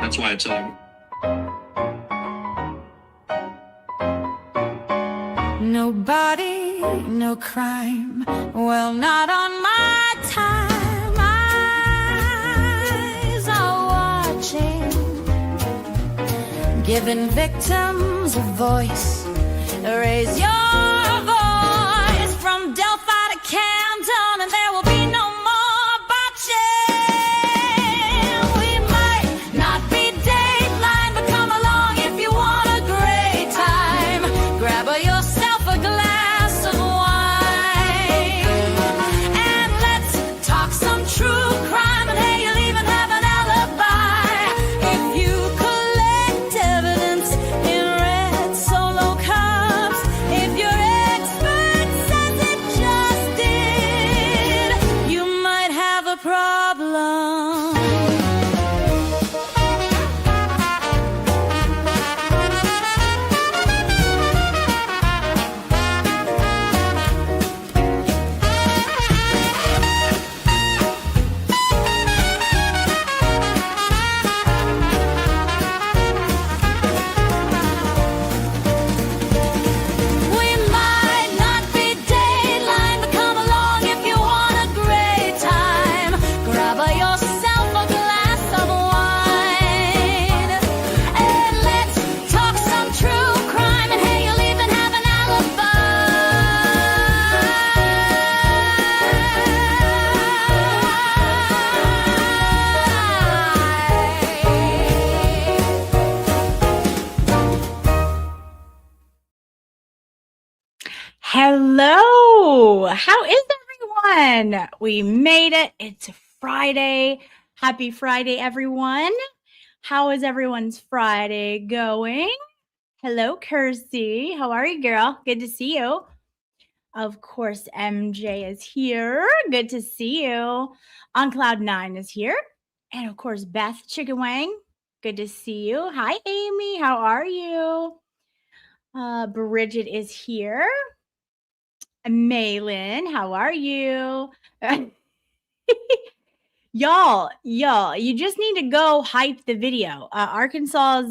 That's why it's Nobody, no crime. Well, not on my time. Eyes are watching, giving victims a voice. Raise your voice from Delphi to Camden, and there will be no more botching. We might not be Dateline, but come along if you want a great time. Grab yourself a glass of wine, and let's talk some true crime. And hey, you'll even have an alibi if you collect evidence in red solo cups. If your expert says it just did, you might have a problem. We might not be Dateline, but come along if you want a great time. Grab yourself a glass of wine, and let's talk some true crime. And hey, you'll even have an Hello. How is everyone? We made it. It's Friday. Happy Friday, everyone. How is everyone's Friday going? Hello, Kirsty. How are you, girl? Good to see you. Of course, MJ is here. Good to see you. On Cloud 9 is here. And of course, Beth Chicken Wang. Good to see you. Hi, Amy. How are you? Bridget is here. Maylin, how are you? Y'all, you just need to go hype the video. Arkansas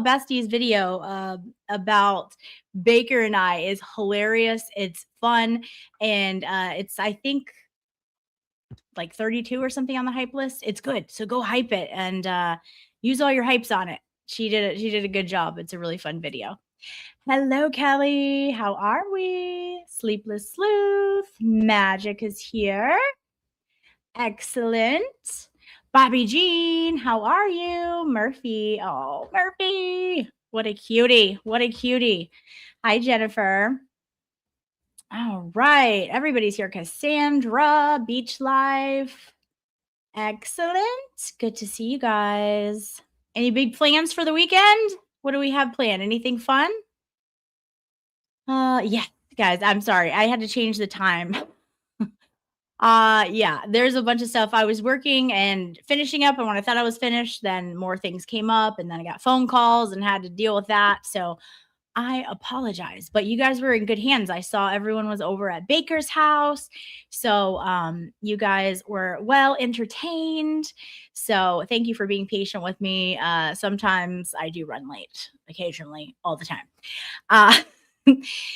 Bestie's video about Baker and I is hilarious. It's fun, and it's, I think, like 32 or something on the hype list. It's good, so go hype it and use all your hypes on it. She did a good job. It's a really fun video. Hello, Kelly. How are we? Sleepless Sleuth. Magic is here. Excellent. Bobby Jean, how are you? Murphy. Oh, Murphy. What a cutie. What a cutie. Hi, Jennifer. All right. Everybody's here. Cassandra, Beach Life. Excellent. Good to see you guys. Any big plans for the weekend? What do we have planned? Anything fun? Yeah, guys, I'm sorry. I had to change the time. Yeah, there's a bunch of stuff. I was working and finishing up, and when I thought I was finished, then more things came up, and then I got phone calls and had to deal with that. So I apologize, but you guys were in good hands. I saw everyone was over at Baker's house. So you guys were well entertained. So thank you for being patient with me. Sometimes I do run late, occasionally, all the time.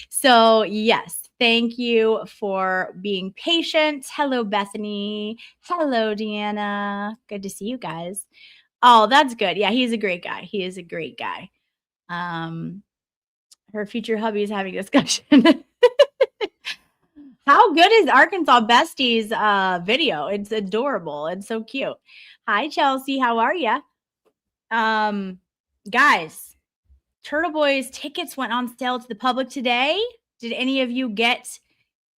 So yes, thank you for being patient. Hello, Bethany. Hello, Deanna. Good to see you guys. Oh, that's good. Yeah, he's a great guy. He is a great guy. Her future hubby is having a discussion. How good is Arkansas Bestie's video? It's adorable. It's so cute. Hi, Chelsea. How are you? Guys, Turtle Boys tickets went on sale to the public today. Did any of you get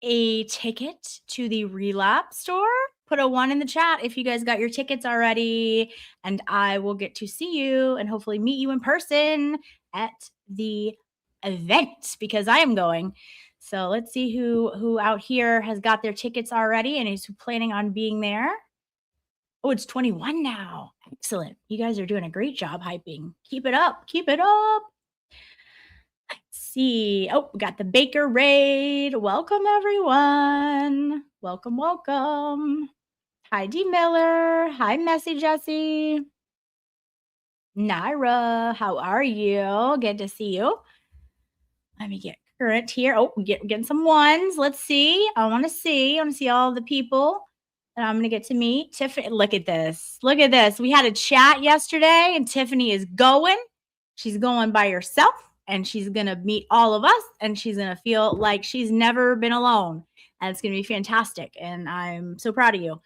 a ticket to the Relapse store? Put a 1 in the chat if you guys got your tickets already, and I will get to see you and hopefully meet you in person at the event because I am going. So let's see who out here has got their tickets already and is planning on being there. Oh, it's 21 now. Excellent. You guys are doing a great job hyping. Keep it up. Keep it up. Let's see. Oh, we got the Baker raid. Welcome, everyone. Welcome, welcome. Hi, D. Miller. Hi, Messy Jessie. Naira, how are you? Good to see you. Let me get current here. Oh, getting some ones. Let's see. I want to see. I want to see all the people that I'm going to get to meet. Tiffany, look at this. Look at this. We had a chat yesterday, and Tiffany is going. She's going by herself, and she's going to meet all of us, and she's going to feel like she's never been alone. And it's going to be fantastic. And I'm so proud of you.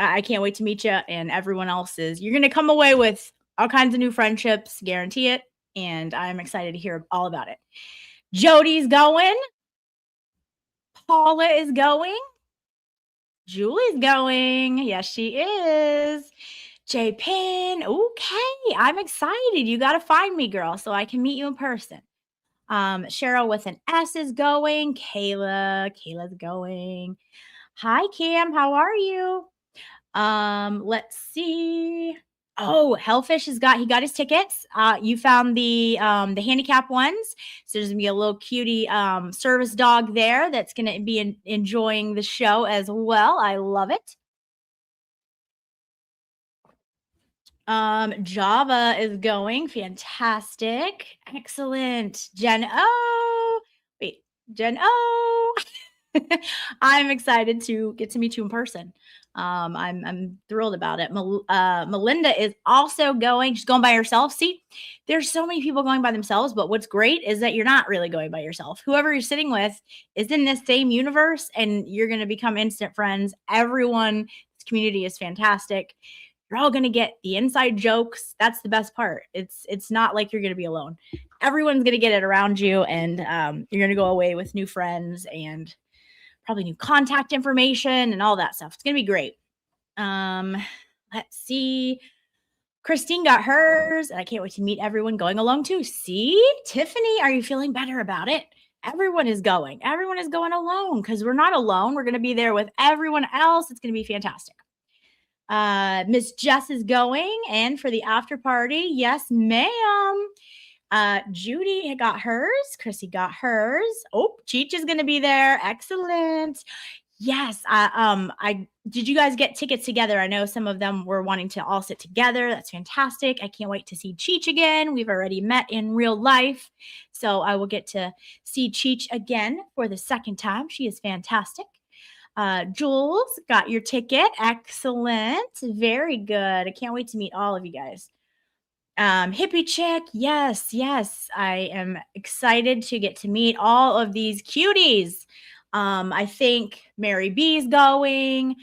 I can't wait to meet you and everyone else is. You're going to come away with all kinds of new friendships, guarantee it. And I'm excited to hear all about it. Jody's going. Paula is going. Julie's going. Yes, she is. J Pin. Okay. I'm excited. You got to find me, girl, so I can meet you in person. Cheryl with an S is going. Kayla's going. Hi, Cam. How are you? Let's see. Oh, Hellfish he got his tickets. You found the handicap ones. So there's gonna be a little cutie service dog there that's gonna be enjoying the show as well. I love it. Java is going. Fantastic. Excellent. Jen O. Wait, Jen O. I'm excited to get to meet you in person. I'm thrilled about it. Melinda is also going. She's going by herself. See, there's so many people going by themselves, but what's great is that you're not really going by yourself. Whoever you're sitting with is in this same universe, and you're going to become instant friends. Everyone, this community is fantastic. You're all going to get the inside jokes. That's the best part. It's not like you're going to be alone. Everyone's going to get it around you, and you're going to go away with new friends and probably new contact information and all that stuff. It's going to be great. Let's see. Christine got hers. I can't wait to meet everyone going along too. See, Tiffany, are you feeling better about it? Everyone is going. Everyone is going alone because we're not alone. We're going to be there with everyone else. It's going to be fantastic. Miss Jess is going, and for the after party, yes, ma'am. Judy got hers. Chrissy got hers. Oh, Cheech is going to be there. Excellent. Yes. I did you guys get tickets together? I know some of them were wanting to all sit together. That's fantastic. I can't wait to see Cheech again. We've already met in real life, so I will get to see Cheech again for the second time. She is fantastic. Jules got your ticket. Excellent. Very good. I can't wait to meet all of you guys. Hippie chick. Yes. I am excited to get to meet all of these cuties. I think Mary B's going.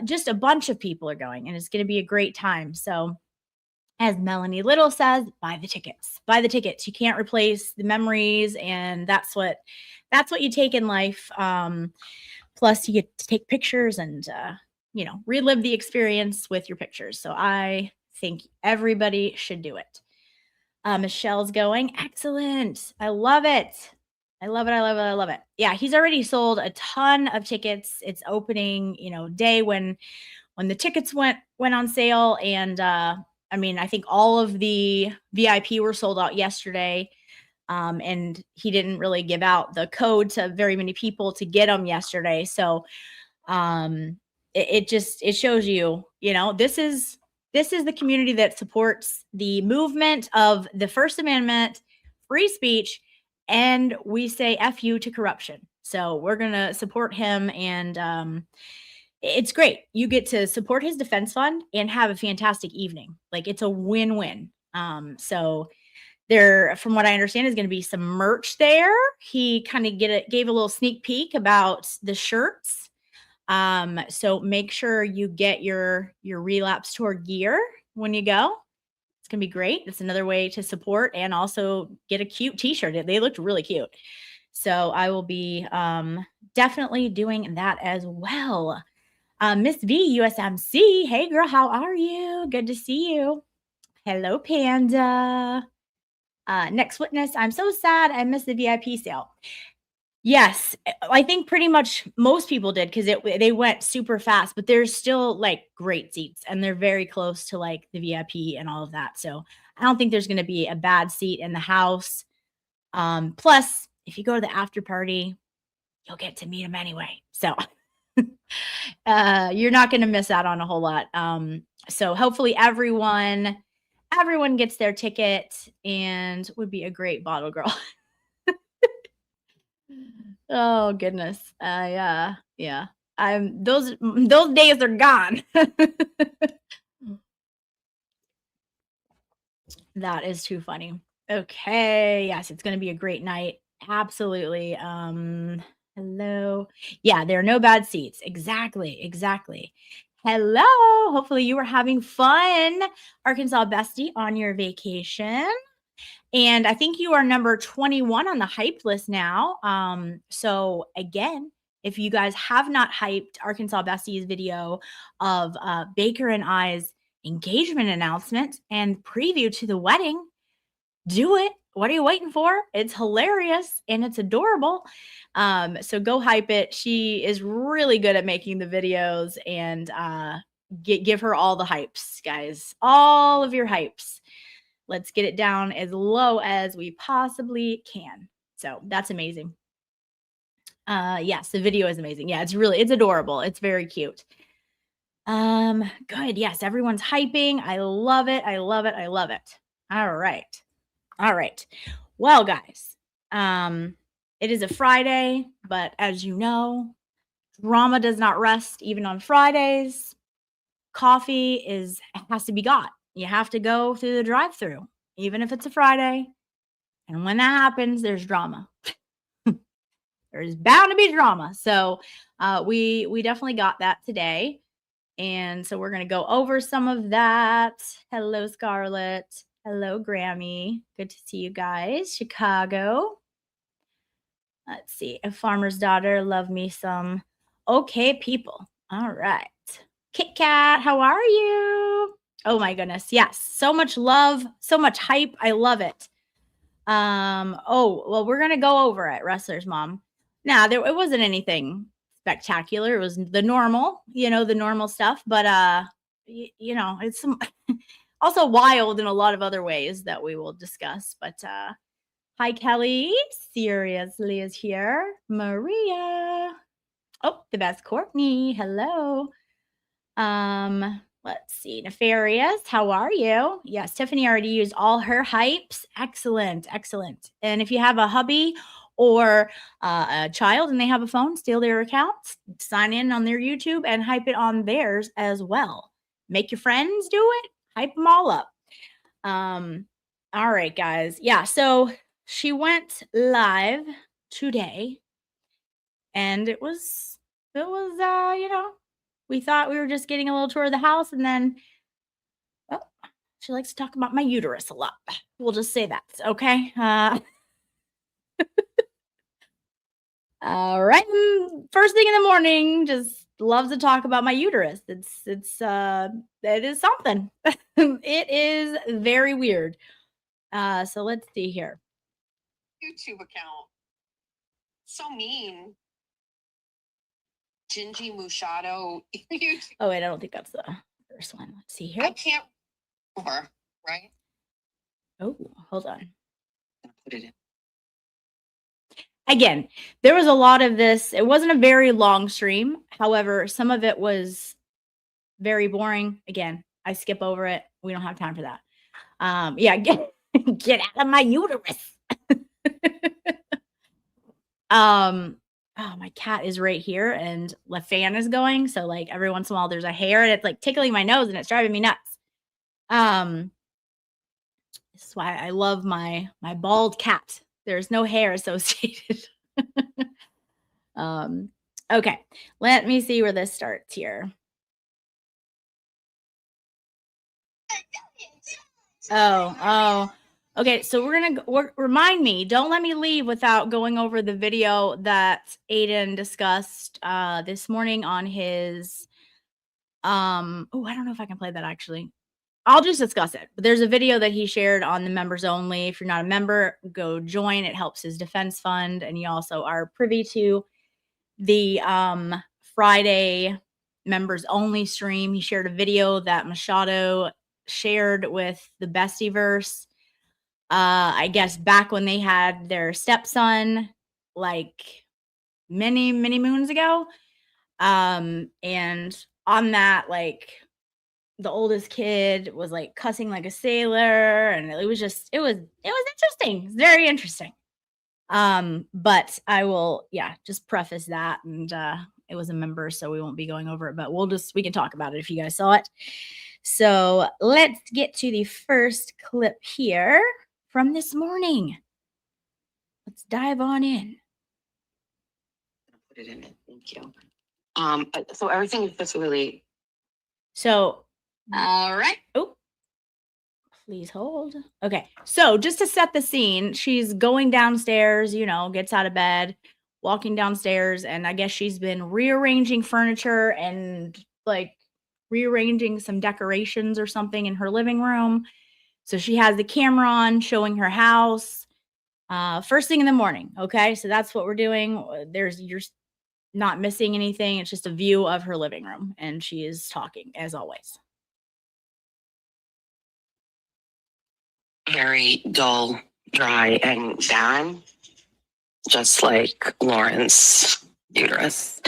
Just a bunch of people are going, and it's going to be a great time. So, as Melanie Little says, buy the tickets. Buy the tickets. You can't replace the memories, and that's what you take in life. Plus, you get to take pictures and relive the experience with your pictures. So I think everybody should do it. Michelle's going. Excellent. I love it. I love it. Yeah, he's already sold a ton of tickets. It's opening, day when the tickets went on sale. And I think all of the VIP were sold out yesterday. And he didn't really give out the code to very many people to get them yesterday. So it shows you, this is the community that supports the movement of the First Amendment, free speech, and we say F you to corruption. So we're going to support him, and it's great. You get to support his defense fund and have a fantastic evening. Like, it's a win-win. So there, from what I understand, is going to be some merch there. He kind of gave a little sneak peek about the shirts. So make sure you get your Relapse Tour gear when you go. It's going to be great. It's another way to support and also get a cute t-shirt. They looked really cute. So I will be definitely doing that as well. Miss V, USMC. Hey, girl, how are you? Good to see you. Hello, Panda. Next witness, I'm so sad I missed the VIP sale. Yes, I think pretty much most people did because they went super fast, but there's still like great seats and they're very close to like the VIP and all of that. So I don't think there's going to be a bad seat in the house. Plus, if you go to the after party, you'll get to meet them anyway. So you're not going to miss out on a whole lot. So hopefully everyone gets their ticket and would be a great bottle girl. Oh goodness. Yeah. Those days are gone. That is too funny. Okay. Yes, it's going to be a great night. Absolutely. Hello. Yeah, there are no bad seats. Exactly. Hello. Hopefully you were having fun, Arkansas bestie, on your vacation. And I think you are number 21 on the hyped list now. So again, if you guys have not hyped Arkansas Bestie's video of Baker and I's engagement announcement and preview to the wedding, do it. What are you waiting for? It's hilarious and it's adorable. So go hype it. She is really good at making the videos, and give her all the hypes, guys. All of your hypes. Let's get it down as low as we possibly can. So that's amazing. Yes, the video is amazing. Yeah, it's adorable. It's very cute. Good. Yes, everyone's hyping. I love it. All right. Well, guys, it is a Friday, but as you know, drama does not rest even on Fridays. Coffee has to be got. You have to go through the drive-through, even if it's a Friday. And when that happens, there's drama. There's bound to be drama. So we definitely got that today. And so we're going to go over some of that. Hello, Scarlett. Hello, Grammy. Good to see you guys. Chicago. Let's see. A farmer's daughter. Love me some. Okay, people. All right. Kit Kat, how are you? Oh my goodness. Yes. So much love, so much hype. I love it. Oh, well, we're gonna go over it, Wrestler's Mom. Nah, it wasn't anything spectacular. It was the normal, the normal stuff. But it's some also wild in a lot of other ways that we will discuss. But hi, Kelly. Seriously is here. Maria. Oh, the best Courtney. Hello. Let's see. Nefarious, how are you? Yes, Tiffany already used all her hypes. Excellent. And if you have a hubby or a child and they have a phone, steal their account, sign in on their YouTube and hype it on theirs as well. Make your friends do it. Hype them all up. All right, guys. Yeah, so she went live today, and it was we thought we were just getting a little tour of the house, and then she likes to talk about my uterus a lot. We'll just say that, okay? All right. First thing in the morning, just loves to talk about my uterus. It is something. It is very weird. So let's see here. YouTube account. So mean. Gingy Mushato. Oh, wait, I don't think that's the first one. Let's see here. I can't her, right? Oh, hold on. Put it in. Again, there was a lot of this. It wasn't a very long stream. However, some of it was very boring. Again, I skip over it. We don't have time for that. Yeah, get out of my uterus. Oh, my cat is right here and the fan is going. So like every once in a while there's a hair and it's like tickling my nose and it's driving me nuts. This is why I love my bald cat. There's no hair associated. Okay, let me see where this starts here. Oh. Okay, so we're gonna remind me. Don't let me leave without going over the video that Aiden discussed this morning on his. Oh, I don't know if I can play that actually. I'll just discuss it. But there's a video that he shared on the members only. If you're not a member, go join. It helps his defense fund, and you also are privy to the Friday members only stream. He shared a video that Machado shared with the Bestieverse. I guess back when they had their stepson, like many moons ago. And on that, like the oldest kid was like cussing like a sailor, and it was interesting. It's very interesting. But I will, just preface that, and it was a member, so we won't be going over it, but we can talk about it if you guys saw it. So let's get to the first clip here from this morning. Let's dive on in. Put it in it. Thank you. So everything is just really. So, all right. Oh, please hold. Okay. So just to set the scene, she's going downstairs, gets out of bed, walking downstairs, and I guess she's been rearranging furniture and like rearranging some decorations or something in her living room. So she has the camera on showing her house first thing in the morning. Okay. So that's what we're doing. You're not missing anything. It's just a view of her living room, and she is talking as always. Very dull, dry, and barren, just like Lauren's uterus.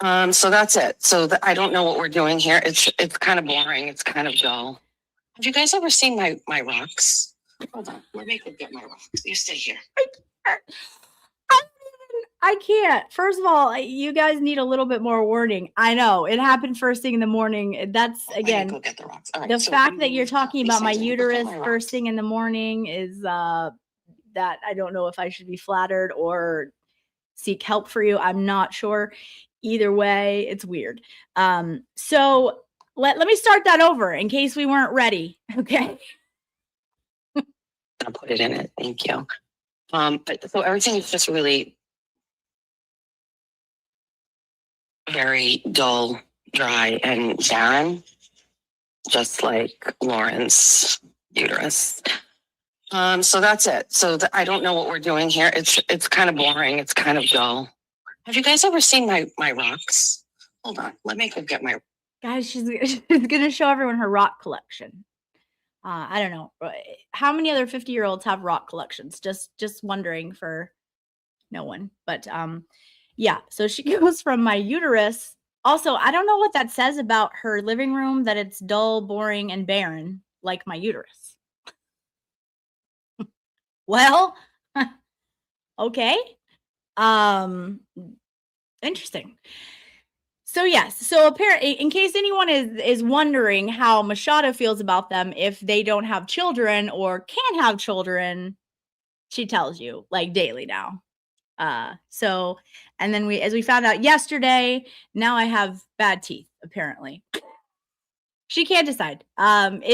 So that's it. So I don't know what we're doing here. It's kind of boring. It's kind of dull. Have you guys ever seen my rocks? Hold on. Let me go get my rocks. You stay here. I can't. First of all, you guys need a little bit more warning. I know it happened first thing in the morning. That's again, go get the rocks. All right, the so fact that you're talking about my uterus my first thing in the morning is that I don't know if I should be flattered or seek help for you. I'm not sure. Either way, it's weird. So let me start that over in case we weren't ready. Okay. I'll put it in it. Thank you. So everything is just really very dull, dry, and barren, just like Lauren's uterus. So that's it. So I don't know what we're doing here. It's kind of boring. It's kind of dull. Have you guys ever seen my rocks? Hold on. Let me go get my. Guys, she's gonna show everyone her rock collection. I don't know how many other 50-year-olds have rock collections. Just wondering for no one, but yeah. So she goes from my uterus. Also, I don't know what that says about her living room, that it's dull, boring, and barren, like my uterus. Well, okay. Interesting. So yes, so apparently, in case anyone is wondering how Machado feels about them if they don't have children or can't have children, she tells you like daily now. So, and then as we found out yesterday, now I have bad teeth, apparently. She can't decide.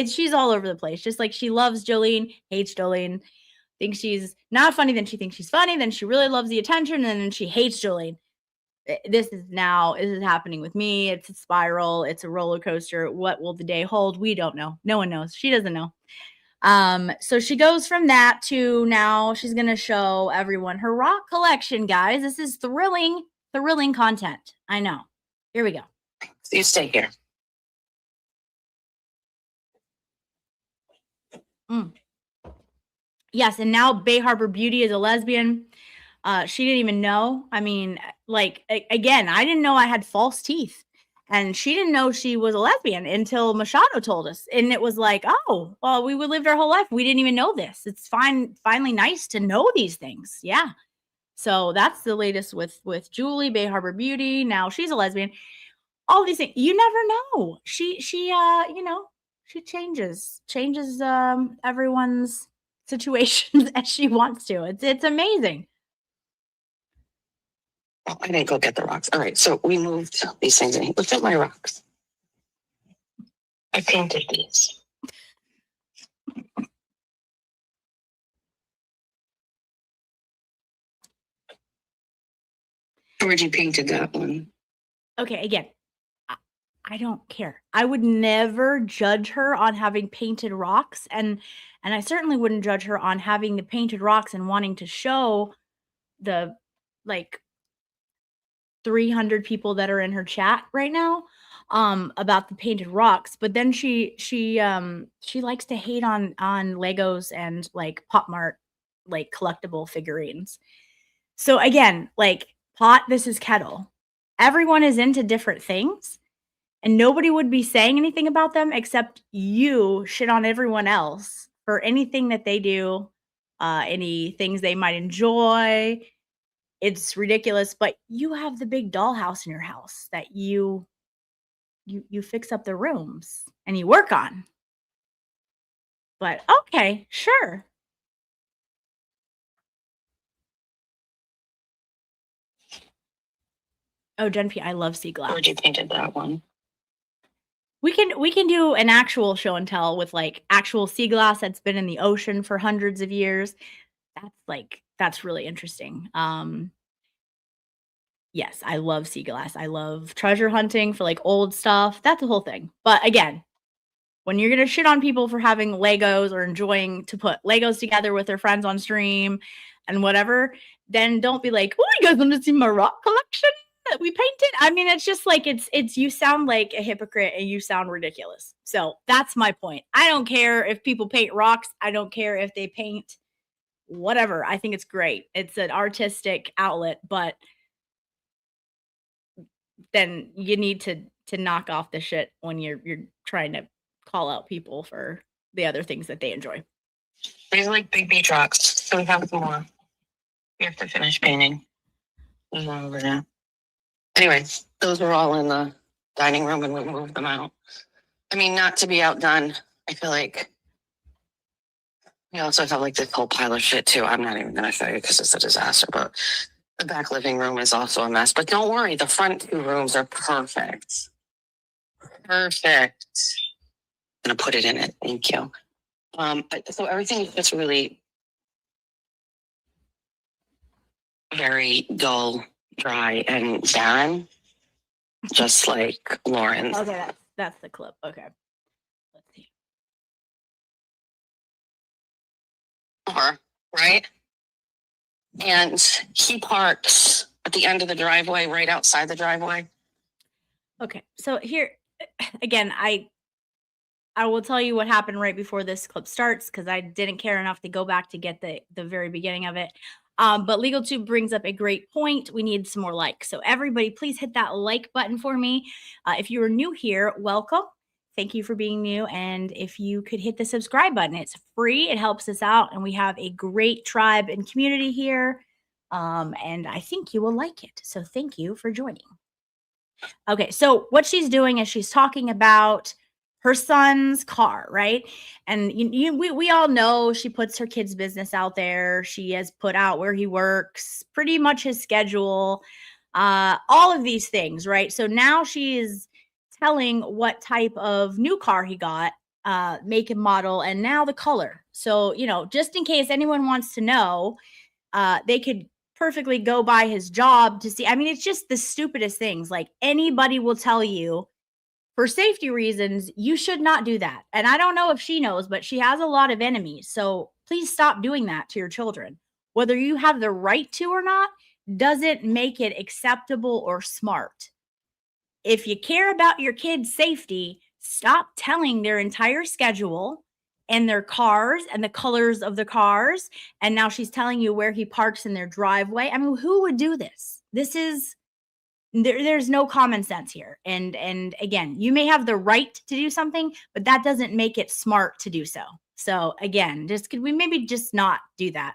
She's all over the place. Just like she loves Jolene, hates Jolene, thinks she's not funny, then she thinks she's funny, then she really loves the attention, and then she hates Jolene. This is happening with me. It's a spiral. It's a roller coaster. What will the day hold? We don't know. No one knows. She doesn't know. So she goes from that to now she's going to show everyone her rock collection, guys. This is thrilling content. I know. Here we go. You stay here. Yes, and now Bay Harbor Beauty is a lesbian. She didn't even know. I mean, like, again, I didn't know I had false teeth. And she didn't know she was a lesbian until Machado told us. And it was like, oh, well, we lived our whole life. We didn't even know this. It's finally nice to know these things. Yeah. So that's the latest with Julie, Bay Harbor Beauty. Now she's a lesbian. All these things. You never know. She changes everyone's situations as she wants to. It's amazing. Oh, I didn't go get the rocks. All right, so we moved these things in. Look at my rocks. I painted these. Georgie painted that one. Okay, again, I don't care. I would never judge her on having painted rocks, and I certainly wouldn't judge her on having the painted rocks and wanting to show the like 300 people that are in her chat right now about the painted rocks. But then she likes to hate on Legos and like Pop Mart like collectible figurines. So again, like pot, this is kettle. Everyone is into different things. and nobody would be saying anything about them except you shit on everyone else for anything that they do, any things they might enjoy. It's ridiculous, but you have the big dollhouse in your house that you fix up the rooms and you work on. But okay, sure. Oh, Gen P, I love sea glass. Already painted that one. We can do an actual show and tell with like actual sea glass that's been in the ocean for hundreds of years. That's really interesting. Yes, I love sea glass. I love treasure hunting for like old stuff. That's a whole thing. But again, when you're gonna shit on people for having Legos or enjoying to put Legos together with their friends on stream and whatever, then don't be like, "Oh, you guys want to see my rock collection that we painted?" I mean, it's just like it's you sound like a hypocrite and you sound ridiculous. So that's my point. I don't care if people paint rocks. I don't care if they paint whatever. I think it's great. It's an artistic outlet, but then you need to knock off the shit when you're trying to call out people for the other things that they enjoy. These are like big beach rocks, so we have more. We have to finish painting. There's one over there. Anyway, those were all in the dining room and we moved them out. I mean, not to be outdone, I feel like we also have like this whole pile of shit too. I'm not even going to show you because it's a disaster, but the back living room is also a mess. But don't worry, the front 2 rooms are perfect. Perfect. I'm going to put it in it. Thank you. So everything is just really very dull, dry, and barren, just like Lauren's. Okay, that's the clip. Okay, let's see. Right? And he parks at the end of the driveway, right outside the driveway. Okay, so here again, I will tell you what happened right before this clip starts because I didn't care enough to go back to get the very beginning of it. But LegalTube brings up a great point. We need some more likes. So everybody, please hit that like button for me. If you are new here, welcome. Thank you for being new. And if you could hit the subscribe button, it's free. It helps us out. And we have a great tribe and community here. And I think you will like it. So thank you for joining. Okay, so what she's doing is she's talking about her son's car, right? And we all know she puts her kid's business out there. She has put out where he works, pretty much his schedule, all of these things, right? So now she is telling what type of new car he got, make and model, and now the color. So, just in case anyone wants to know, they could perfectly go by his job to see. I mean, it's just the stupidest things. Like anybody will tell you for safety reasons, you should not do that. And I don't know if she knows, but she has a lot of enemies. So please stop doing that to your children. Whether you have the right to or not, doesn't make it acceptable or smart. If you care about your kids' safety, stop telling their entire schedule and their cars and the colors of the cars. And now she's telling you where he parks in their driveway. I mean, who would do this? There's no common sense here. And again, you may have the right to do something, but that doesn't make it smart to do so. So again, could we maybe just not do that?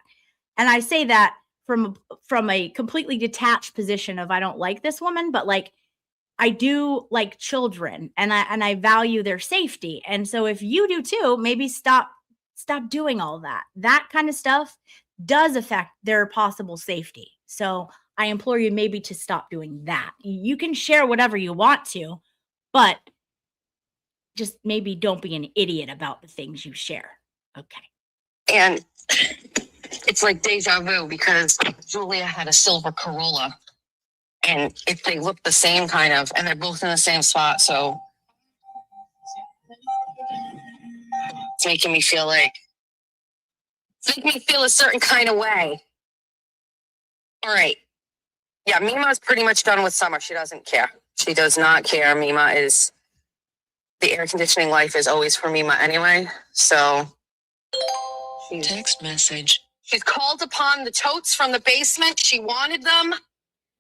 And I say that from a completely detached position of I don't like this woman, but like I do like children and I value their safety. And so if you do too, maybe stop doing all that. That kind of stuff does affect their possible safety. So I implore you maybe to stop doing that. You can share whatever you want to, but just maybe don't be an idiot about the things you share. Okay. And it's like deja vu because Julia had a silver Corolla and they look the same kind of, and they're both in the same spot. So it's making me feel a certain kind of way. All right. Yeah, Mima's pretty much done with summer. She doesn't care. She does not care. Mima is, the air conditioning life is always for Mima anyway. So. Text message. She's called upon the totes from the basement. She wanted them.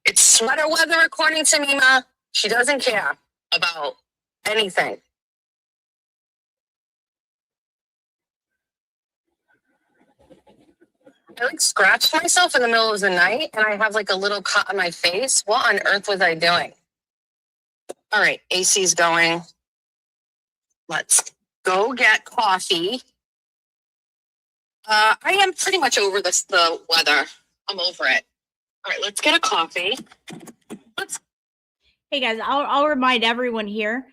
It's sweater weather according to Mima. She doesn't care about anything. I like scratched myself in the middle of the night and I have like a little cut on my face. What on earth was I doing? All right, AC's going. Let's go get coffee. I am pretty much over the weather. I'm over it. All right, let's get a coffee. Hey guys, I'll remind everyone here.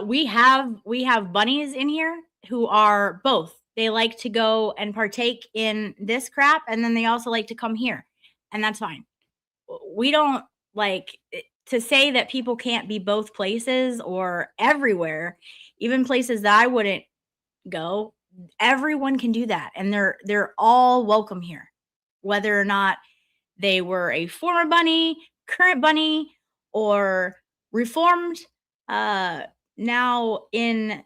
We have bunnies in here who are both. They like to go and partake in this crap, and then they also like to come here, and that's fine. We don't like to say that people can't be both places or everywhere, even places that I wouldn't go. Everyone can do that, and they're all welcome here, whether or not they were a former bunny, current bunny, or reformed, now in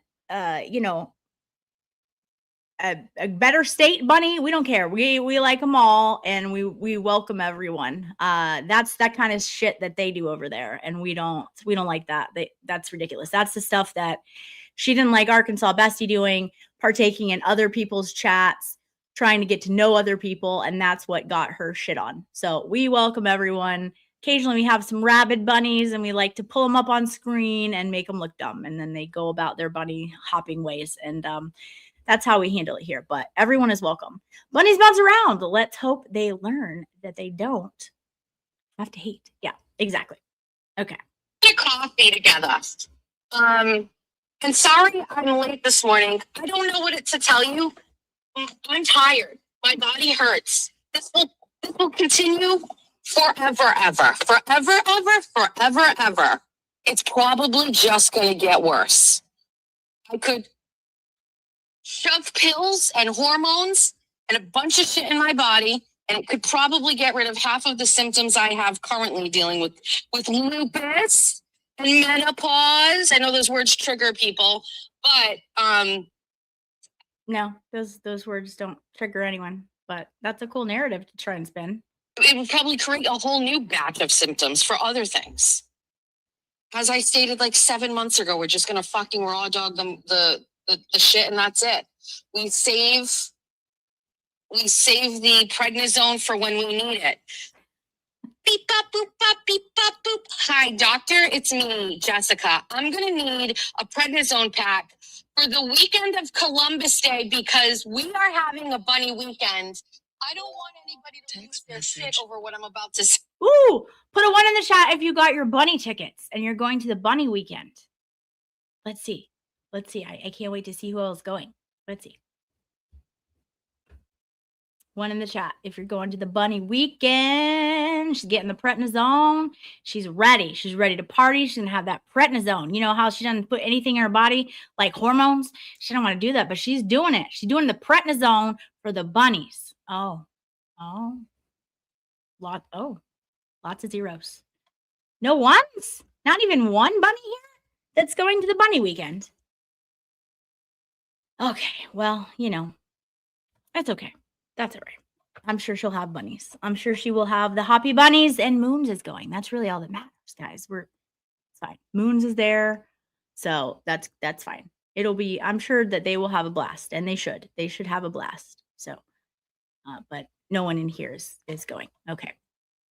a better state bunny. We don't care. We like them all, and we welcome everyone. That's that kind of shit that they do over there, and we don't like that. That's ridiculous. That's the stuff that she didn't like Arkansas Bestie doing, partaking in other people's chats, trying to get to know other people, and that's what got her shit on. So we welcome everyone. Occasionally we have some rabid bunnies, and we like to pull them up on screen and make them look dumb, and then they go about their bunny hopping ways, and that's how we handle it here. But everyone is welcome. Bunnies bounce around. Let's hope they learn that they don't have to hate. Yeah, exactly. Okay. Get coffee together. And sorry I'm late this morning. I don't know what to tell you. I'm tired. My body hurts. This will continue forever, ever. Forever, ever, forever, ever. It's probably just going to get worse. I could shove pills and hormones and a bunch of shit in my body, and it could probably get rid of half of the symptoms I have currently dealing with lupus and menopause. I know those words trigger people, but no, those words don't trigger anyone, but that's a cool narrative to try and spin. It would probably create a whole new batch of symptoms for other things. As I stated like 7 months ago, we're just gonna fucking raw dog the shit, and that's it. We save the prednisone for when we need it. Beep bop boop bop beep bop boop. Hi, doctor, it's me, Jessica. I'm gonna need a prednisone pack for the weekend of Columbus Day because we are having a bunny weekend. I don't want anybody to lose their shit over what I'm about to say. Ooh, put a 1 in the chat if you got your bunny tickets and you're going to the bunny weekend. Let's see. I can't wait to see who else is going. Let's see. 1 in the chat if you're going to the bunny weekend. She's getting the prednisone. She's ready. She's ready to party. She's gonna have that prednisone. You know how she doesn't put anything in her body like hormones? She don't want to do that, but she's doing it. She's doing the prednisone for the bunnies. Lots of zeros. No ones? Not even one bunny here that's going to the bunny weekend. Okay, well, that's okay. That's all right. I'm sure she'll have bunnies. I'm sure she will have the hoppy bunnies, and Moons is going. That's really all that matters, guys. It's fine. Moons is there. So that's fine. I'm sure that they will have a blast, and they should have a blast. So, but no one in here is going. Okay.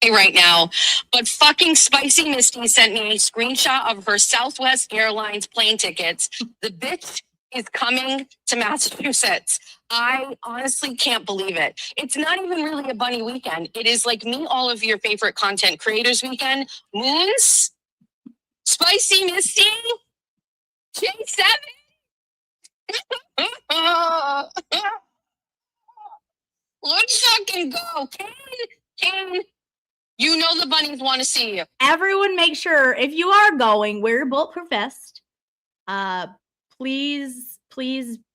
Right now, but fucking Spicy Misty sent me a screenshot of her Southwest Airlines plane tickets. The bitch is coming to Massachusetts. I honestly can't believe it. It's not even really a bunny weekend. It is like meet all of your favorite content creators weekend. Moons, Spicy Misty, J7. Let's fucking go. Kane, you know the bunnies want to see you. Everyone make sure if you are going, wear your bulletproof vest. Please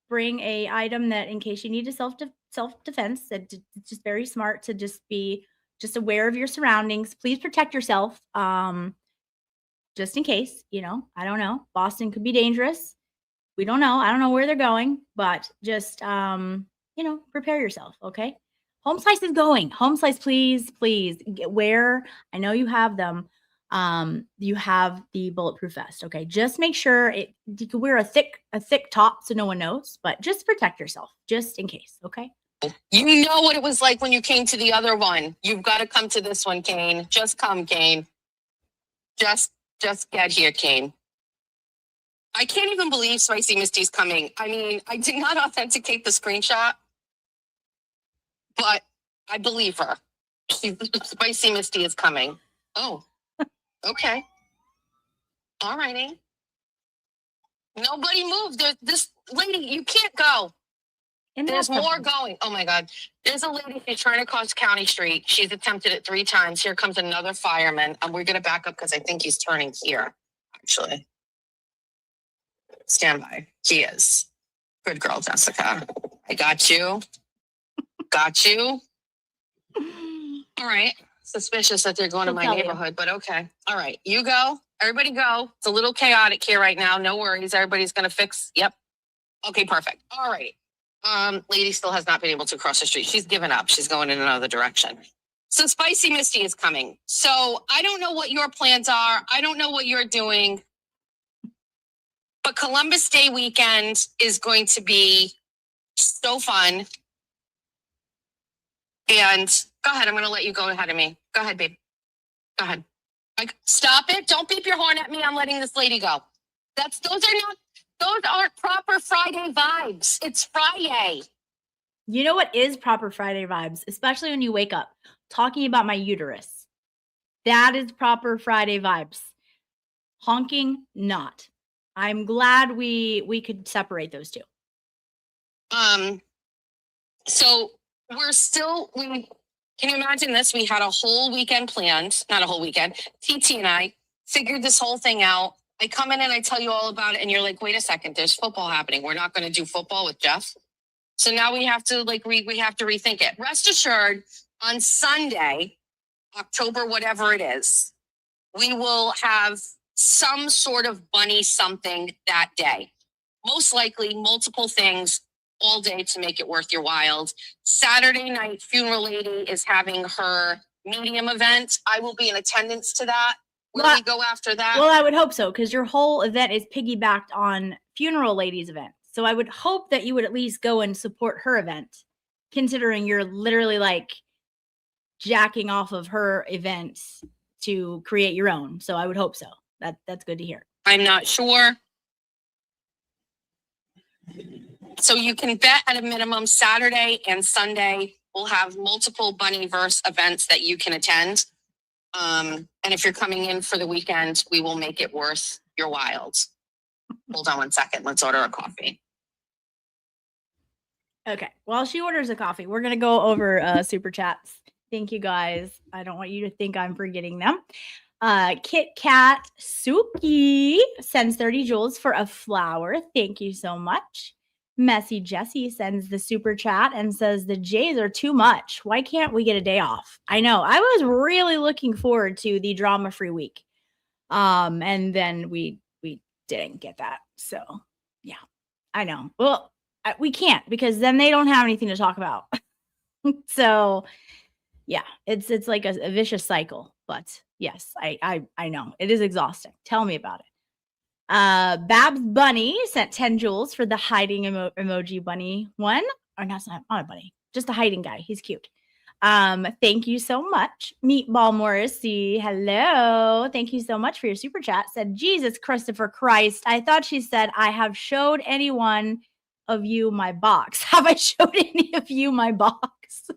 bring a item that in case you need a self-defense, that it's just very smart to just be aware of your surroundings. Please protect yourself. Just in case, I don't know. Boston could be dangerous. We don't know. I don't know where they're going, but just prepare yourself, okay? Home Slice is going. Home Slice, please wear. I know you have them. you have the bulletproof vest. Okay, just make sure you can wear a thick top so no one knows, but just protect yourself just in case. Okay. You know what it was like when you came to the other one. You've got to come to this one, Kane. Just come, Kane. Just get here, Kane. I can't even believe Spicy Misty's coming. I mean, I did not authenticate the screenshot, but I believe her. Spicy Misty is coming. Oh, okay. All righty. Nobody moved. This lady, you can't go. There's more going. Oh my God. There's a lady, she's trying to cross County Street. She's attempted it 3 times. Here comes another fireman. We're going to back up because I think he's turning here, actually. Stand by. He is. Good girl, Jessica. I got you. Got you. All right. Suspicious that they're going to my neighborhood, but okay. All right. You go. Everybody go. It's a little chaotic here right now. No worries. Everybody's going to fix. Yep. Okay, perfect. All right. Lady still has not been able to cross the street. She's given up. She's going in another direction. So Spicy Misty is coming. So I don't know what your plans are. I don't know what you're doing. But Columbus Day weekend is going to be so fun. And go ahead. I'm going to let you go ahead of me. Go ahead, babe. Go ahead. Stop it. Don't beep your horn at me. I'm letting this lady go. Those aren't proper Friday vibes. It's Friday. You know what is proper Friday vibes, especially when you wake up talking about my uterus. That is proper Friday vibes. Honking, not. I'm glad we could separate those two. So can you imagine this? We had a whole weekend planned, not a whole weekend. TT and I figured this whole thing out. I come in and I tell you all about it, and you're like, wait a second, there's football happening. We're not going to do football with Jeff. So now we have to we have to rethink it. Rest assured, on Sunday, October, whatever it is, we will have some sort of bunny something that day. Most likely multiple things all day to make it worth your while. Saturday night, Funeral Lady is having her medium event. I will be in attendance to that. Will we go after that? Well, I would hope so, because your whole event is piggybacked on Funeral Lady's event. So I would hope that you would at least go and support her event, considering you're literally like jacking off of her event to create your own. So I would hope so. That's good to hear. I'm not sure. So you can bet at a minimum Saturday and Sunday we'll have multiple Bunnyverse events that you can attend. And if you're coming in for the weekend, we will make it worth your while. Hold on one second. Let's order a coffee. Okay. While she orders a coffee, we're going to go over super chats. Thank you guys. I don't want you to think I'm forgetting them. Kit Kat Suki sends 30 joules for a flower. Thank you so much. Messy Jessie sends the super chat and says the Jays are too much. Why can't we get a day off? I know. I was really looking forward to the drama-free week. And then we didn't get that. So, yeah. I know. Well, we can't, because then they don't have anything to talk about. So, yeah, it's like a vicious cycle. But yes, I know. It is exhausting. Tell me about it. Babs Bunny sent 10 joules for the hiding emoji bunny one. Or not a bunny, just the hiding guy. He's cute. Thank you so much. Meatball Morrissey, hello. Thank you so much for your super chat. Said, Jesus Christopher Christ. I thought she said, I have showed anyone of you my box. Have I showed any of you my box?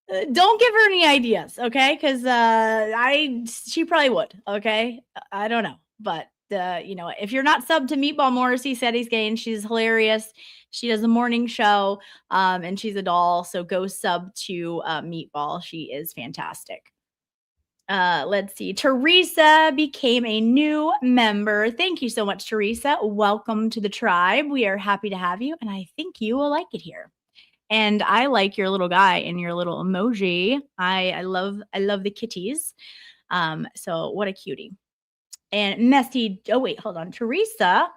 Don't give her any ideas, okay? Because she probably would, okay? I don't know. But, if you're not subbed to Meatball Morrissey, Sadie's Gain, she's hilarious. She does a morning show, and she's a doll. So go sub to Meatball. She is fantastic. Let's see. Teresa became a new member. Thank you so much, Teresa. Welcome to the tribe. We are happy to have you, and I think you will like it here. And I like your little guy and your little emoji. I love the kitties. So what a cutie. And Messy, oh wait, hold on. Teresa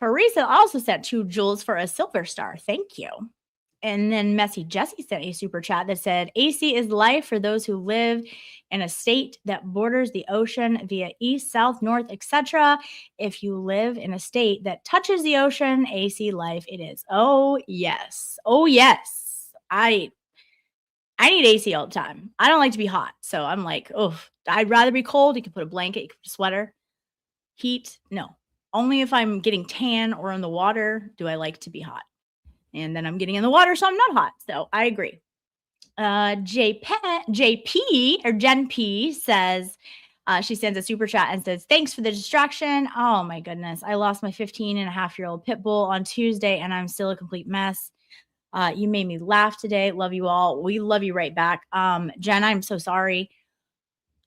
also sent 2 joules for a silver star. Thank you. And then Messy Jessie sent a super chat that said, AC is life for those who live in a state that borders the ocean via east, south, north, etc. If you live in a state that touches the ocean, AC life it is. Oh, yes. Oh, yes. I need AC all the time. I don't like to be hot. So I'm like, oh, I'd rather be cold. You can put a blanket, you can put a sweater. Heat, no. Only if I'm getting tan or in the water do I like to be hot. And then I'm getting in the water, so I'm not hot. So I agree. JP or Jen P says, she sends a super chat and says, thanks for the distraction. Oh my goodness. I lost my 15-and-a-half-year-old pit bull on Tuesday and I'm still a complete mess. You made me laugh today. Love you all. We love you right back. Jen, I'm so sorry.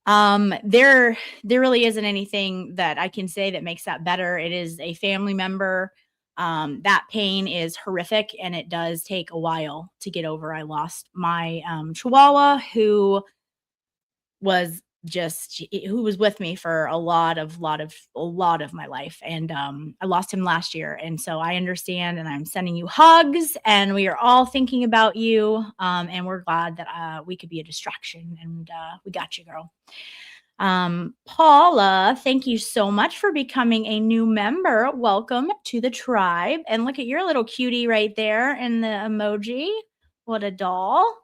There really isn't anything that I can say that makes that better. It is a family member. That pain is horrific and it does take a while to get over. I lost my Chihuahua who was with me for a lot of my life. And I lost him last year. And so I understand and I'm sending you hugs and we are all thinking about you. And we're glad that we could be a distraction and we got you, girl. Paula, thank you so much for becoming a new member. Welcome to the tribe. And look at your little cutie right there in the emoji. What a doll.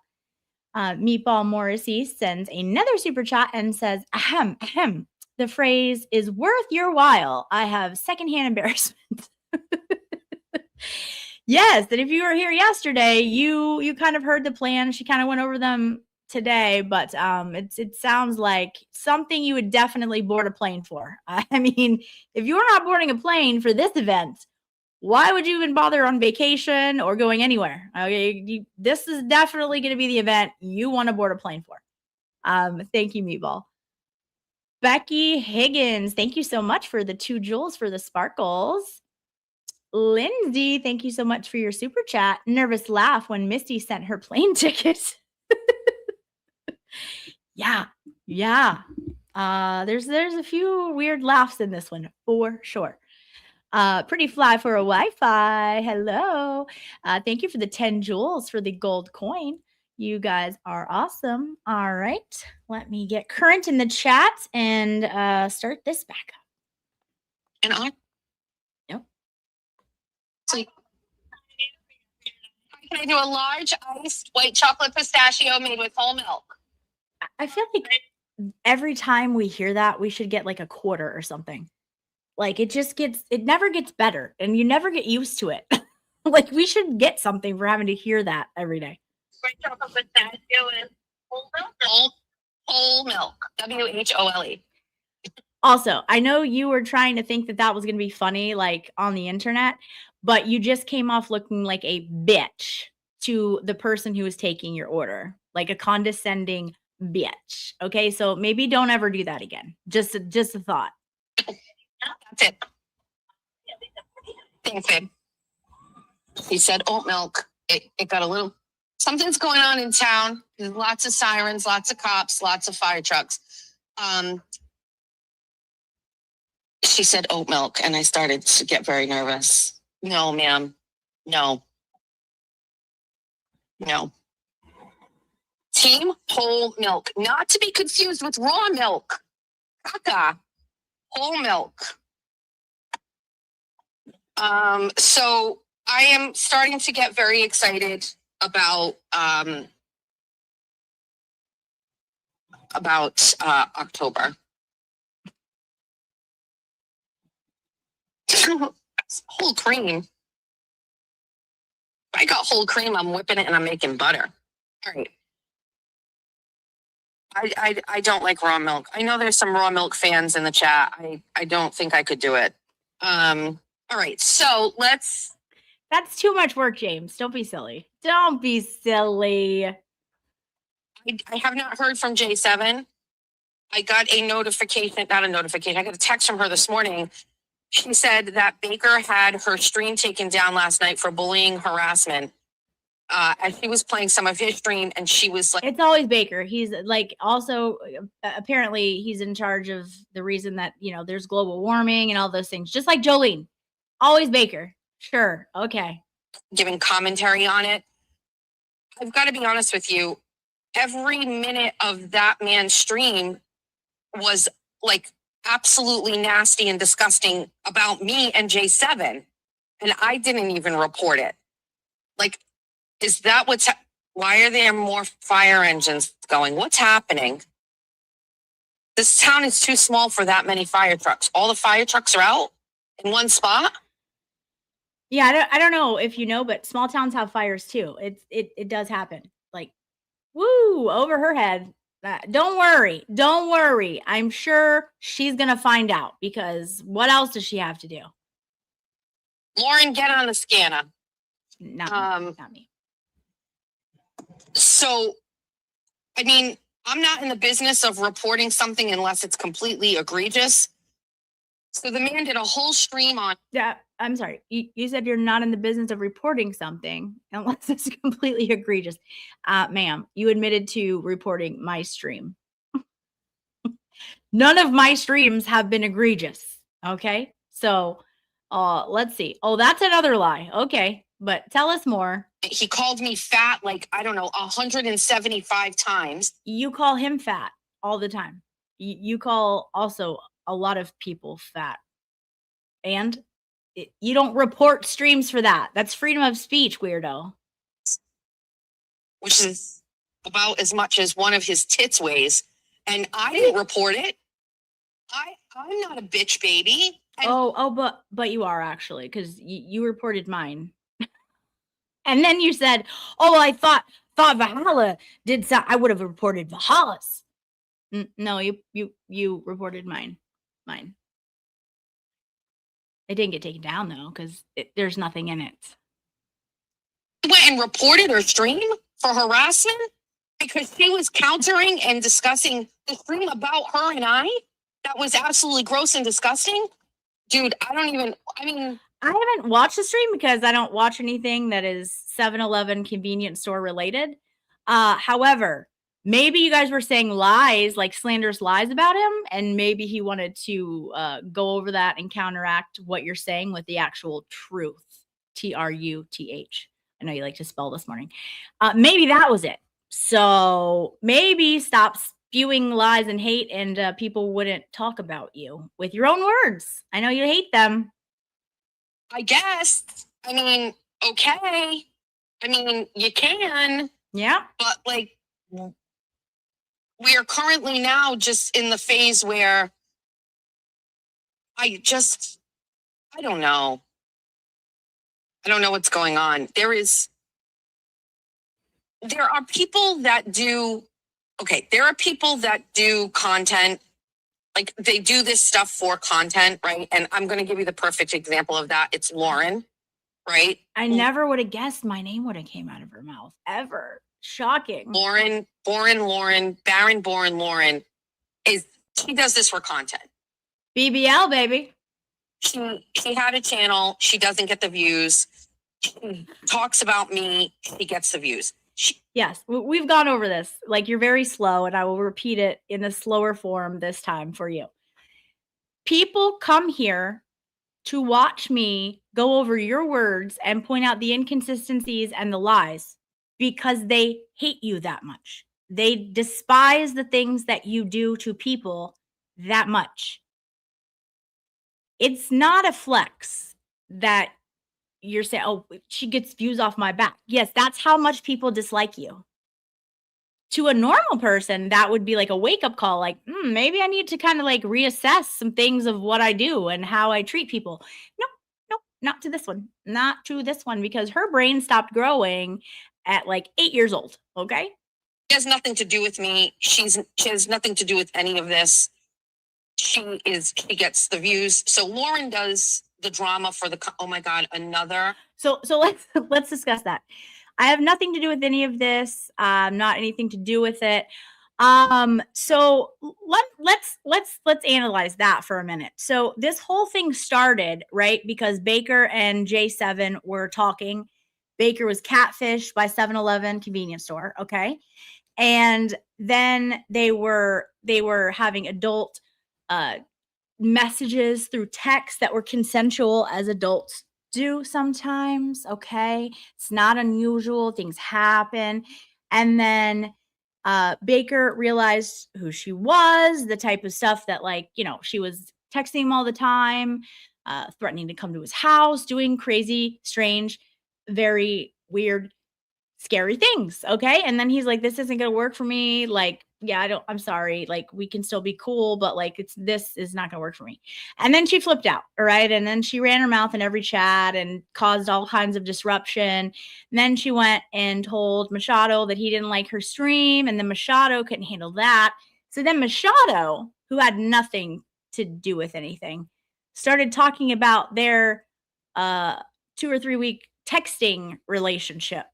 Meatball Morrissey sends another super chat and says, ahem, ahem. The phrase is worth your while. I have secondhand embarrassment. Yes, and if you were here yesterday, you kind of heard the plan. She kind of went over them today, but it sounds like something you would definitely board a plane for. I mean, if you're not boarding a plane for this event, why would you even bother on vacation or going anywhere? Okay, this is definitely going to be the event you want to board a plane for. Thank you, Meatball. Becky Higgins, thank you so much for the 2 jewels for the sparkles. Lindsay, thank you so much for your super chat. Nervous laugh when Misty sent her plane ticket. Yeah. There's a few weird laughs in this one for sure. Pretty fly for a Wi-Fi. Hello. Thank you for the 10 jewels for the gold coin. You guys are awesome. All right. Let me get current in the chat and start this back up. And on. Yep. So can I do a large iced white chocolate pistachio made with whole milk? I feel like every time we hear that, we should get like a quarter or something. Like it never gets better and you never get used to it. Like we should get something for having to hear that every day. White chocolate pistachio and whole milk. Whole milk. WHOLE. Also, I know you were trying to think that was going to be funny, like on the internet, but you just came off looking like a bitch to the person who was taking your order, like a condescending bitch. Okay, so maybe don't ever do that again. Just a thought. That's it. Thanks, babe. He said oat milk. It got a little, something's going on in town. There's lots of sirens, lots of cops, lots of fire trucks. She said oat milk and I started to get very nervous. No, ma'am. No. Team whole milk, not to be confused with raw milk. Caca. Whole milk. So I am starting to get very excited about October. Whole cream. If I got whole cream, I'm whipping it and I'm making butter. All right. I don't like raw milk. I know there's some raw milk fans in the chat. I don't think I could do it. All right, so let's. That's too much work, James. Don't be silly. Don't be silly. I have not heard from J7. I got a notification, not a notification. I got a text from her this morning. She said that Baker had her stream taken down last night for bullying harassment. And she was playing some of his stream and she was like, it's always Baker. He's like also apparently he's in charge of the reason that, there's global warming and all those things, just like Jolene. Always Baker. Sure. Okay. Giving commentary on it. I've got to be honest with you. Every minute of that man's stream was like absolutely nasty and disgusting about me and J7. And I didn't even report it. Like, is that why are there more fire engines going? What's happening? This town is too small for that many fire trucks. All the fire trucks are out in one spot. Yeah, I don't know if you know, but small towns have fires too. It does happen. Like, woo, over her head. Don't worry. I'm sure she's gonna find out, because what else does she have to do? Lauren, get on the scanner. Not me. So, I mean, I'm not in the business of reporting something unless it's completely egregious. So the man did a whole stream on. Yeah, I'm sorry. You said you're not in the business of reporting something unless it's completely egregious. Ma'am, you admitted to reporting my stream. None of my streams have been egregious. Okay. So let's see. Oh, that's another lie. Okay. But tell us more. He called me fat, like, I don't know, 175 times. You call him fat all the time. You call also a lot of people fat. And you don't report streams for that. That's freedom of speech, weirdo. Which is about as much as one of his tits weighs. And I didn't report it. I'm not a bitch baby. But you are, actually, because you reported mine. And then you said, "Oh, I thought Valhalla did so. I would have reported Valhalla's." No, you reported mine. I didn't get taken down though, because there's nothing in it. I went and reported her stream for harassment because she was countering and discussing the stream about her and I. That was absolutely gross and disgusting. Dude, I haven't watched the stream because I don't watch anything that is 7-Eleven convenience store related. However, maybe you guys were saying lies, like slanderous lies about him, and maybe he wanted to go over that and counteract what you're saying with the actual truth. TRUTH. I know you like to spell this morning. Maybe that was it. So maybe stop spewing lies and hate, and people wouldn't talk about you with your own words. I know you hate them. I guess. I mean, okay. I mean, you can. Yeah. But like, we are currently now just in the phase where I don't know. I don't know what's going on. There are people that do content. Like, they do this stuff for content, right? And I'm going to give you the perfect example of that. It's Lauren, right? I never would have guessed my name would have came out of her mouth, ever. Shocking. Baron Lauren, she does this for content. BBL, baby. She had a channel. She doesn't get the views. She talks about me. She gets the views. Yes, we've gone over this. Like, you're very slow, and I will repeat it in the slower form this time for you. People come here to watch me go over your words and point out the inconsistencies and the lies because they hate you that much. They despise the things that you do to people that much. It's not a flex that you're saying, "Oh, she gets views off my back." Yes, that's how much people dislike you. To a normal person, that would be like a wake-up call, like, maybe I need to kind of like reassess some things of what I do and how I treat people. Nope, not to this one. Not to this one, because her brain stopped growing at like 8 years old, okay? She has nothing to do with me. She has nothing to do with any of this. She gets the views. So Lauren does the drama for oh my God, another. So let's discuss that. I have nothing to do with any of this. Not anything to do with it. So let's analyze that for a minute. So this whole thing started, right, because Baker and J7 were talking. Baker was catfished by 7-Eleven convenience store, okay? And then they were having adult messages through text that were consensual as adults do sometimes. Okay. It's not unusual. Things happen. And then Baker realized who she was, the type of stuff that, like, she was texting him all the time, threatening to come to his house, doing crazy, strange, very weird, scary things. Okay. And then he's like, this isn't going to work for me. Like, yeah, I'm sorry. Like, we can still be cool, but like, this is not going to work for me. And then she flipped out. All right. And then she ran her mouth in every chat and caused all kinds of disruption. And then she went and told Machado that he didn't like her stream. And then Machado couldn't handle that. So then Machado, who had nothing to do with anything, started talking about their 2 or 3 week texting relationship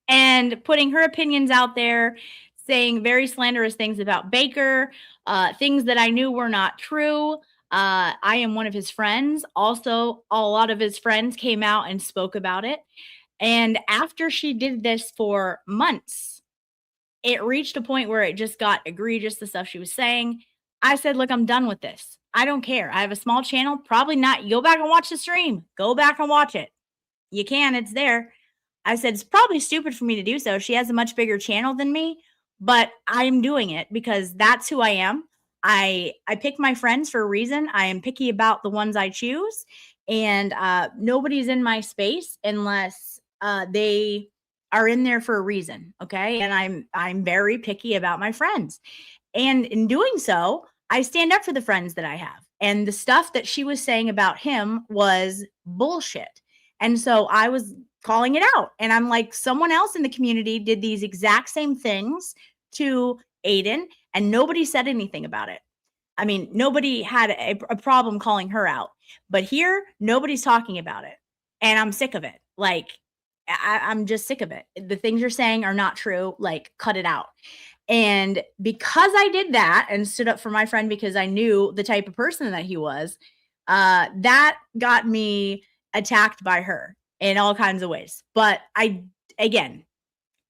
and putting her opinions out there, saying very slanderous things about Baker, things that I knew were not true. I am one of his friends. Also, a lot of his friends came out and spoke about it. And after she did this for months, it reached a point where it just got egregious, the stuff she was saying. I said, look, I'm done with this. I don't care. I have a small channel. Probably not. Go back and watch the stream. Go back and watch it. You can. It's there. I said, it's probably stupid for me to do so. She has a much bigger channel than me, but I'm doing it because that's who I am. I pick my friends for a reason. I am picky about the ones I choose, and nobody's in my space unless they are in there for a reason. Okay. And I'm very picky about my friends. And in doing so, I stand up for the friends that I have. And the stuff that she was saying about him was bullshit. And so I was calling it out. And I'm like, someone else in the community did these exact same things to Aiden, and nobody said anything about it. I mean, nobody had a problem calling her out. But here, nobody's talking about it. And I'm sick of it. Like, I'm just sick of it. The things you're saying are not true. Like, cut it out. And because I did that and stood up for my friend because I knew the type of person that he was, that got me attacked by her in all kinds of ways. But I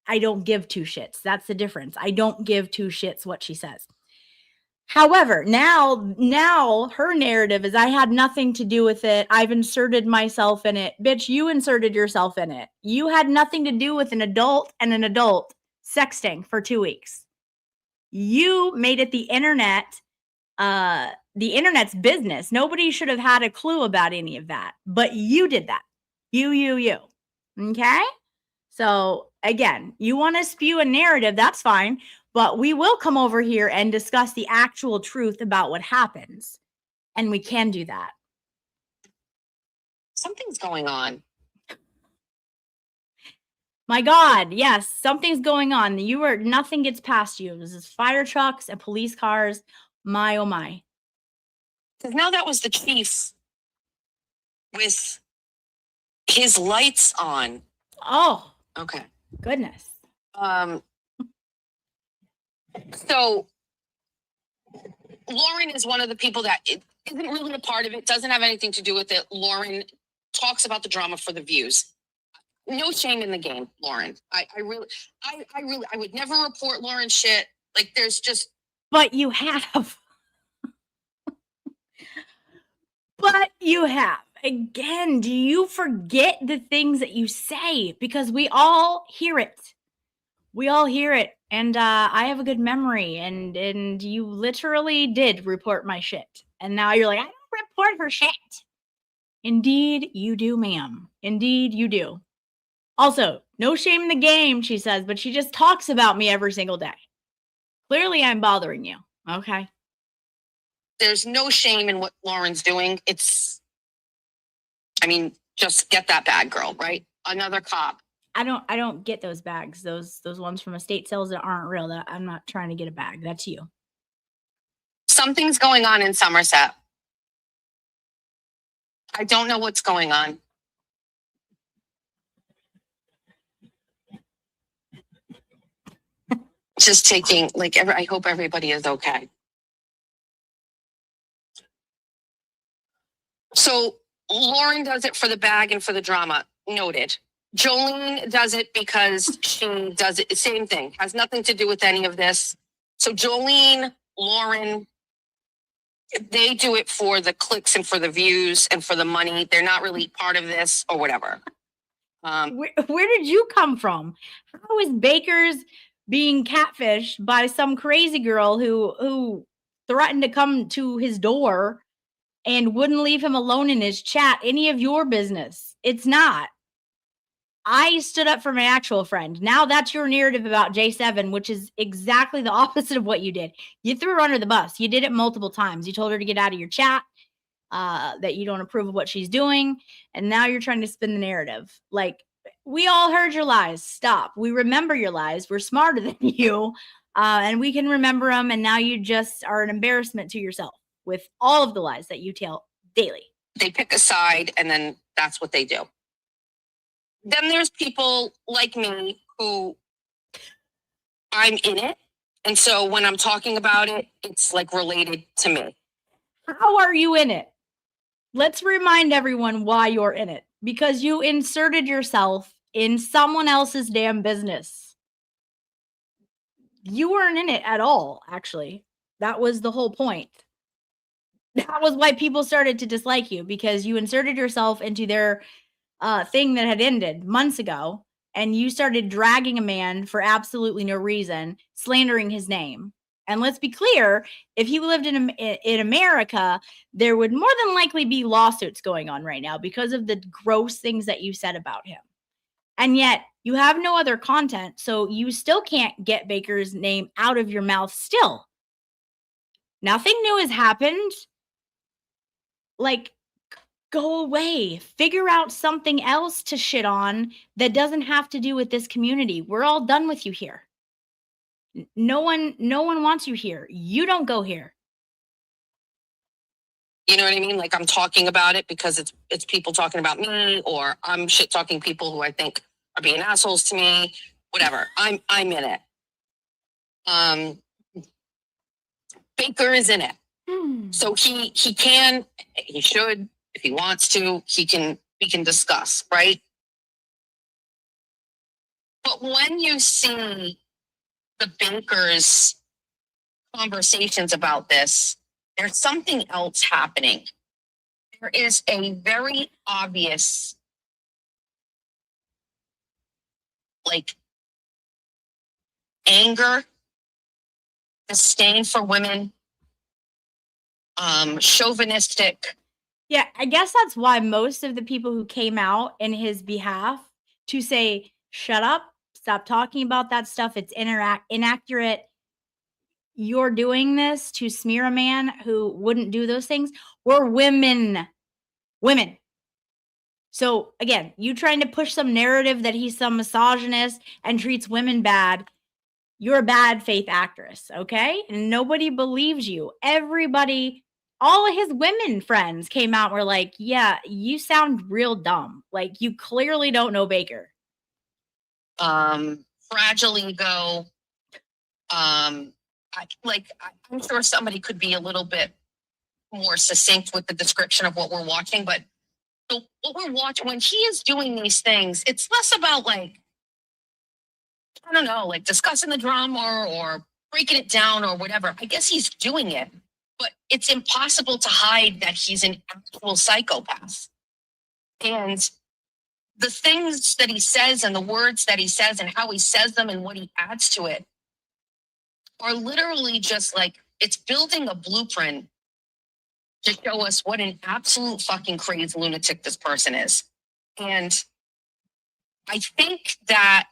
don't give two shits. That's the difference. I don't give two shits what she says. However, now her narrative is I had nothing to do with it. I've inserted myself in it. Bitch, you inserted yourself in it. You had nothing to do with an adult and an adult sexting for 2 weeks. You made it the internet's business. Nobody should have had a clue about any of that, but you did that. You. Okay? So again, you want to spew a narrative, that's fine, but we will come over here and discuss the actual truth about what happens. And we can do that. Something's going on. My God, yes, something's going on. Nothing gets past you. This is fire trucks and police cars. My, oh my. Because now that was the chief with his lights on. Oh, Okay. goodness. So Lauren is one of the people that isn't really a part of it, doesn't have anything to do with it. Lauren talks about the drama for the views. No shame in the game, Lauren. I would never report Lauren shit. Like, there's just. But you have. But you have. Again, do you forget the things that you say? Because we all hear it. We all hear it. And I have a good memory. And you literally did report my shit. And now you're like, I don't report her shit. Indeed, you do, ma'am. Indeed, you do. Also, no shame in the game, she says, but she just talks about me every single day. Clearly, I'm bothering you. Okay. There's no shame in what Lauren's doing. Just get that bag, girl, right? Another cop. I don't get those bags. Those ones from estate sales that aren't real. That I'm not trying to get a bag. That's you. Something's going on in Somerset. I don't know what's going on. Just taking, I hope everybody is okay. So Lauren does it for the bag and for the drama. Noted. Jolene does it because she does it. Same thing. Has nothing to do with any of this. So Jolene, Lauren, They do it for the clicks and for the views and for the money. They're not really part of this or whatever. Where did you come from? How is Baker's being catfished by some crazy girl who threatened to come to his door and wouldn't leave him alone in his chat any of your business? It's not. I stood up for my actual friend. Now that's your narrative about J7, which is exactly the opposite of what you did. You threw her under the bus. You did it multiple times. You told her to get out of your chat, that you don't approve of what she's doing. And now you're trying to spin the narrative. Like, we all heard your lies. Stop. We remember your lies. We're smarter than you. And we can remember them. And now you just are an embarrassment to yourself with all of the lies that you tell daily. They pick a side and then that's what they do. Then there's people like me who I'm in it. And so when I'm talking about it, it's like related to me. How are you in it? Let's remind everyone why you're in it. Because you inserted yourself in someone else's damn business. You weren't in it at all, actually. That was the whole point. That was why people started to dislike you, because you inserted yourself into their thing that had ended months ago, and you started dragging a man for absolutely no reason, slandering his name. And let's be clear, if he lived in America, there would more than likely be lawsuits going on right now because of the gross things that you said about him. And yet you have no other content, so you still can't get Baker's name out of your mouth still. Nothing new has happened. Like, go away. Figure out something else to shit on that doesn't have to do with this community. We're all done with you here. No one wants you here. You don't go here. You know what I mean? Like, I'm talking about it because it's people talking about me, or I'm shit talking people who I think are being assholes to me. Whatever. I'm in it. Baker is in it. So he should, if he wants to, we can discuss, right? But when you see the Baker's conversations about this, there's something else happening. There is a very obvious, like, anger, disdain for women, chauvinistic. Yeah, I guess that's why most of the people who came out in his behalf to say, shut up, stop talking about that stuff, it's inaccurate, you're doing this to smear a man who wouldn't do those things, were women. Women. So again, you trying to push some narrative that he's some misogynist and treats women bad. You're a bad faith actress, okay? And nobody believes you. Everybody, all of his women friends came out and were like, yeah, you sound real dumb. Like, you clearly don't know Baker. Fragile ego. I'm sure somebody could be a little bit more succinct with the description of what we're watching, but what we're watching, when he is doing these things, it's less about, like, I don't know, like discussing the drama or breaking it down or whatever. I guess he's doing it, but it's impossible to hide that he's an actual psychopath. And the things that he says and the words that he says and how he says them and what he adds to it are literally just like, it's building a blueprint to show us what an absolute fucking crazy lunatic this person is. And I think that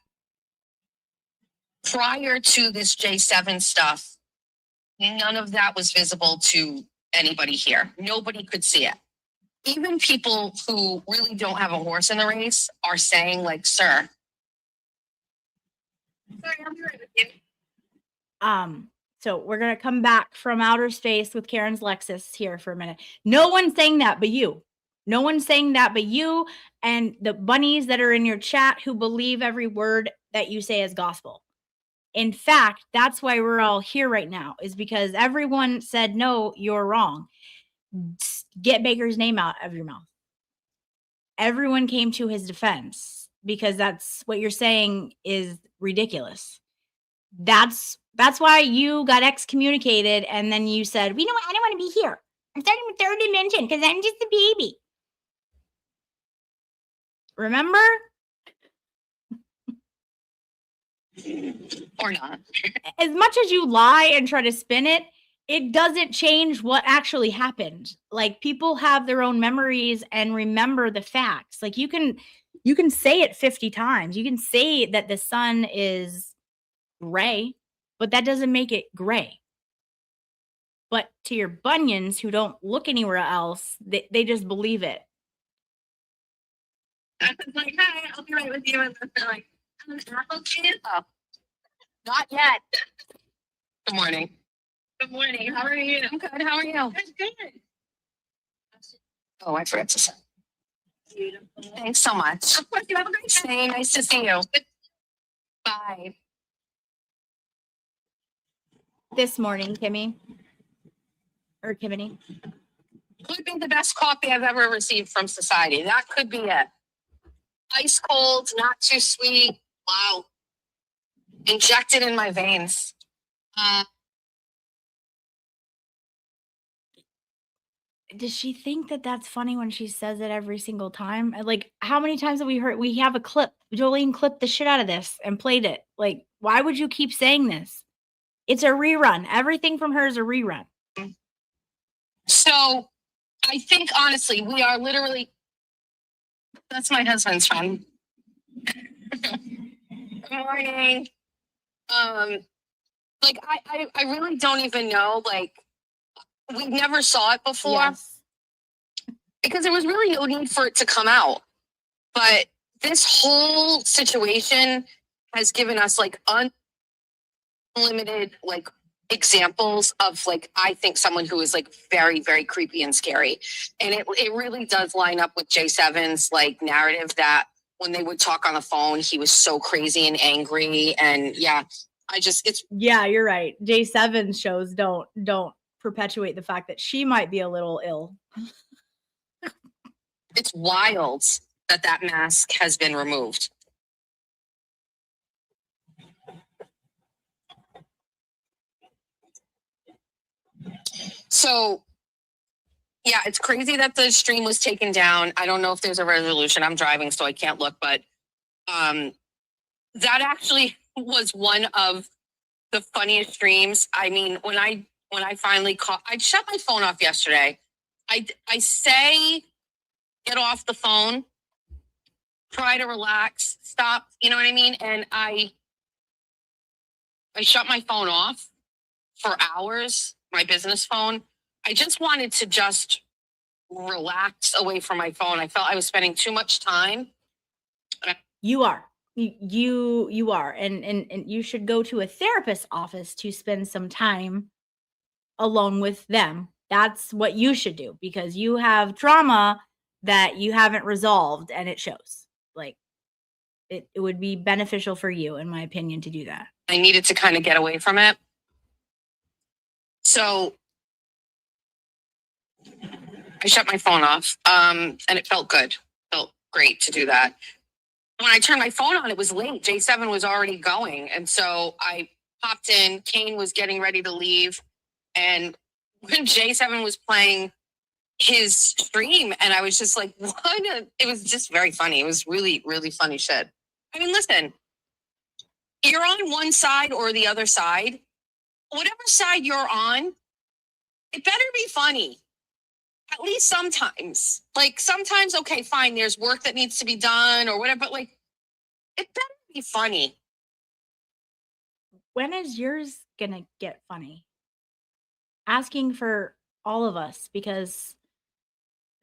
prior to this J7 stuff, none of that was visible to anybody here. Nobody could see it. Even people who really don't have a horse in the race are saying, like, sir. Sorry, I'll be right with you. So we're going to come back from outer space with Karen's Lexus here for a minute. No one's saying that but you. No one's saying that but you and the bunnies that are in your chat who believe every word that you say is gospel. In fact, that's why we're all here right now, is because everyone said, no, you're wrong. Get Baker's name out of your mouth. Everyone came to his defense because that's what you're saying is ridiculous. That's why you got excommunicated, and then you said, you know what, I don't want to be here. I'm starting with third dimension because I'm just a baby. Remember? Or not. As much as you lie and try to spin it, it doesn't change what actually happened. Like people have their own memories and remember the facts. Like you can say it 50 times. You can say that the sun is gray, but that doesn't make it gray. But to your bunions who don't look anywhere else, they just believe it. I was like, hi, I'll be right with you. And they're like, apple kid? Oh, not yet. Good morning. Good morning. How are you? I'm good. How are you? Good. Oh, I forgot to say. Beautiful. Thanks so much. Of course, you have a great day. Nice to see you. Bye. This morning, Kimmy. Or Kimmy. Could be the best coffee I've ever received from society. That could be it. Ice cold, not too sweet. Wow. Injected in my veins. Does she think that that's funny when she says it every single time? Like, how many times have we heard? We have a clip. Jolene clipped the shit out of this and played it. Like, why would you keep saying this? It's a rerun. Everything from her is a rerun. So I think honestly, we are literally, that's my husband's friend. Good morning. Like I really don't even know. Like we never saw it before. Yes. Because there was really no need for it to come out. But this whole situation has given us like unlimited like examples of like I think someone who is like very, very creepy and scary. And it really does line up with J7's like narrative that when they would talk on the phone, he was so crazy and angry. And yeah, yeah, you're right. J7 shows don't perpetuate the fact that she might be a little ill. It's wild that mask has been removed. So, yeah, it's crazy that the stream was taken down. I don't know if there's a resolution. I'm driving, so I can't look, but that actually was one of the funniest streams. I mean, when I finally caught, I shut my phone off yesterday. I say, get off the phone, try to relax, stop, you know what I mean? And I shut my phone off for hours, my business phone. I just wanted to just relax away from my phone. I felt I was spending too much time. You are. You are. And you should go to a therapist's office to spend some time alone with them. That's what you should do because you have trauma that you haven't resolved and it shows. Like it would be beneficial for you, in my opinion, to do that. I needed to kind of get away from it. So I shut my phone off. And it felt good. Felt great to do that. When I turned my phone on, it was late. J7 was already going. And so I popped in. Kane was getting ready to leave. And when J7 was playing his stream, and I was just like, it was just very funny. It was really, really funny shit. I mean, listen, you're on one side or the other side. Whatever side you're on, it better be funny. At least sometimes. Like sometimes, okay, fine, there's work that needs to be done or whatever, but like, it better be funny. When is yours gonna get funny? Asking for all of us because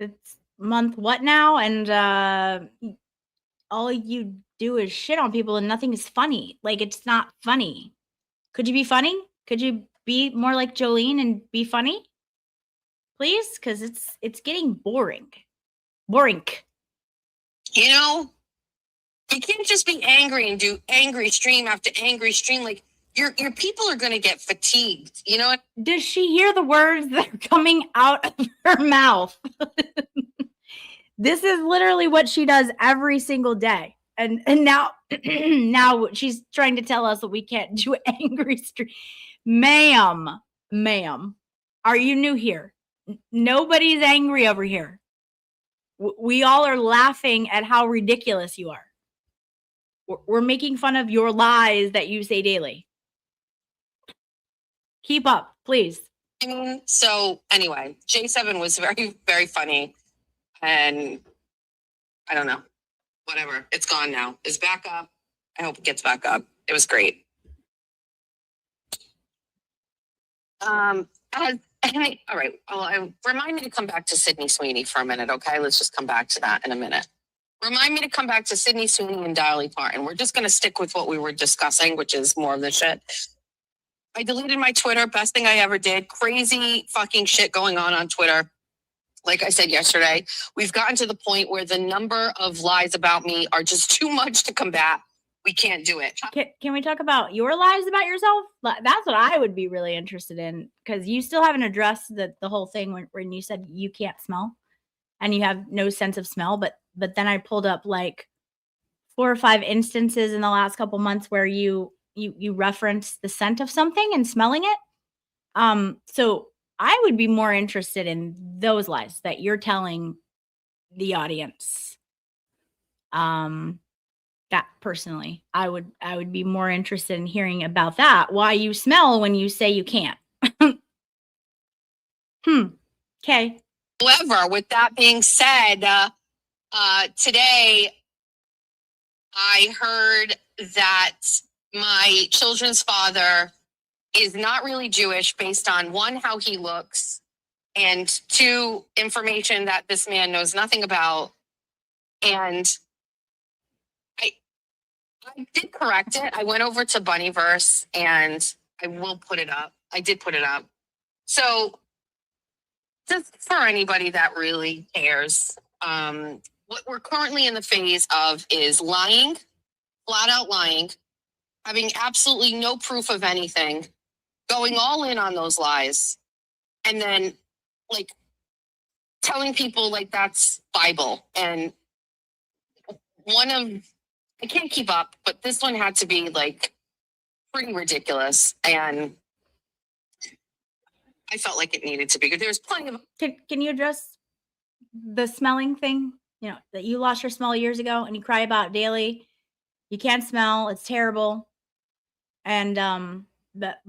it's month what now? And all you do is shit on people and nothing is funny. Like it's not funny. Could you be funny? Could you be more like Jolene and be funny? Please? Because it's getting boring. Boring. You know, you can't just be angry and do angry stream after angry stream. Like your people are gonna get fatigued. You know what? Does she hear the words that are coming out of her mouth? This is literally what she does every single day. And now now she's trying to tell us that we can't do angry stream. Ma'am, are you new here? Nobody's angry over here. We all are laughing at how ridiculous you are. We're making fun of your lies that you say daily. Keep up, please. So anyway, J7 was very, very funny. And I don't know, whatever. It's gone now. It's back up. I hope it gets back up. It was great. All right. Well, remind me to come back to Sydney Sweeney for a minute, okay? Let's just come back to that in a minute. Remind me to come back to Sydney Sweeney and Dolly Parton. We're just going to stick with what we were discussing, which is more of the shit. I deleted my Twitter. Best thing I ever did. Crazy fucking shit going on Twitter. Like I said yesterday, we've gotten to the point where the number of lies about me are just too much to combat. We can't do it. Can we talk about your lies about yourself? That's what I would be really interested in, because you still haven't addressed the whole thing when you said you can't smell and you have no sense of smell. But then I pulled up like 4 or 5 instances in the last couple months where you referenced the scent of something and smelling it. So I would be more interested in those lies that you're telling the audience. That personally, I would be more interested in hearing about that. Why you smell when you say you can't. Okay. However, with that being said, today I heard that my children's father is not really Jewish based on 1, how he looks, and 2, information that this man knows nothing about. And I did correct it. I went over to Bunnyverse and I will put it up. I did put it up. So just for anybody that really cares, what we're currently in the phase of is lying, flat out lying, having absolutely no proof of anything, going all in on those lies, and then like telling people like that's Bible. And I can't keep up, but this one had to be like pretty ridiculous. And I felt like it needed to be. There's plenty of. Can you address the smelling thing? You know, that you lost your smell years ago and you cry about daily. You can't smell. It's terrible. And, but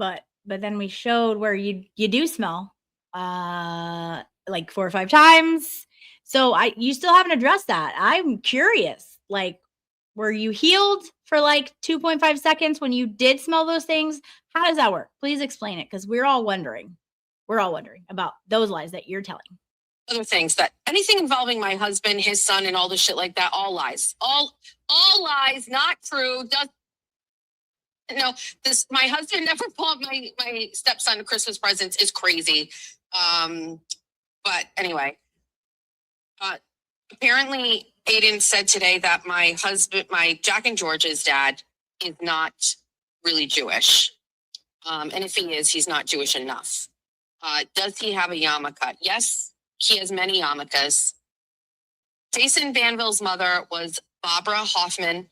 then we showed where you do smell, like 4 or 5 times. So you still haven't addressed that. I'm curious, like, were you healed for like 2.5 seconds when you did smell those things? How does that work? Please explain it, because we're all wondering. We're all wondering about those lies that you're telling. Other things, that anything involving my husband, his son, and all the shit like that, all lies. All lies, not true. My husband never bought my stepson Christmas presents is crazy. But anyway, apparently Aiden said today that my husband, my Jack and George's dad, is not really Jewish. And if he is, he's not Jewish enough. Does he have a yarmulke? Yes, he has many yarmulkes. Jason Banville's mother was Barbara Hoffman.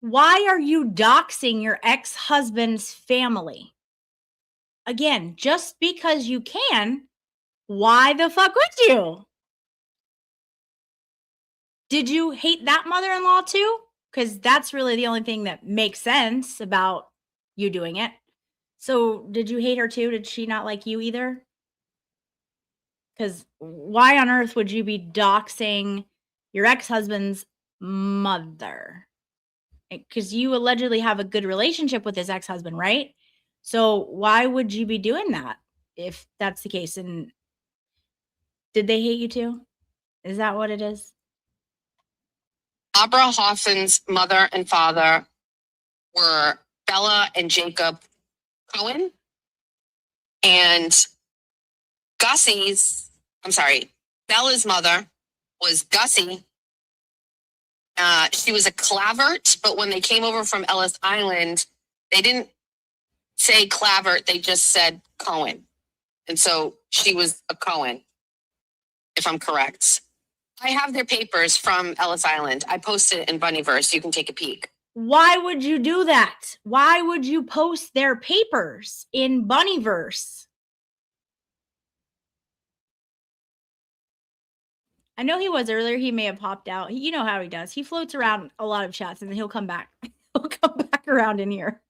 Why are you doxing your ex-husband's family? Again, just because you can, why the fuck would you? Did you hate that mother-in-law too? Because that's really the only thing that makes sense about you doing it. So did you hate her too? Did she not like you either? Because why on earth would you be doxing your ex-husband's mother? Because you allegedly have a good relationship with his ex-husband, right? So why would you be doing that if that's the case? And did they hate you too? Is that what it is? Barbara Hoffman's mother and father were Bella and Jacob Cohen. And Bella's mother was Gussie. She was a Clavert, but when they came over from Ellis Island, they didn't say Clavert, they just said Cohen. And so she was a Cohen, if I'm correct. I have their papers from Ellis Island. I posted it in Bunnyverse. You can take a peek. Why would you do that? Why would you post their papers in Bunnyverse? I know he was earlier. He may have popped out. You know how he does. He floats around a lot of chats and then he'll come back. He'll come back around in here.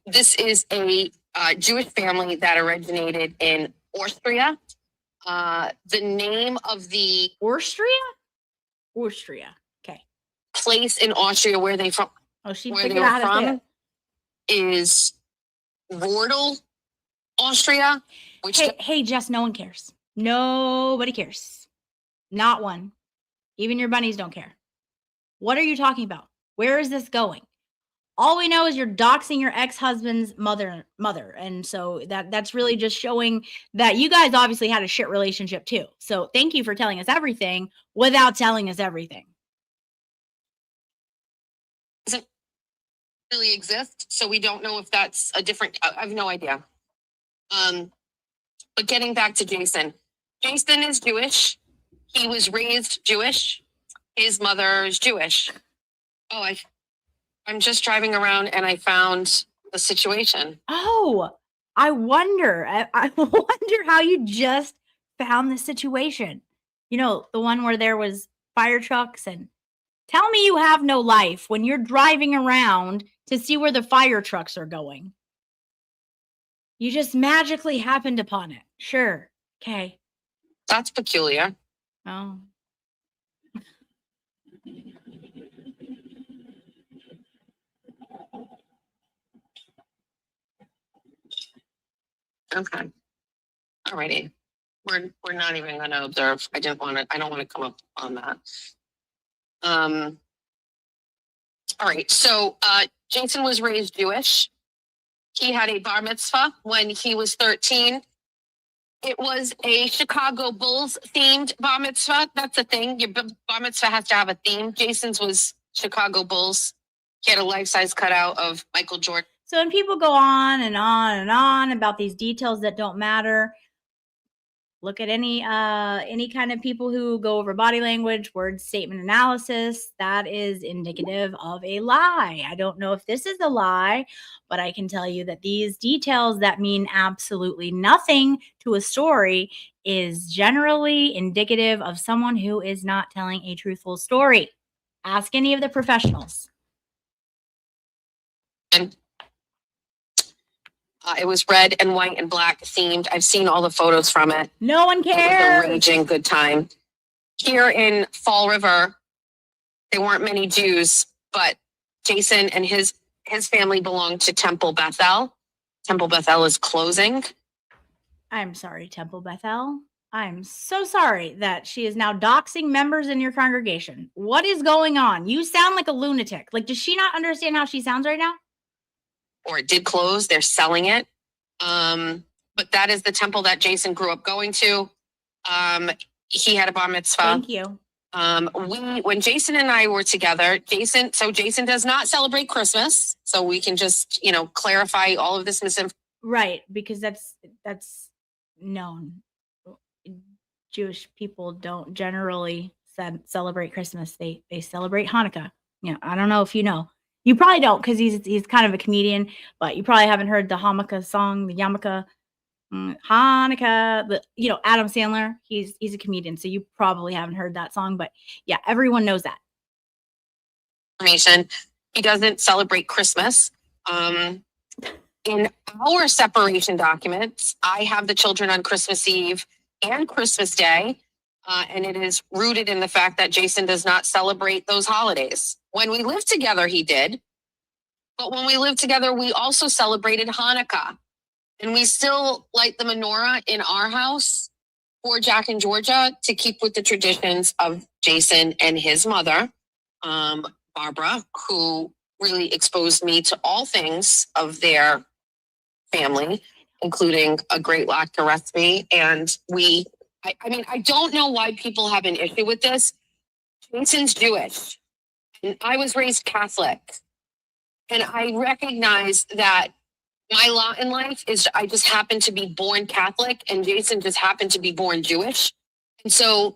This is a Jewish family that originated in Austria. The name of the Austria? Austria. Okay. place in Austria where they from Oh, she where they figured were out how to say from is Wordle, Austria. Which it. Hey, Jess, no one cares. Nobody cares. Not one. Even your bunnies don't care. What are you talking about? Where is this going? All we know is you're doxing your ex-husband's mother. And so that's really just showing that you guys obviously had a shit relationship too. So thank you for telling us everything without telling us everything. doesn't really exist, so we don't know if that's a different. I have no idea. But getting back to Jason, Jason is Jewish. He was raised Jewish. His mother is Jewish. Oh, I'm just driving around and I found the situation. Oh, I wonder. I wonder how you just found the situation. You know, the one where there was fire trucks and tell me you have no life when you're driving around to see where the fire trucks are going. You just magically happened upon it. Sure. Okay. That's peculiar. Oh. Okay. Alrighty. We're not even gonna observe. I don't want to come up on that. All right. So Jason was raised Jewish. He had a bar mitzvah when he was 13. It was a Chicago Bulls themed bar mitzvah. That's a thing. Your bar mitzvah has to have a theme. Jason's was Chicago Bulls. He had a life-size cutout of Michael Jordan. So when people go on and on and on about these details that don't matter, look at any kind of people who go over body language, word statement analysis. That is indicative of a lie. I don't know if this is a lie, but I can tell you that these details that mean absolutely nothing to a story is generally indicative of someone who is not telling a truthful story. Ask any of the professionals. And it was red and white and black themed. I've seen all the photos from it. No one It was a cares. raging good time. Here in Fall River, there weren't many Jews, but Jason and his family belonged to Temple Bethel. Temple Bethel is closing. I'm sorry, Temple Bethel. I'm so sorry that she is now doxing members in your congregation. What is going on? You sound like a lunatic. Like, does she not understand how she sounds right now? Or it did close. They're selling it. But that is the temple that Jason grew up going to. He had a bar mitzvah. Thank you. When Jason and I were together, Jason does not celebrate Christmas. So we can just, clarify all of this misinformation. Right, because that's known. Jewish people don't generally celebrate Christmas. They celebrate Hanukkah. I don't know if you know. You probably don't because he's kind of a comedian, but you probably haven't heard the Hanukkah song, the Yarmulke, Hanukkah. Adam Sandler. He's a comedian, so you probably haven't heard that song. But yeah, everyone knows that. He doesn't celebrate Christmas. In our separation documents, I have the children on Christmas Eve and Christmas Day, and it is rooted in the fact that Jason does not celebrate those holidays. When we lived together, he did. But when we lived together, we also celebrated Hanukkah. And we still light the menorah in our house for Jack and Georgia to keep with the traditions of Jason and his mother, Barbara, who really exposed me to all things of their family, including a great lacto recipe. And I don't know why people have an issue with this. Jason's Jewish. And I was raised Catholic. And I recognize that my lot in life is I just happen to be born Catholic and Jason just happened to be born Jewish. And so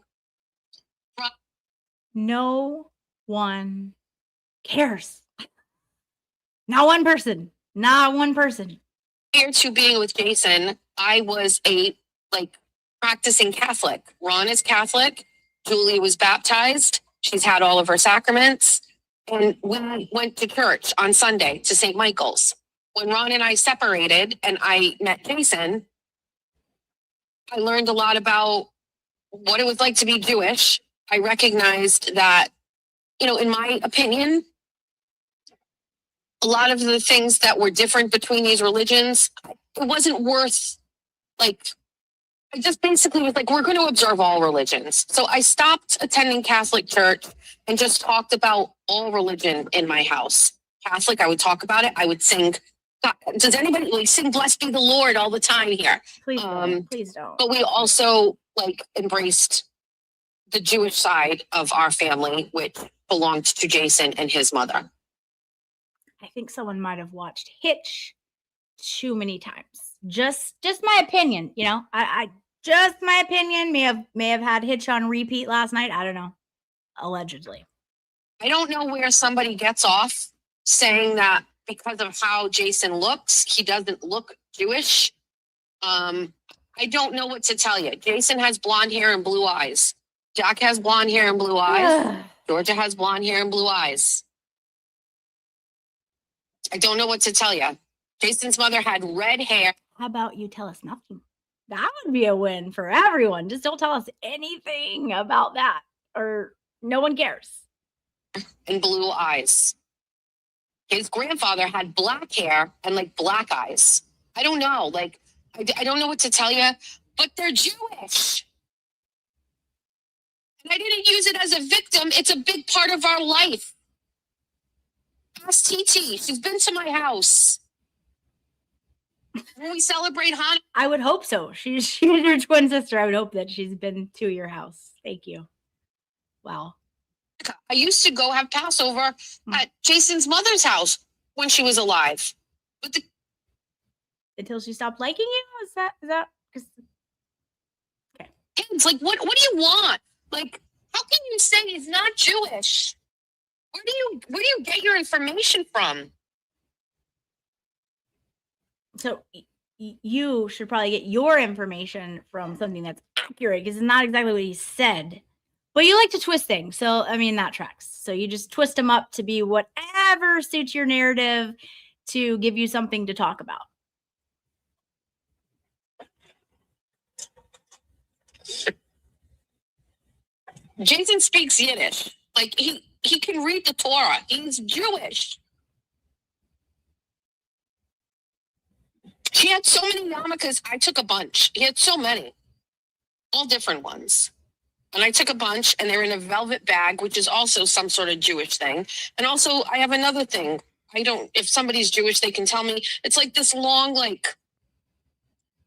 no one cares. Not one person. Not one person. Prior to being with Jason, I was a practicing Catholic. Ron is Catholic. Julie was baptized. She's had all of her sacraments. And we went to church on Sunday to St. Michael's. When Ron and I separated and I met Jason, I learned a lot about what it was like to be Jewish. I recognized that, in my opinion, a lot of the things that were different between these religions, it wasn't worth, I just basically was like, we're going to observe all religions. So I stopped attending Catholic church and just talked about all religion in my house. Catholic, I would talk about it. I would sing. Does anybody sing "Blessed Be the Lord" all the time here? Please don't. Please don't. But we also embraced the Jewish side of our family, which belonged to Jason and his mother. I think someone might have watched Hitch too many times. Just my opinion, I just my opinion. May have had Hitch on repeat last night. I don't know. Allegedly. I don't know where somebody gets off saying that because of how Jason looks, he doesn't look Jewish. I don't know what to tell you. Jason has blonde hair and blue eyes. Jack has blonde hair and blue eyes. Georgia has blonde hair and blue eyes. I don't know what to tell you. Jason's mother had red hair. How about you tell us nothing? That would be a win for everyone. Just don't tell us anything about that, or no one cares. And blue eyes. His grandfather had black hair and black eyes. I don't know. I don't know what to tell you, but they're Jewish. And I didn't use it as a victim. It's a big part of our life. Ask TT. She's been to my house. When we celebrate Hanukkah. I would hope so. She's your twin sister. I would hope that she's been to your house. Thank you. Wow. I used to go have Passover at Jason's mother's house when she was alive. But until she stopped liking you? Is that okay? Kids, what do you want? How can you say he's not Jewish? Where do you get your information from? So you should probably get your information from something that's accurate, because it's not exactly what he said. But you like to twist things. So, that tracks. So you just twist them up to be whatever suits your narrative to give you something to talk about. Jason speaks Yiddish. He can read the Torah. He's Jewish. He had so many yarmulkes. I took a bunch. He had so many. All different ones. And I took a bunch, and they're in a velvet bag, which is also some sort of Jewish thing. And also, I have another thing. If somebody's Jewish, they can tell me. It's this long,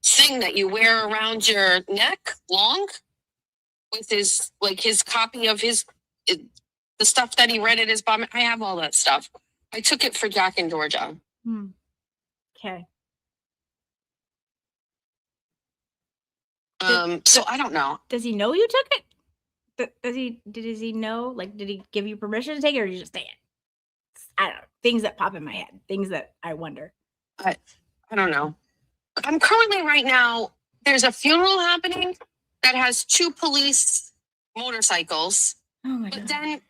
thing that you wear around your neck, long, with his copy of the stuff that he read at his bar. I have all that stuff. I took it for Jack and Georgia. Okay. So I don't know. Does he know you took it? Does he know? Did he give you permission to take it, or did you just say it? I don't know. Things that pop in my head. Things that I wonder. I don't know. I'm currently right now, there's a funeral happening that has 2 police motorcycles. Oh my God. But then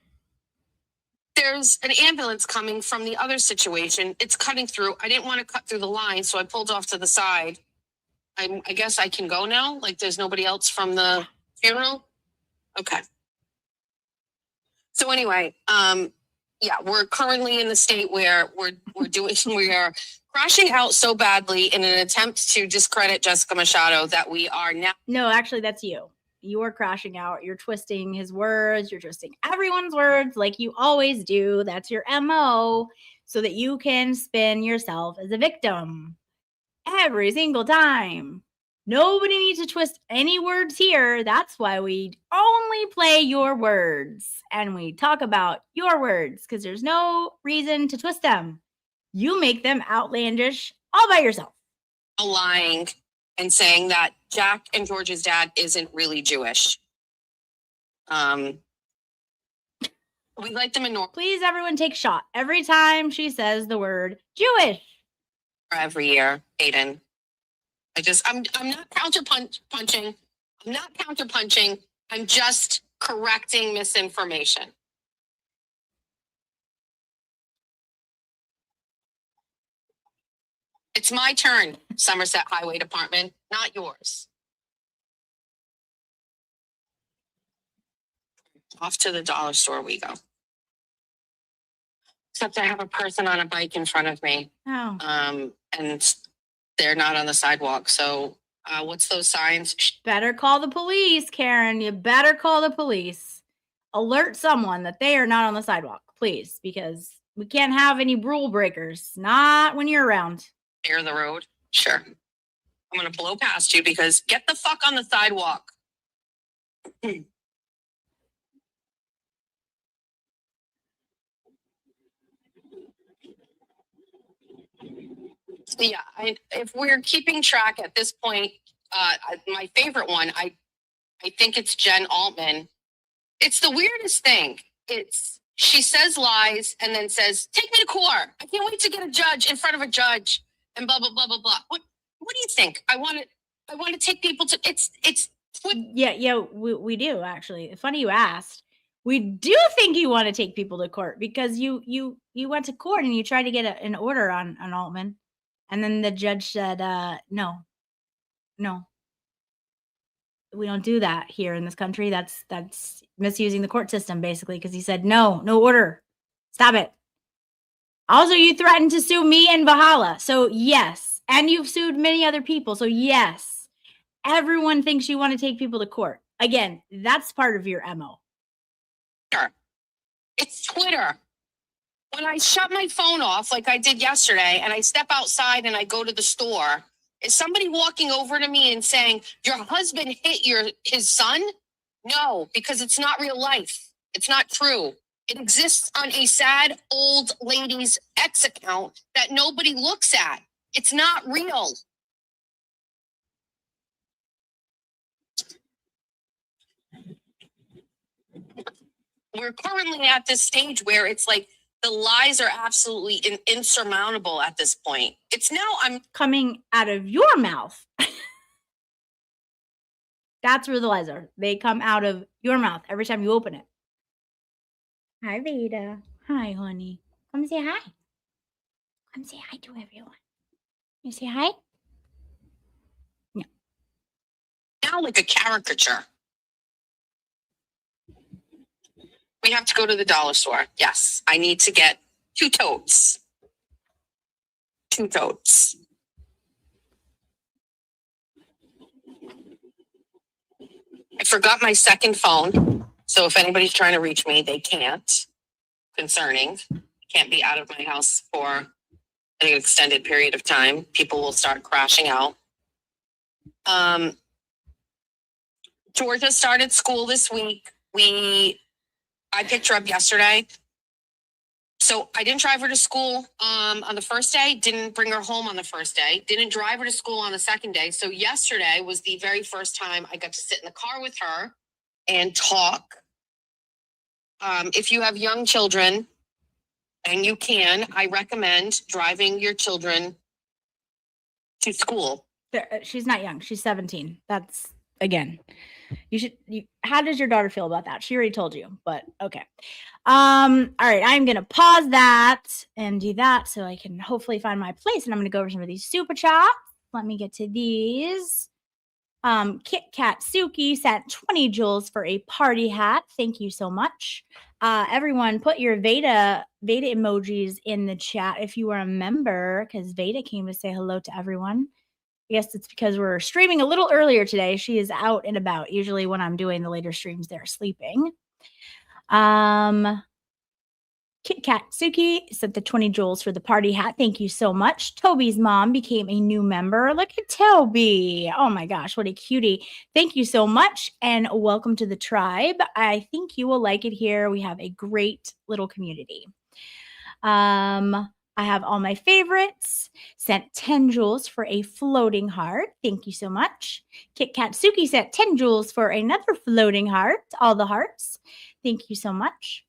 there's an ambulance coming from the other situation. It's cutting through. I didn't want to cut through the line, so I pulled off to the side. I guess I can go now? There's nobody else from the funeral? Okay. So anyway, we're currently in the state where we are crashing out so badly in an attempt to discredit Jessica Machado that we are now. No, actually, that's you. You are crashing out. You're twisting his words. You're twisting everyone's words like you always do. That's your MO, so that you can spin yourself as a victim. Every single time. Nobody needs to twist any words here. That's why we only play your words and we talk about your words, because there's no reason to twist them. You make them outlandish all by yourself. Lying and saying that Jack and George's dad isn't really Jewish. We like them in North. Please, everyone, take shot every time she says the word Jewish. Every year, Aiden. I'm not counter punching. I'm not counterpunching. I'm just correcting misinformation. It's my turn, Somerset Highway Department, not yours. Off to the dollar store we go. Except I have a person on a bike in front of me. Oh. And they're not on the sidewalk. So what's those signs? Better call the police, Karen. You better call the police. Alert someone that they are not on the sidewalk, please, because we can't have any rule breakers. Not when you're around. Clear the road? Sure. I'm going to blow past you because get the fuck on the sidewalk. Yeah, if we're keeping track at this point, my favorite one, I think it's Jen Altman. It's the weirdest thing. She says lies and then says, "Take me to court. I can't wait to get a judge in front of a judge," and blah blah blah blah blah. What do you think? I want to take people to. It's what. Yeah, we do actually. Funny you asked. We do think you want to take people to court because you went to court and you tried to get an order on Altman. And then the judge said, no, we don't do that here in this country. That's misusing the court system, basically, because he said, no order. Stop it. Also, you threatened to sue me and Valhalla. So, yes. And you've sued many other people. So, yes. Everyone thinks you want to take people to court. Again, that's part of your MO. It's Twitter. When I shut my phone off like I did yesterday and I step outside and I go to the store, is somebody walking over to me and saying, "Your husband hit his son"? No, because it's not real life. It's not true. It exists on a sad old lady's X account that nobody looks at. It's not real. We're currently at this stage where it's like, the lies are absolutely insurmountable at this point. It's now I'm coming out of your mouth. That's where the lies are. They come out of your mouth every time you open it. Hi, Veda. Hi, honey. Come say hi. Come say hi to everyone. You say hi? No. Now like a caricature. We have to go to the dollar store. Yes, I need to get 2 totes. 2 totes. I forgot my second phone. So if anybody's trying to reach me, they can't. Concerning. Can't be out of my house for an extended period of time. People will start crashing out. Georgia started school this week. I picked her up yesterday. So I didn't drive her to school on the first day, didn't bring her home on the first day, didn't drive her to school on the second day. So yesterday was the very first time I got to sit in the car with her and talk. If you have young children, and you can, I recommend driving your children to school. She's not young. She's 17. That's, again, how does your daughter feel about that? She already told you, but okay. All right, I'm gonna pause that and do that so I can hopefully find my place, and I'm gonna go over some of these super chats. Let me get to these. Kit Kat Suki sent 20 joules for a party hat. Thank you so much. Everyone, put your Veda emojis in the chat if you are a member, because Veda came to say hello to everyone. I guess it's because we're streaming a little earlier today. She is out and about. Usually when I'm doing the later streams, they're sleeping. Kit Kat Suki sent the 20 joules for the party hat. Thank you so much. Toby's mom became a new member. Look at Toby. Oh my gosh, what a cutie. Thank you so much and welcome to the tribe. I think you will like it here. We have a great little community. I have all my favorites. Sent 10 joules for a floating heart. Thank you so much. Kit Kat Suki sent 10 joules for another floating heart. All the hearts. Thank you so much.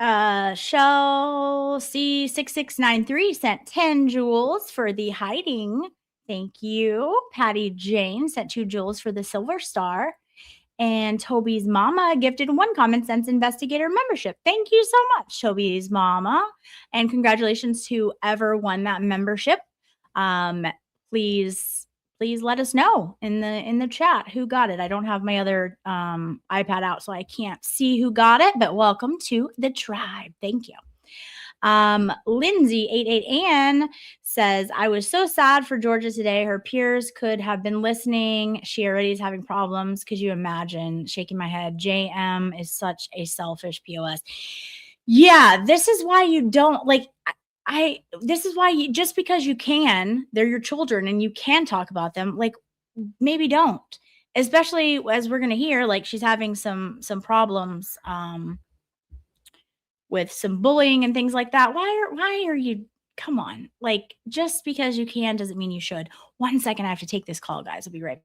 Shell C6693 sent 10 joules for the hiding. Thank you. Patty Jane sent 2 jewels for the silver star. And Toby's mama gifted 1 Common Sense Investigator membership. Thank you so much, Toby's mama. And congratulations to whoever won that membership. Please let us know in the chat who got it. I don't have my other iPad out, so I can't see who got it, but welcome to the tribe. Thank you. Lindsay 88 Ann says, I was so sad for Georgia today. Her peers could have been listening. She already is having problems. Could you imagine? Shaking my head. JM is such a selfish POS. Yeah, this is why you don't like this is why you, just because you can, they're your children and you can talk about them, like maybe don't. Especially as we're gonna hear, like she's having some problems with some bullying and things like that. Why are you, come on, like just because you can doesn't mean you should. 1 second, I have to take this call, guys. I'll be right back.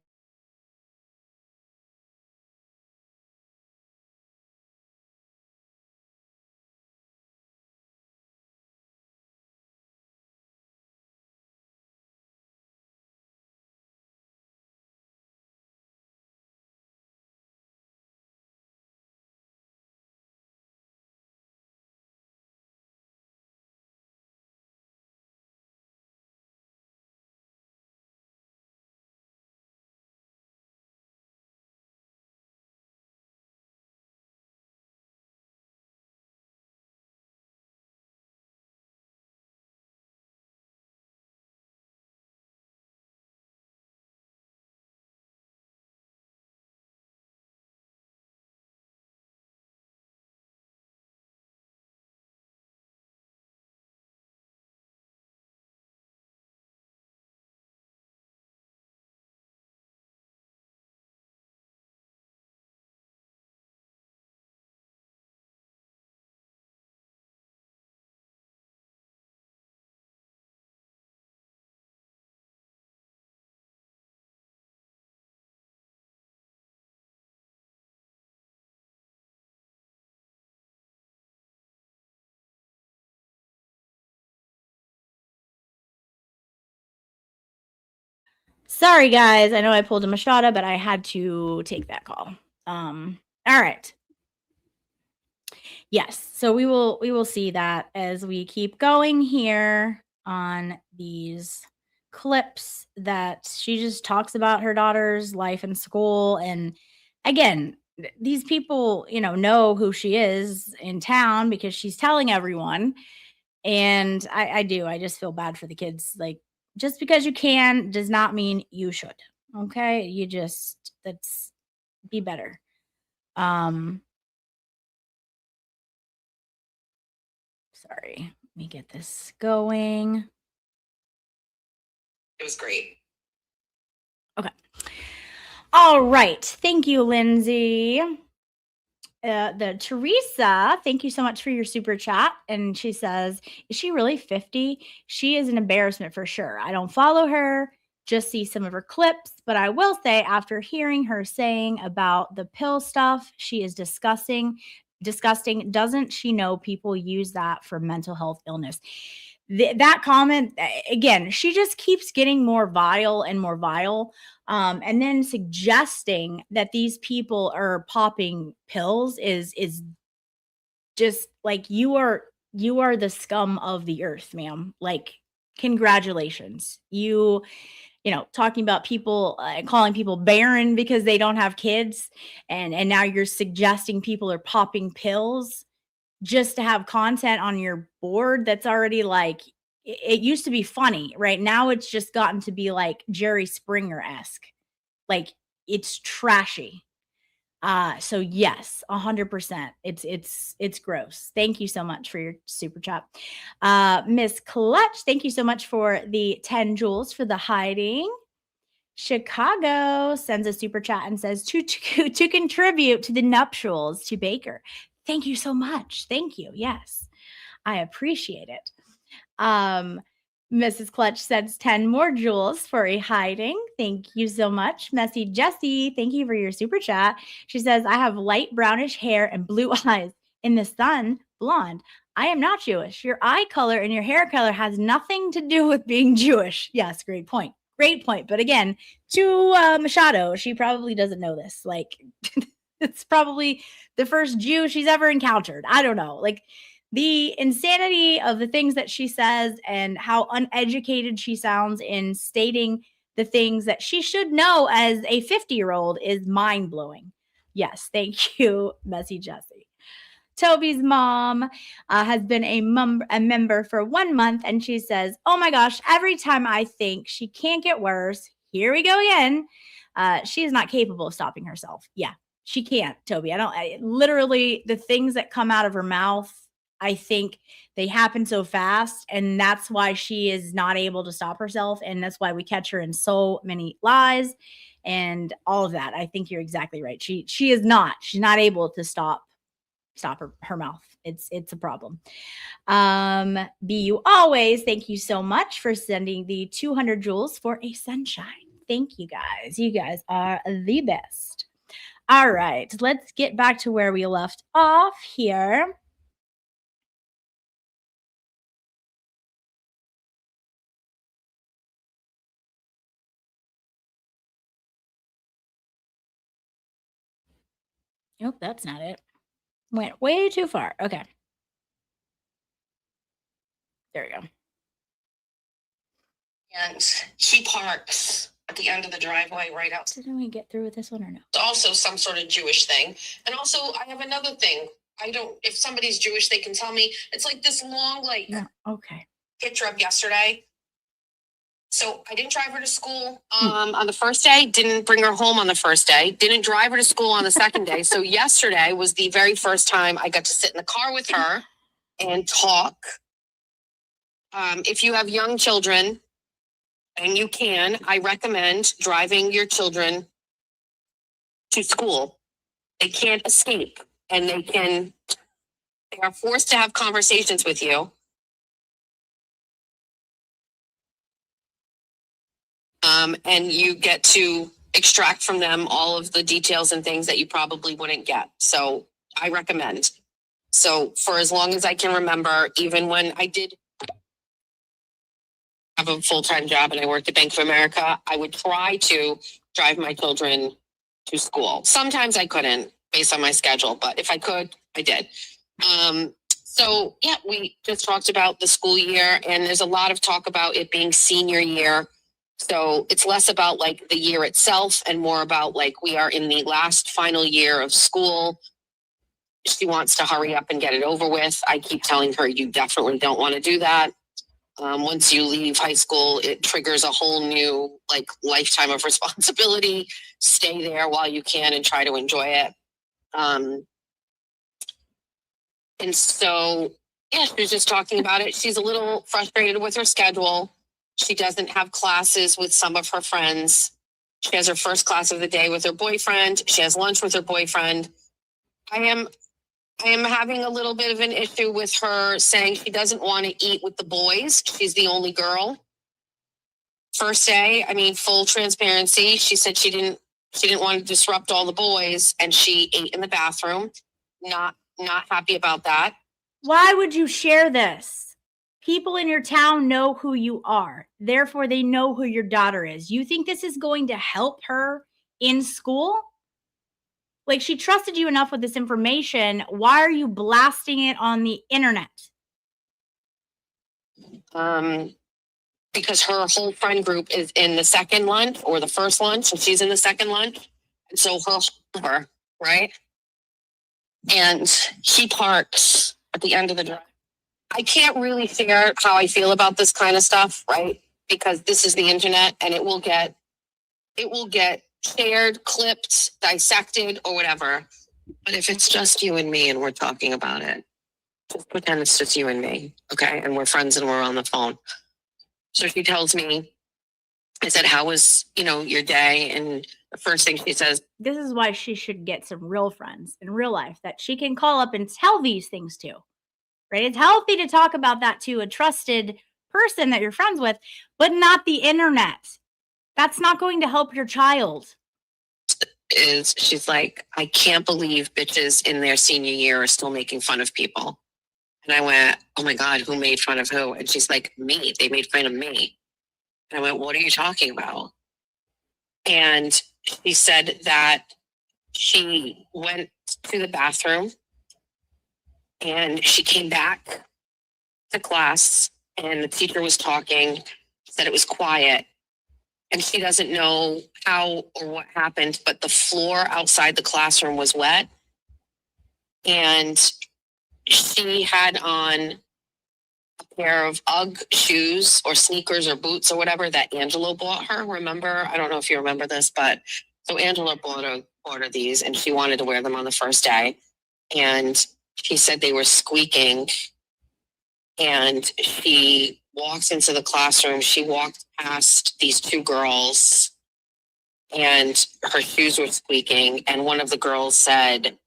Sorry, guys. I know I pulled a Machada, but I had to take that call. All right. Yes. So we will see that as we keep going here on these clips that she just talks about her daughter's life in school. And again, these people, know who she is in town because she's telling everyone. And I do. I just feel bad for the kids. Like, just because you can does not mean you should. Okay? That's be better. Sorry. Let me get this going. It was great. Okay. All right. Thank you, Lindsay. The Teresa, thank you so much for your super chat. And she says, is she really 50? She is an embarrassment for sure. I don't follow her, just see some of her clips. But I will say, after hearing her saying about the pill stuff, she is disgusting. Doesn't she know people use that for mental health illness? That comment, again, she just keeps getting more vile and more vile. And then suggesting that these people are popping pills is just like, you are the scum of the earth, ma'am. Like, congratulations. Talking about people, calling people barren because they don't have kids, and now you're suggesting people are popping pills just to have content on your board that's already like, it used to be funny, right? Now it's just gotten to be like Jerry Springer-esque. Like, it's trashy. So yes, 100%. It's gross. Thank you so much for your super chat. Miss Clutch, thank you so much for the 10 jewels for the hiding. Chicago sends a super chat and says to contribute to the nuptials to Baker. Thank you so much. Thank you. Yes, I appreciate it. Mrs. Clutch sends 10 more jewels for a hiding. Thank you so much. Messy Jessie, thank you for your super chat. She says, I have light brownish hair and blue eyes. In the sun, blonde. I am not Jewish. Your eye color and your hair color has nothing to do with being Jewish. Yes, great point. Great point. But again, to Machado, she probably doesn't know this. Like, it's probably the first Jew she's ever encountered. I don't know. Like, the insanity of the things that she says and how uneducated she sounds in stating the things that she should know as a 50-year-old is mind-blowing. Yes, thank you, Messy Jessie. Toby's mom has been a member for 1 month, and she says, oh my gosh, every time I think she can't get worse, here we go again. She is not capable of stopping herself. Yeah, she can't, Toby. Literally, the things that come out of her mouth, I think they happen so fast, and that's why she is not able to stop herself, and that's why we catch her in so many lies and all of that. I think you're exactly right. She's not able to stop her mouth. It's a problem. Be you always, thank you so much for sending the 200 joules for a sunshine. Thank you guys. You guys are the best. All right, let's get back to where we left off here. Nope, that's not it. Went way too far. Okay. There we go. And he parks at the end of the driveway right outside. Didn't we get through with this one or no? It's also some sort of Jewish thing. And also, I have another thing. If somebody's Jewish, they can tell me. It's like this long, No. Okay. picture of yesterday. So I didn't drive her to school on the first day, didn't bring her home on the first day, didn't drive her to school on the second day. So yesterday was the very first time I got to sit in the car with her and talk. If you have young children, and you can, I recommend driving your children to school. They can't escape, and they are forced to have conversations with you. And you get to extract from them all of the details and things that you probably wouldn't get. So I recommend. So for as long as I can remember, even when I did have a full-time job and I worked at Bank of America, I would try to drive my children to school. Sometimes I couldn't based on my schedule, but if I could, I did. So yeah, we just talked about the school year, and there's a lot of talk about it being senior year. So it's less about like the year itself and more about like we are in the last final year of school. She wants to hurry up and get it over with. I keep telling her, you definitely don't want to do that. Once you leave high school, it triggers a whole new like lifetime of responsibility. Stay there while you can and try to enjoy it. And so, yeah, she was just talking about it. She's a little frustrated with her schedule. She doesn't have classes with some of her friends. She has her first class of the day with her boyfriend. She has lunch with her boyfriend. I am having a little bit of an issue with her saying she doesn't want to eat with the boys. She's the only girl. First day, full transparency. She said she didn't want to disrupt all the boys, and she ate in the bathroom. Not happy about that. Why would you share this? People in your town know who you are. Therefore, they know who your daughter is. You think this is going to help her in school? Like, she trusted you enough with this information. Why are you blasting it on the internet? Because her whole friend group is in the second lunch or the first lunch, and she's in the second lunch. And so her, right? And he parks at the end of the drive. I can't really figure how I feel about this kind of stuff, right? Because this is the internet, and it will get shared, clipped, dissected, or whatever. But if it's just you and me and we're talking about it, just pretend it's just you and me, okay? And we're friends and we're on the phone. So she tells me, I said, how was, your day? And the first thing she says, this is why she should get some real friends in real life that she can call up and tell these things to, right? It's healthy to talk about that to a trusted person that you're friends with, but not the internet. That's not going to help your child. She's like, I can't believe bitches in their senior year are still making fun of people. And I went, oh my God, who made fun of who? And she's like, me. They made fun of me. And I went, what are you talking about? And she said that she went to the bathroom and she came back to class and the teacher was talking, said it was quiet. And she doesn't know how or what happened, but the floor outside the classroom was wet. And she had on a pair of UGG shoes or sneakers or boots or whatever that Angelo bought her. Remember? I don't know if you remember this, but so Angela bought her these and she wanted to wear them on the first day. And she said they were squeaking. And she walks into the classroom. She walked past these two girls and her shoes were squeaking. And one of the girls said,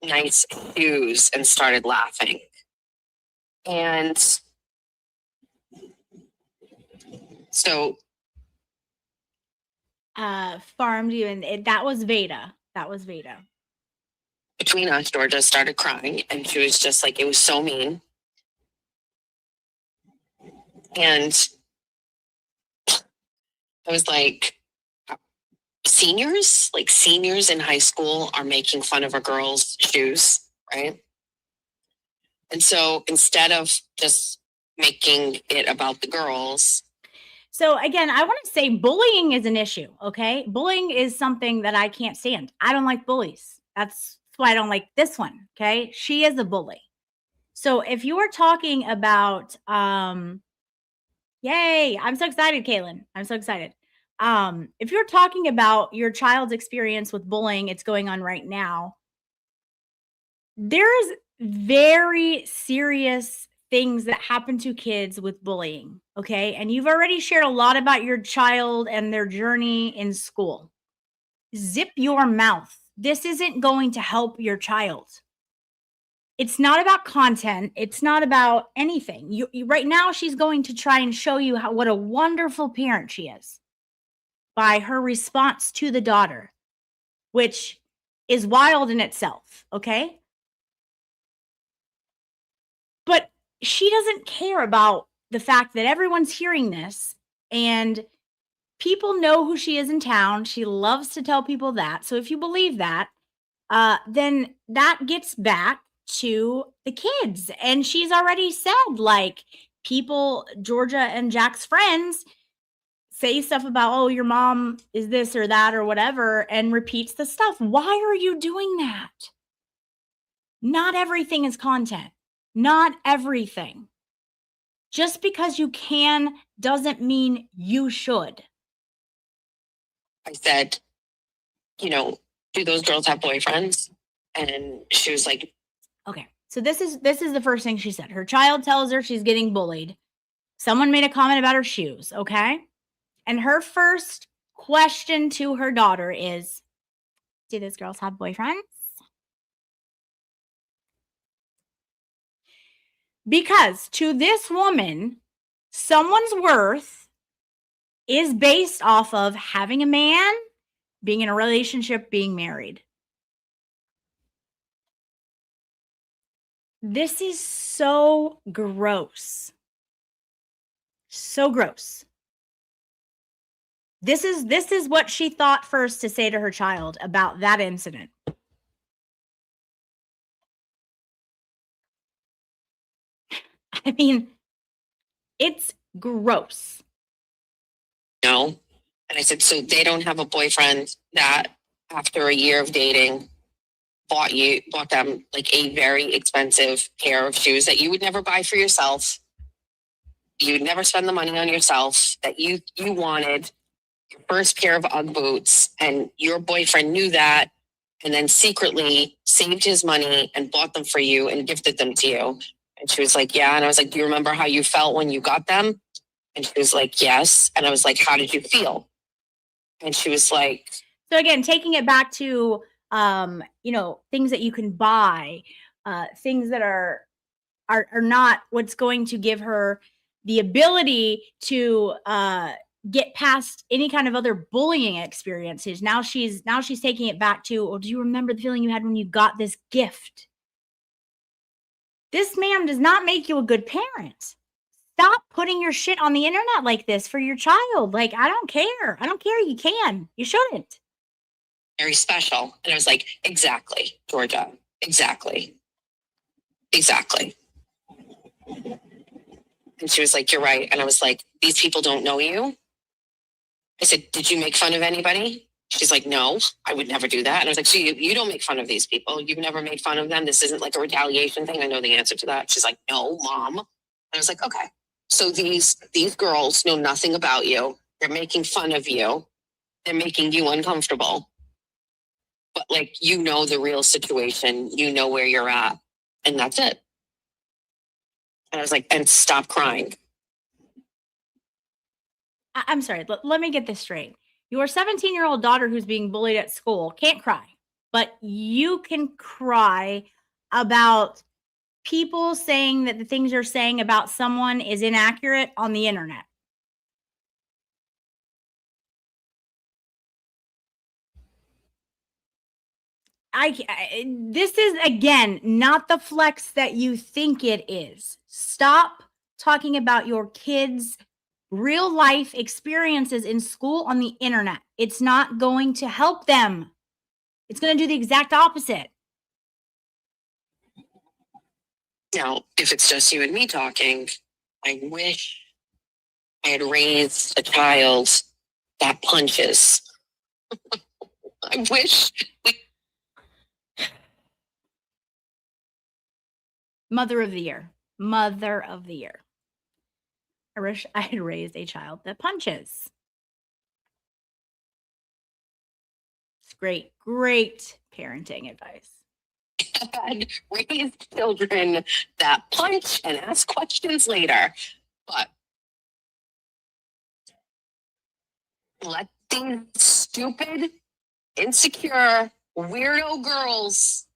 nice shoes, and started laughing. And so farmed you, and that was Veda. That was Veda. Between us, Georgia started crying, and she was just like, it was so mean. And I was like, seniors in high school are making fun of a girl's shoes, right? And so instead of just making it about the girls. So again, I want to say bullying is an issue, okay? Bullying is something that I can't stand. I don't like bullies. That's why I don't like this one, okay? She is a bully. So if you are talking about, yay, I'm so excited, Kaylin. I'm so excited. If you're talking about your child's experience with bullying, it's going on right now. There's very serious things that happen to kids with bullying, okay? And you've already shared a lot about your child and their journey in school. Zip your mouth. This isn't going to help your child. It's not about content. It's not about anything. You right now, she's going to try and show you what a wonderful parent she is by her response to the daughter, which is wild in itself, okay? But she doesn't care about the fact that everyone's hearing this and people know who she is in town. She loves to tell people that. So if you believe that, then that gets back to the kids. And she's already said, like, people, Georgia and Jack's friends, say stuff about, oh, your mom is this or that or whatever, and repeats the stuff. Why are you doing that? Not everything is content. Not everything. Just because you can doesn't mean you should. I said, you know, do those girls have boyfriends? And she was like, okay. So this is the first thing she said. Her child tells her she's getting bullied. Someone made a comment about her shoes, okay? And her first question to her daughter is, do those girls have boyfriends? Because to this woman, someone's worth is based off of having a man, being in a relationship, being married. This is so gross. So gross. This is what she thought first to say to her child about that incident. I mean, it's gross. no. And I said, so they don't have a boyfriend that after a year of dating bought them like a very expensive pair of shoes that you would never buy for yourself. You would never spend the money on yourself, that you wanted your first pair of UGG boots, and your boyfriend knew that and then secretly saved his money and bought them for you and gifted them to you. And she was like, yeah. And I was like, do you remember how you felt when you got them? And she was like, yes. And I was like, how did you feel? And she was like, so again, taking it back to, things that you can buy, things that are not what's going to give her the ability to get past any kind of other bullying experiences. Now she's taking it back to, do you remember the feeling you had when you got this gift? This, ma'am, does not make you a good parent. stop putting your shit on the internet like this for your child. Like, I don't care. I don't care. You can. You shouldn't. Very special. And I was like, exactly, Georgia. Exactly. Exactly. And she was like, you're right. And I was like, these people don't know you. I said, did you make fun of anybody? She's like, no, I would never do that. And I was like, so you don't make fun of these people. You've never made fun of them. This isn't like a retaliation thing. I know the answer to that. She's like, no, Mom. And I was like, okay. So these girls know nothing about you. They're making fun of you. They're making you uncomfortable. But like, you know the real situation. You know where you're at. And that's it. And I was like, and stop crying. I'm sorry. Let me get this straight. Your 17-year-old daughter who's being bullied at school can't cry, but you can cry about people saying that the things you're saying about someone is inaccurate on the internet. This is, again, not the flex that you think it is. Stop talking about your kids' real life experiences in school on the internet. It's not going to help them. It's going to do the exact opposite. Now, if it's just you and me talking, I wish I had raised a child that punches. I wish we. Mother of the year. Mother of the year. I wish I had raised a child that punches. It's great, great parenting advice. Had raised children that punch and ask questions later. But let these stupid, insecure, weirdo girls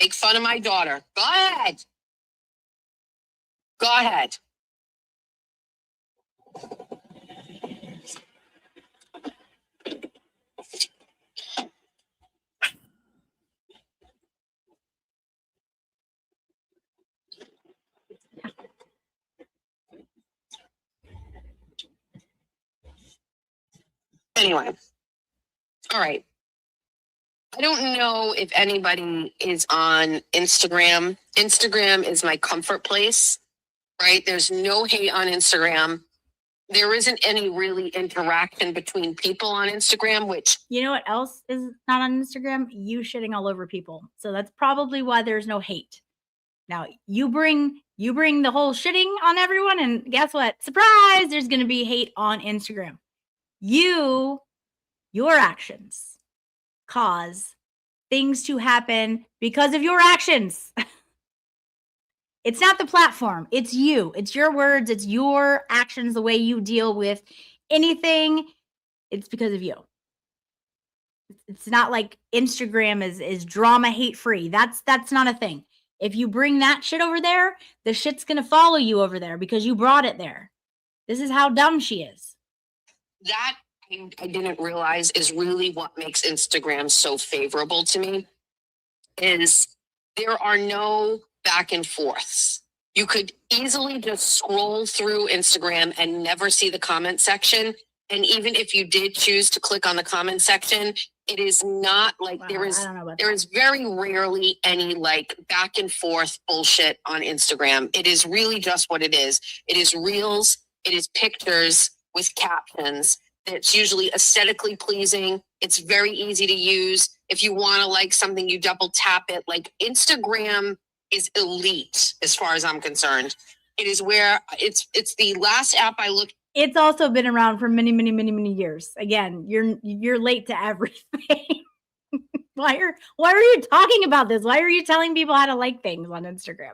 make fun of my daughter. Go ahead. Go ahead. Anyway, all right. I don't know if anybody is on Instagram. Instagram is my comfort place, right? There's no hate on Instagram. There isn't any really interaction between people on Instagram, which, you know what else is not on Instagram? You shitting all over people. So that's probably why there's no hate. Now you bring the whole shitting on everyone, and guess what? Surprise! There's going to be hate on Instagram. Your actions cause things to happen because of your actions. It's not the platform. It's you. It's your words. It's your actions, the way you deal with anything. It's because of you. It's not like Instagram is drama hate free. That's not a thing. If you bring that shit over there, the shit's going to follow you over there because you brought it there. This is how dumb she is. that I didn't realize is really what makes Instagram so favorable to me, is there are no back and forths. You could easily just scroll through Instagram and never see the comment section. And even if you did choose to click on the comment section, it is not like there is very rarely any like back and forth bullshit on Instagram. It is really just what it is. It is reels. It is pictures with captions. It's usually aesthetically pleasing. It's very easy to use. If you want to like something, you double tap it. Like Instagram is elite as far as I'm concerned. It is where it's the last app I looked. It's also been around for many, many, many, many years. Again, you're late to everything. Why are you talking about this? Why are you telling people how to like things on Instagram?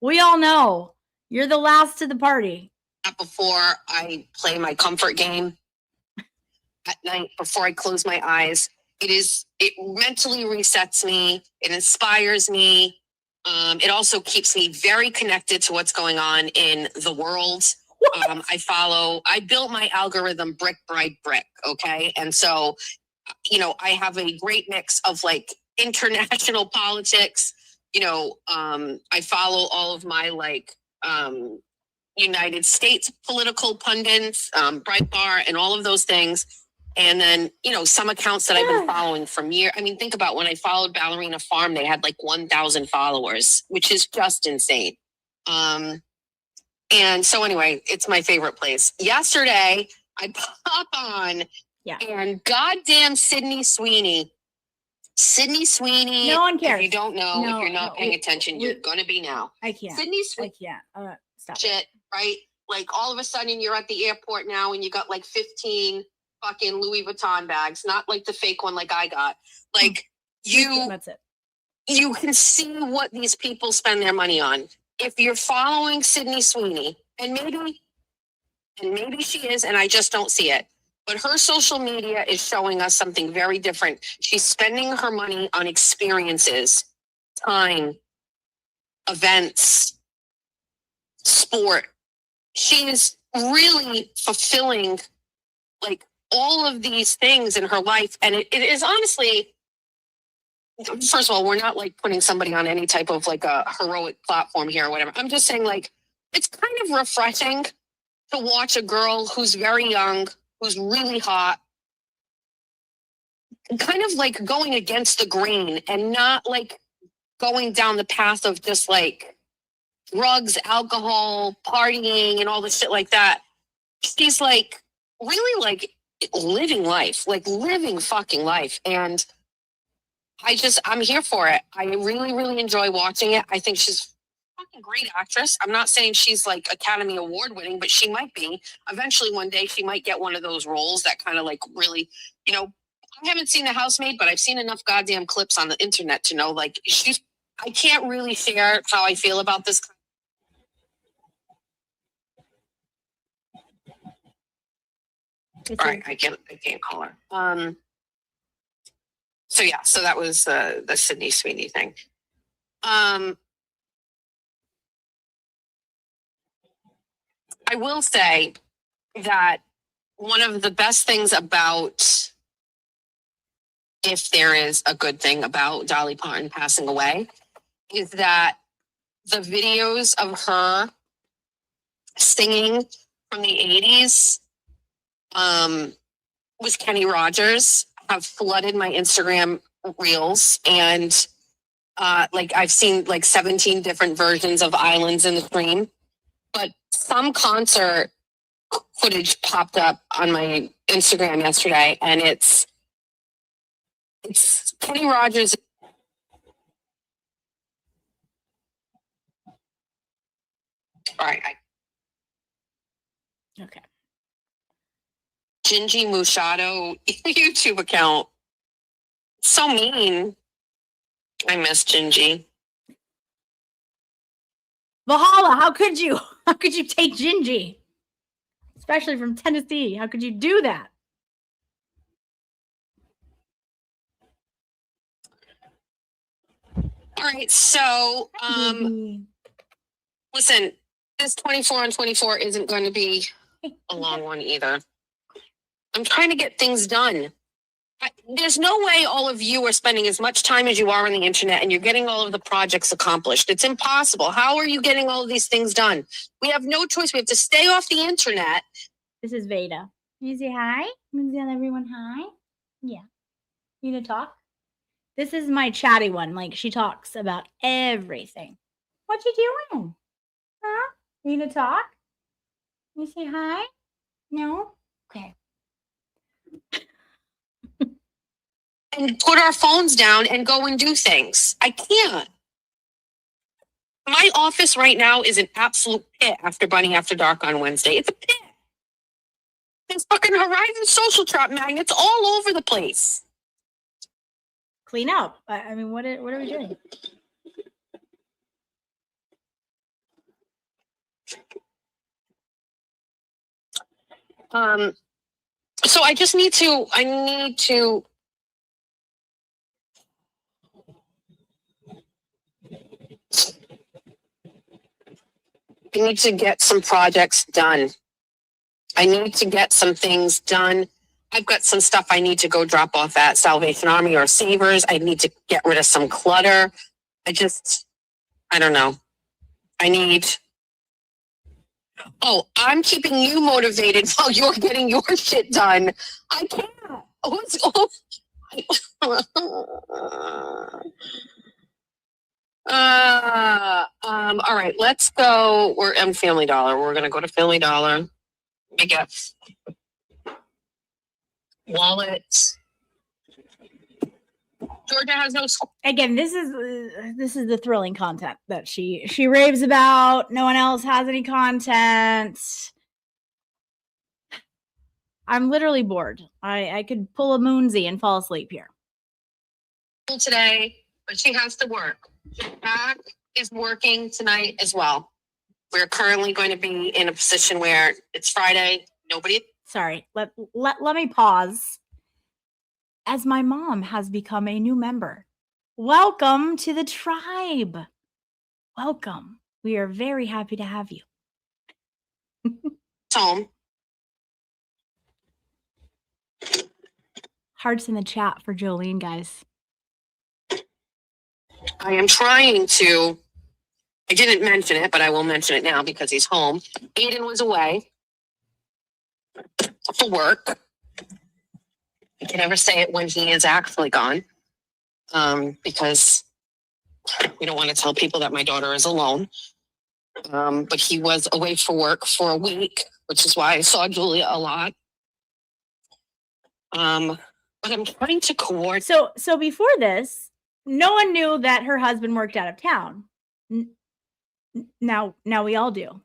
We all know you're the last to the party. Before I play my comfort game at night, before I close my eyes, it mentally resets me. It inspires me. It also keeps me very connected to what's going on in the world. I built my algorithm brick by brick. Okay. And so, I have a great mix of like international politics. I follow all of my United States political pundits, Breitbart, and all of those things. And then, some accounts that I've been following from years. I mean, think about when I followed Ballerina Farm, they had like 1,000 followers, which is just insane. And so anyway, it's my favorite place. Yesterday, I pop on and goddamn Sydney Sweeney. No one cares. If you don't know, if you're not paying attention, you're going to be now. I can't. Sydney Sweeney. I can't. Stop. Shit, right? Like all of a sudden you're at the airport now and you got like 15 fucking Louis Vuitton bags, not like the fake one like I got. Like That's it. You can see what these people spend their money on. If you're following Sydney Sweeney, and maybe she is, and I just don't see it, but her social media is showing us something very different. She's spending her money on experiences, time, events, sport. She is really fulfilling like all of these things in her life. And it is honestly, first of all, we're not like putting somebody on any type of like a heroic platform here or whatever. I'm just saying like, it's kind of refreshing to watch a girl who's very young, who's really hot, kind of like going against the grain and not like going down the path of just like drugs, alcohol, partying, and all this shit like that. She's like really like living life, like living fucking life. And I'm here for it. I really, really enjoy watching it. I think she's a fucking great actress. I'm not saying she's like Academy Award winning, but she might be. Eventually one day she might get one of those roles that kind of like really, I haven't seen The Housemaid, but I've seen enough goddamn clips on the internet to know like I can't really share how I feel about this. All right, I can't call her. So that was the Sydney Sweeney thing. I will say that one of the best things about, if there is a good thing about Dolly Parton passing away, is that the videos of her singing from the 80s with Kenny Rogers have flooded my Instagram reels, and like I've seen like 17 different versions of Islands in the Stream, but some concert footage popped up on my Instagram yesterday, and it's Kenny Rogers. All right. Okay. Gingy Mushato YouTube account. So mean. I miss Gingy. Valhalla, how could you? How could you take Gingy? Especially from Tennessee. How could you do that? All right, so listen, this 24 on 24 isn't going to be a long one either. I'm trying to get things done. There's no way all of you are spending as much time as you are on the internet and you're getting all of the projects accomplished. It's impossible. How are you getting all of these things done? We have no choice. We have to stay off the internet. This is Veda. You say hi? You tell everyone hi? Yeah. You gonna talk? This is my chatty one. Like, she talks about everything. What you doing? Huh? You gonna talk? You say hi? No? Okay. And put our phones down and go and do things. I can't. My office right now is an absolute pit after Bunny After Dark on Wednesday. It's a pit. There's fucking Horizon social trap magnets all over the place. Clean up. I mean, what are we doing? So I need to get some projects done. I need to get some things done. I've got some stuff I need to go drop off at Salvation Army or Savers. I need to get rid of some clutter. I don't know. Oh, I'm keeping you motivated while you're getting your shit done. I can't. What's all right, let's go. We're in Family Dollar. We're gonna go to Family Dollar. Let me get wallets. Georgia has no school. Again, this is the thrilling content that she raves about. No one else has any content. I'm literally bored. I could pull a Moonsy and fall asleep here. Today, but she has to work. Jack is working tonight as well. We're currently going to be in a position where it's Friday. Nobody. Sorry, let me pause. As my mom has become a new member. Welcome to the tribe. Welcome. We are very happy to have you. Home. Hearts in the chat for Jolene, guys. I am trying to. I didn't mention it, but I will mention it now because he's home. Aiden was away for work. I can never say it when he is actually gone, because we don't want to tell people that my daughter is alone. But he was away for work for a week, which is why I saw Julia a lot. But I'm trying to coordinate. So before this, no one knew that her husband worked out of town. Now we all do.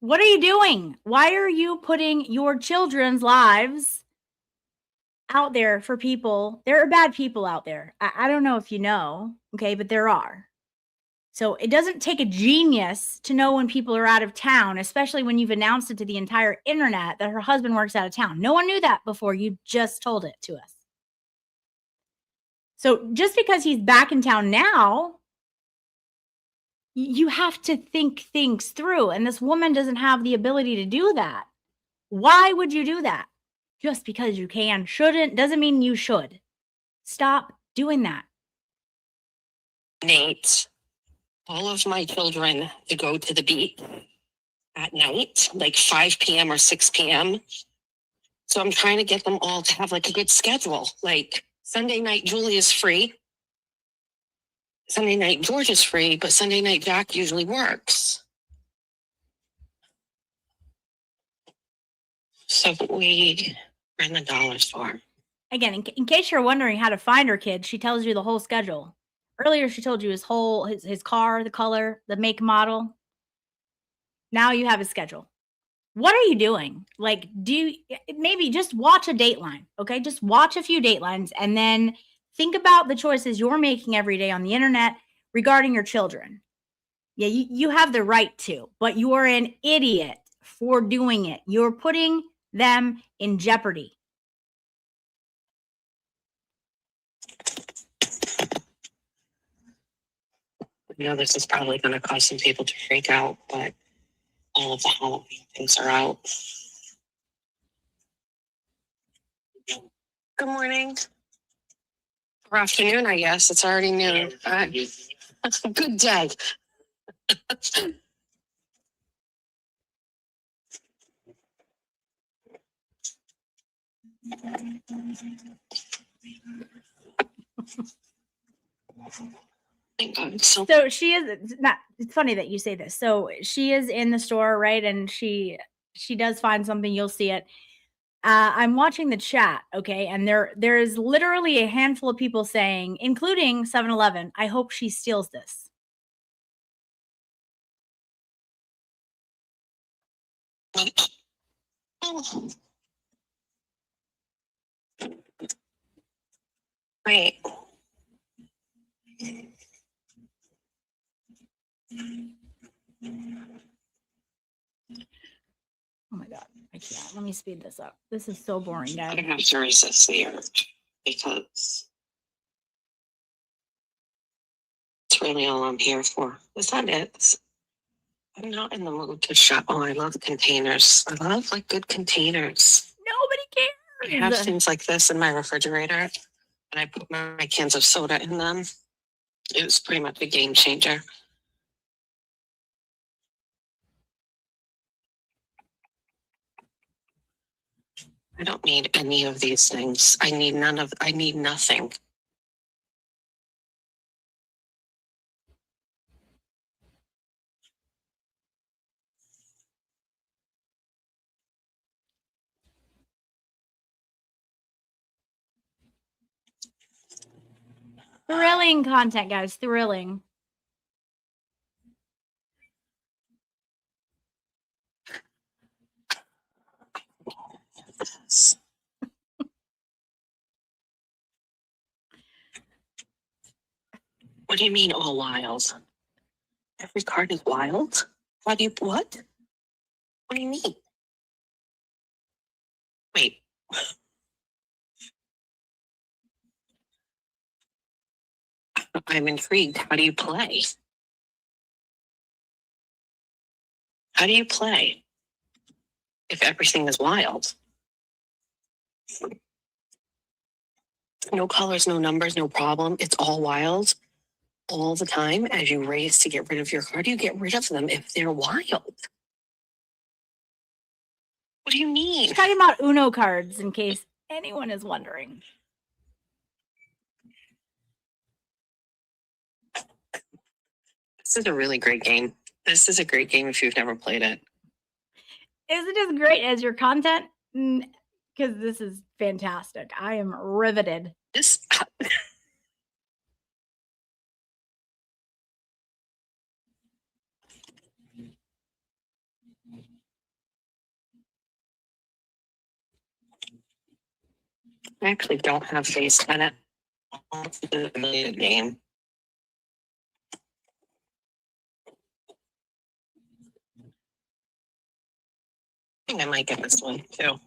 What are you doing? Why are you putting your children's lives out there for people? There are bad people out there. I don't know if you know, okay, but there are. So it doesn't take a genius to know when people are out of town, especially when you've announced it to the entire internet that her husband works out of town. No one knew that before. You just told it to us. So just because he's back in town now, you have to think things through. And this woman doesn't have the ability to do that. Why would you do that? Just because you can, shouldn't, doesn't mean you should. Stop doing that. Nate, all of my children to go to the beach at night, like 5 p.m. or 6 p.m. So I'm trying to get them all to have like a good schedule. Like Sunday night, Julia's free. Sunday night, George is free, but Sunday night, Jack usually works. So we're in the dollar store. Again, in case you're wondering how to find her kid, she tells you the whole schedule. Earlier, she told you his car, the color, the make, model. Now you have his schedule. What are you doing? Like, maybe just watch a Dateline, okay? Just watch a few Datelines and then think about the choices you're making every day on the internet regarding your children. Yeah, you have the right to, but you are an idiot for doing it. You're putting them in jeopardy. I know this is probably going to cause some people to freak out, but all of the Halloween things are out. Good morning. Or afternoon, I guess. It's already noon. Good day. Thank God. So she is not. It's funny that you say this. So she is in the store, right? And she does find something. You'll see it. I'm watching the chat, okay, and there is literally a handful of people saying, including 7-Eleven, I hope she steals this. Wait. Oh my God, I can't. Let me speed this up. This is so boring, guys. I have to resist the urge because it's really all I'm here for. Is that it? I'm not in the mood to shop. Oh, I love containers. I love like good containers. Nobody cares. I have things like this in my refrigerator, and I put my cans of soda in them. It was pretty much a game changer. I don't need any of these things. I need nothing. Thrilling content, guys. Thrilling. What do you mean all wild? Every card is wild? What? What do you mean? Wait. I'm intrigued. How do you play? How do you play if everything is wild? No colors, no numbers, no problem. It's all wild all the time. As you race to get rid of your card, you get rid of them if they're wild. What do you mean? She's talking about Uno cards, in case anyone is wondering. This is a really great game. This is a great game if you've never played it. Is it as great as your content? Because this is fantastic. I am riveted. This. I actually don't have face in it. It's a really good game. I think I might get this one too.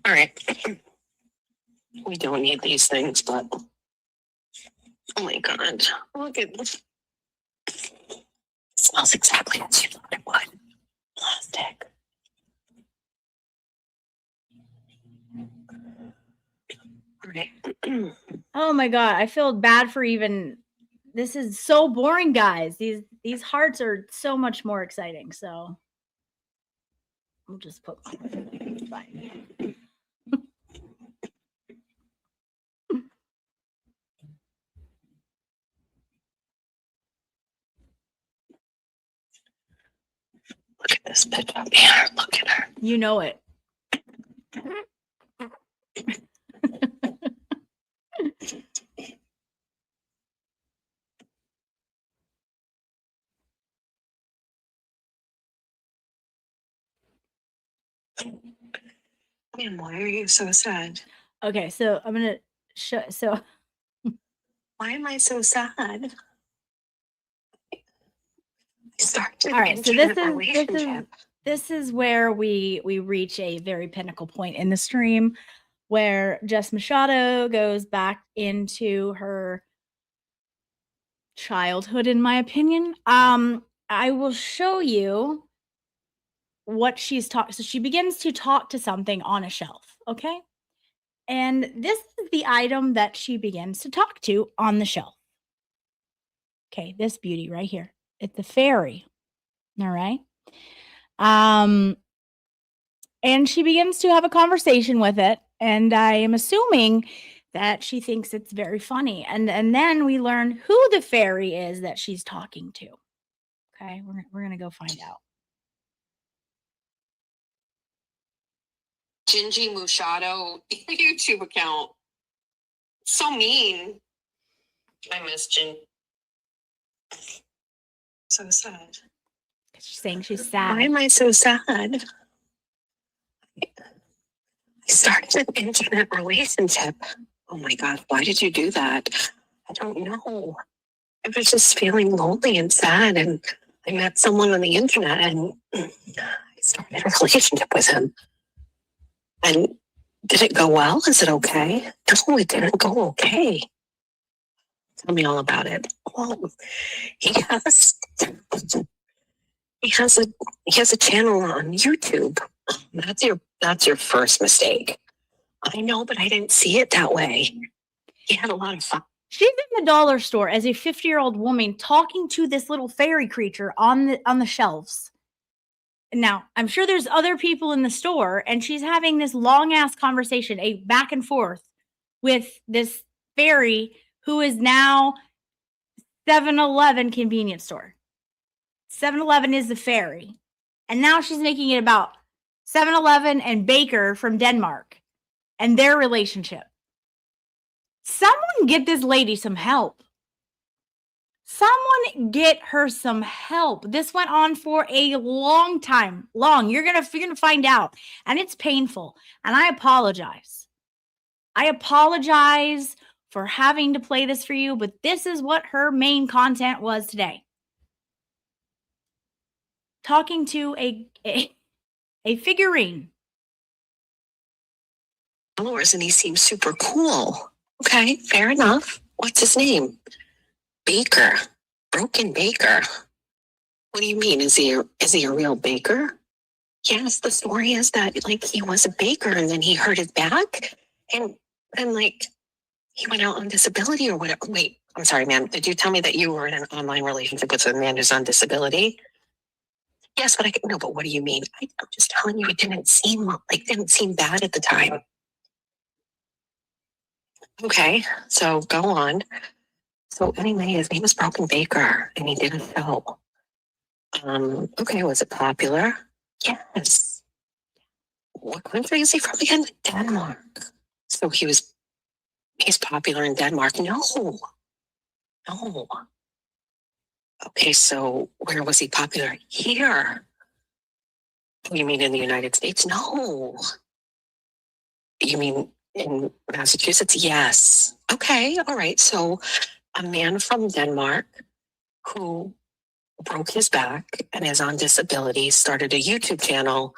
All right. We don't need these things, but oh my god, look at this. It smells exactly as you thought it would. Plastic. All right. Oh my god, I feel bad for even. This is so boring, guys. These hearts are so much more exciting. So I'll just put fine. Look at this bitch up here. Look at her. You know it. Man, why are you so sad? Okay, so I'm gonna show. So Why am I so sad? all right, so this is where we reach a very pinnacle point in the stream where Jess Machado goes back into her childhood, in my opinion. I will show you what she's talking. So she begins to talk to something on a shelf, okay? And this is the item that she begins to talk to on the shelf. Okay, this beauty right here. It's a fairy. All right. And she begins to have a conversation with it. And I am assuming that she thinks it's very funny. And then we learn who the fairy is that she's talking to. Okay, we're gonna go find out. Gingy Machado YouTube account. So mean. I miss Gin. So sad. She's saying she's sad. Why am I so sad? I started an internet relationship. Oh my god, why did you do that? I don't know. I was just feeling lonely and sad, and I met someone on the internet, and I started a relationship with him. And did it go well? Is it okay? No, it didn't go okay. Tell me all about it. Well, he has a channel on YouTube. That's your first mistake. I know, but I didn't see it that way. He had a lot of fun. She's in the dollar store as a 50-year-old woman talking to this little fairy creature on the shelves. now I'm sure there's other people in the store, and she's having this long ass conversation, a back and forth with this fairy who is now 7-Eleven convenience store. 7-Eleven is the fairy. And now she's making it about 7-Eleven and Baker from Denmark and their relationship. Someone get this lady some help. Someone get her some help. This went on for a long time. You're gonna find out. And it's painful. And I apologize. I apologize for having to play this for you, but this is what her main content was today. Talking to a figurine. Followers, and he seems super cool. Okay, fair enough. What's his name? Baker. Broken Baker. What do you mean? Is he a real baker? Yes, the story is that like he was a baker and then he hurt his back and like he went out on disability or whatever. Wait, I'm sorry, ma'am. Did you tell me that you were in an online relationship with a man who's on disability? Yes, but but what do you mean? I'm just telling you, it didn't seem bad at the time. Okay, so go on. So anyway, his name is Broken Baker, and he did a show. Okay, was it popular? Yes. What country is he from again? Denmark. So he's popular in Denmark? No. Okay, so where was he popular? Here. You mean in the United States? No. You mean in Massachusetts? Yes. Okay, all right. So a man from Denmark who broke his back and is on disability started a YouTube channel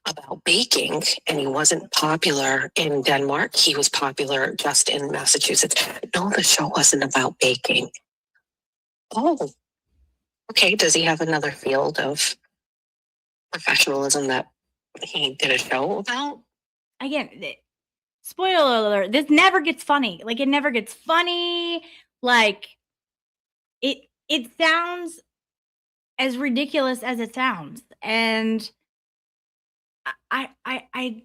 about baking, and he wasn't popular in Denmark. He was popular just in Massachusetts. No, the show wasn't about baking. Oh, okay. Does he have another field of professionalism that he did a show about? Again, spoiler alert, this never gets funny. Like, it never gets funny. Like, it sounds as ridiculous as it sounds. And I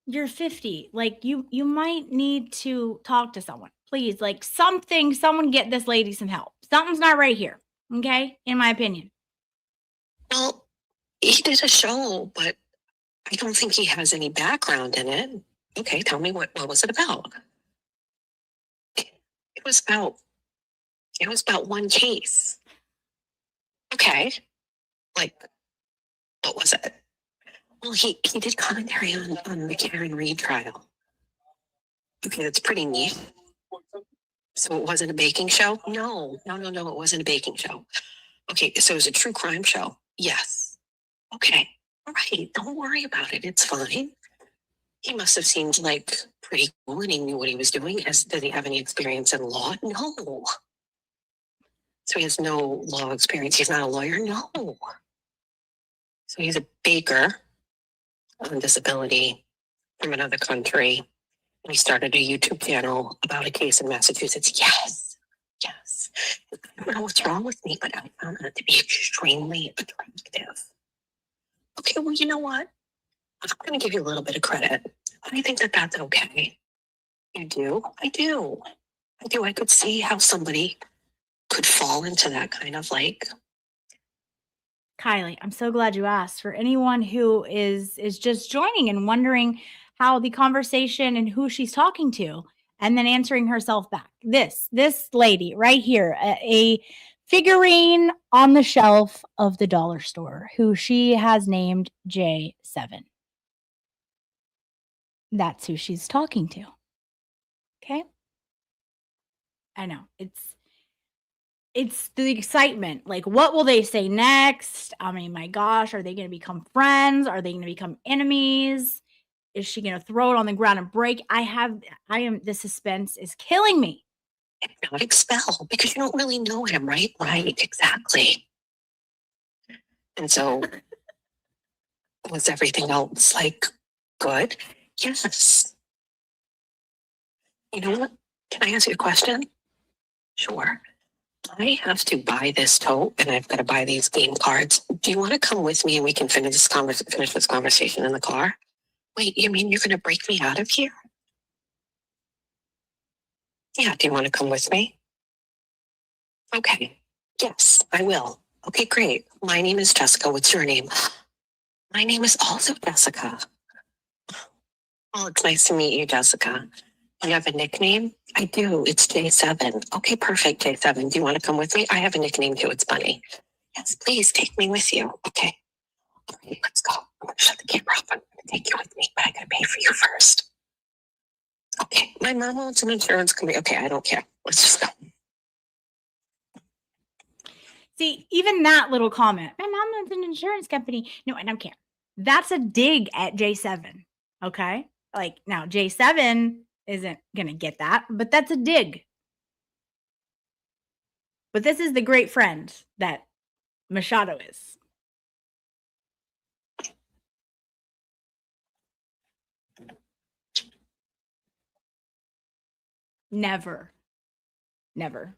you're 50. Like, you might need to talk to someone. Please, like, someone get this lady some help. Something's not right here. Okay? In my opinion. Well, he did a show, but I don't think he has any background in it. Okay, tell me what was it about? It was about one case. Okay. Like, what was it? Well, he did commentary on the Karen Reed trial. Okay, that's pretty neat. So it wasn't a baking show? No, it wasn't a baking show. Okay, so it was a true crime show? Yes. Okay, all right, don't worry about it. It's fine. He must have seemed like pretty cool and he knew what he was doing. Does he have any experience in law? No. So he has no law experience. He's not a lawyer? No. So he's a baker on disability from another country. And he started a YouTube channel about a case in Massachusetts. Yes. I don't know what's wrong with me, but I found that to be extremely attractive. Okay, well, you know what? I'm going to give you a little bit of credit. I think that that's okay. You do? I do. I could see how somebody could fall into that kind of like. Kylie, I'm so glad you asked. For anyone who is just joining and wondering how the conversation and who she's talking to, and then answering herself back. This lady right here, a figurine on the shelf of the dollar store, who she has named J7. That's who she's talking to. Okay? I know. It's the excitement. Like, what will they say next? I mean, my gosh, are they going to become friends? Are they going to become enemies? Is she going to throw it on the ground and break? The suspense is killing me. Not expel, because you don't really know him, right? Right, exactly. And so, was everything else like good? Yes. You know what? Can I ask you a question? Sure. I have to buy this tote and I've got to buy these game cards. Do you want to come with me and we can finish this conversation in the car? Wait, you mean you're going to break me out of here? Yeah, do you want to come with me? Okay. Yes, I will. Okay, great. My name is Jessica. What's your name? My name is also Jessica. Oh, it's nice to meet you, Jessica. Do you have a nickname? I do. It's J7. Okay, perfect, J7. Do you want to come with me? I have a nickname too. It's Bunny. Yes, please take me with you. Okay. All right, let's go. I'm going to shut the camera off. I'm going to take you with me, but I got to pay for you first. Okay, my mom wants an insurance company. Okay, I don't care. Let's just go. See, even that little comment, my mom wants an insurance company. No, I don't care. That's a dig at J7. Okay. Like now, J7 isn't going to get that, but that's a dig. But this is the great friend that Machado is. Never. Never.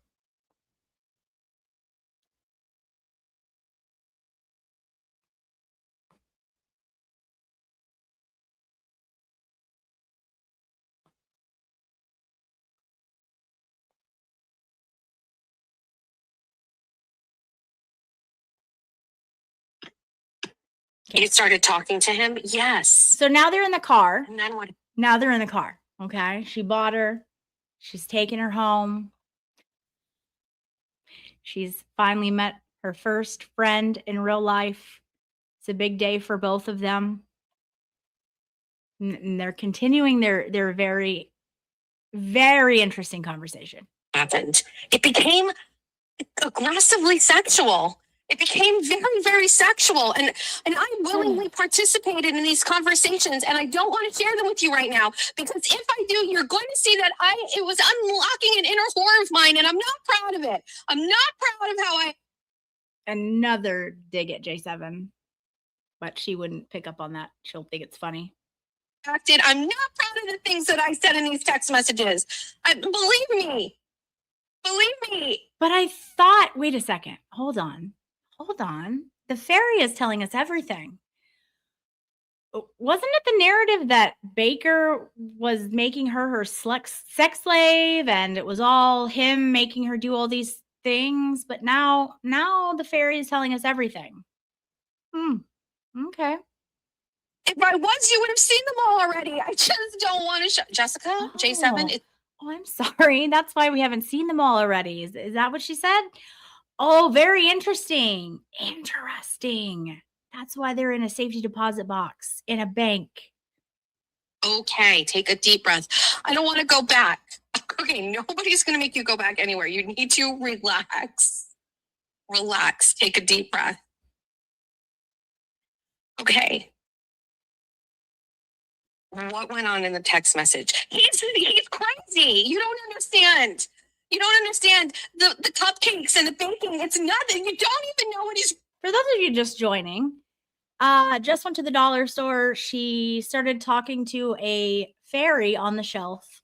You started talking to him? Yes. So now they're in the car. And then what? Now they're in the car. Okay. She bought her. She's taking her home. She's finally met her first friend in real life. It's a big day for both of them. And they're continuing their very, very interesting conversation. Happened. It became aggressively sexual. It became very, very sexual. And I willingly participated in these conversations, and I don't want to share them with you right now, because if I do, you're going to see that it was unlocking an inner horror of mine, and I'm not proud of it. I'm not proud of how I... Another dig at J7, but she wouldn't pick up on that. She'll think it's funny. acted. I'm not proud of the things that I said in these text messages. Believe me. Believe me. But I thought, wait a second. Hold on. The fairy is telling us everything. Wasn't it the narrative that Baker was making her sex slave, and it was all him making her do all these things? But now the fairy is telling us everything. Okay. If I was, you would have seen them all already. I just don't want to Jessica, J7. Oh, I'm sorry. That's why we haven't seen them all already. Is that what she said? Oh, very interesting. Interesting. That's why they're in a safety deposit box in a bank. Okay, take a deep breath. I don't want to go back. Okay, nobody's going to make you go back anywhere. You need to relax. Relax. Take a deep breath. Okay. What went on in the text message? He's crazy. You don't understand. You don't understand the cupcakes and the baking. It's nothing. You don't even know what he's... For those of you just joining, just went to the dollar store. She started talking to a fairy on the shelf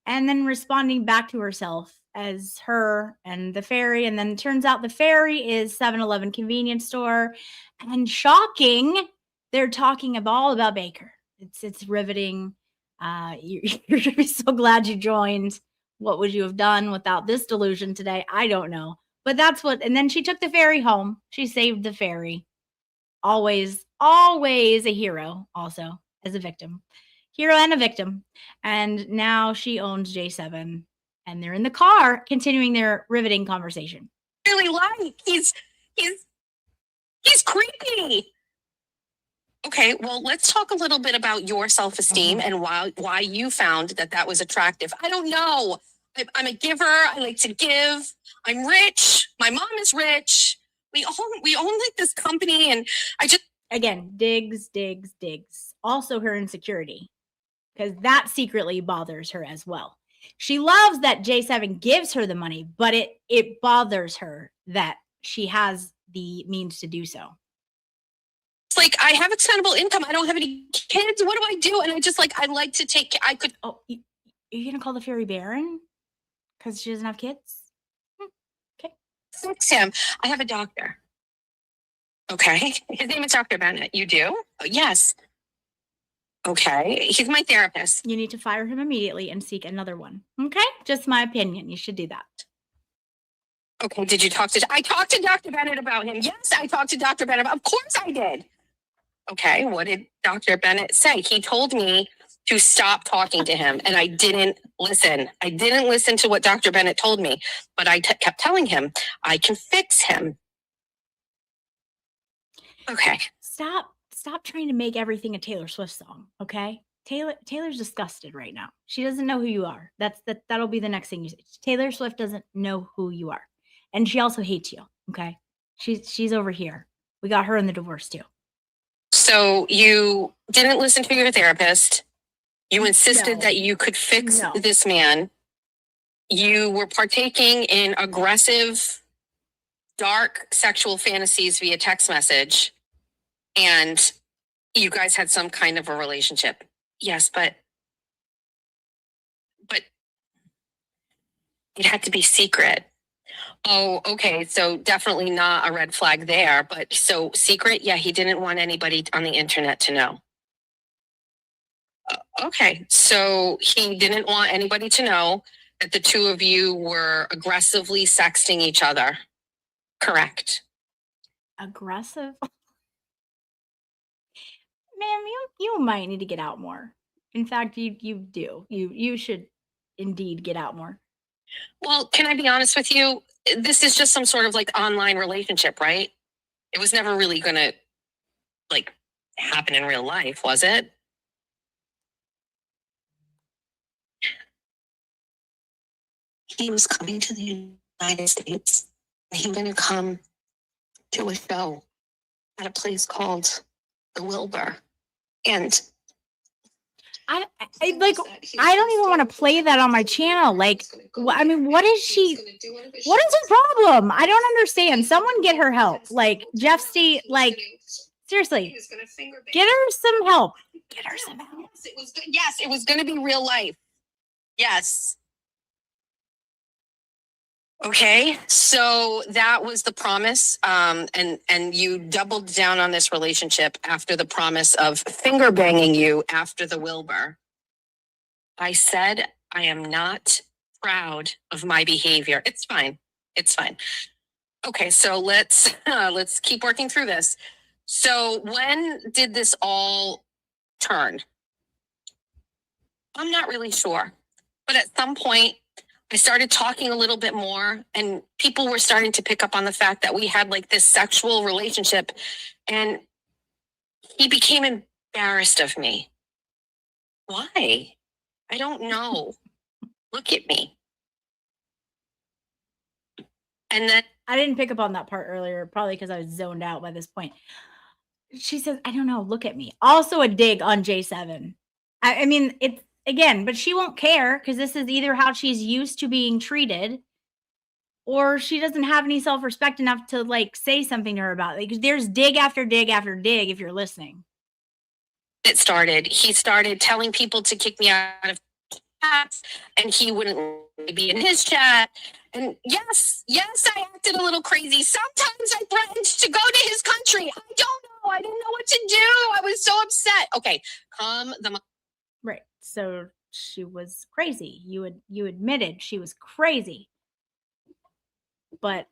and then responding back to herself as her and the fairy. And then turns out the fairy is 7-Eleven convenience store. And shocking, they're talking all about Baker. It's riveting. You're going to be so glad you joined. What would you have done without this delusion today? I don't know. But that's what, and then she took the fairy home. She saved the fairy. Always a hero, also as a victim. Hero and a victim. And now she owns J7. And they're in the car continuing their riveting conversation. Really like. He's creepy. Okay, well, let's talk a little bit about your self-esteem and why you found that was attractive. I don't know. I'm a giver. I like to give. I'm rich. My mom is rich. We own like this company, and I just... Again, digs. Also her insecurity, because that secretly bothers her as well. She loves that J7 gives her the money, but it bothers her that she has the means to do so. It's like, I have extendable income. I don't have any kids. What do I do? And I like to take... I could... Oh, you're going to call the fairy barren? Because she doesn't have kids? Okay. fix him. I have a doctor. Okay. His name is Dr. Bennett. You do? Yes. Okay. He's my therapist. You need to fire him immediately and seek another one. Okay? Just my opinion. You should do that. Okay. Did you I talked to Dr. Bennett about him. Yes, I talked to Dr. Bennett. Of course I did. Okay. What did Dr. Bennett say? He told me to stop talking to him, and I didn't listen. I didn't listen to what Dr. Bennett told me, but I kept telling him I can fix him. Okay. Stop trying to make everything a Taylor Swift song, okay? Taylor's disgusted right now. She doesn't know who you are. That'll be the next thing you say. Taylor Swift doesn't know who you are. And she also hates you, okay? She's over here. We got her in the divorce too. So you didn't listen to your therapist. You insisted No. that you could fix No. this man. You were partaking in aggressive, dark sexual fantasies via text message. And you guys had some kind of a relationship. Yes, but it had to be secret. Oh, okay. So definitely not a red flag there. But so secret, yeah, he didn't want anybody on the internet to know. Okay. So he didn't want anybody to know that the two of you were aggressively sexting each other. Correct. Aggressive? Ma'am, you might need to get out more. In fact, you do. You should indeed get out more. Well, can I be honest with you? This is just some sort of like online relationship, right? It was never really going to like happen in real life, was it? He was coming to the United States. He was going to come to a show at a place called the Wilbur. And I don't even want to play that on my channel. Like, I mean, what is her problem? I don't understand. Someone get her help. Like, Jeff State, like, seriously, get her some help. Get her some help. Yes, it was going to be real life. Yes. Okay, so that was the promise, and you doubled down on this relationship after the promise of finger banging you after the Wilbur. I said I am not proud of my behavior. It's fine. It's fine. Okay, so let's keep working through this. So when did this all turn? I'm not really sure, but at some point, I started talking a little bit more, and people were starting to pick up on the fact that we had like this sexual relationship, and he became embarrassed of me. Why? I don't know. Look at me. And then I didn't pick up on that part earlier, probably because I was zoned out by this point. She says, I don't know, look at me. Also a dig on J7. I mean, it's again, but she won't care because this is either how she's used to being treated, or she doesn't have any self-respect enough to like say something to her about it. Like, there's dig after dig after dig if you're listening. it started. He started telling people to kick me out of chats, and he wouldn't be in his chat. And yes, I acted a little crazy. Sometimes I threatened to go to his country. I don't know. I didn't know what to do. I was so upset. Okay, calm the. Right. So she was crazy. You admitted she was crazy. But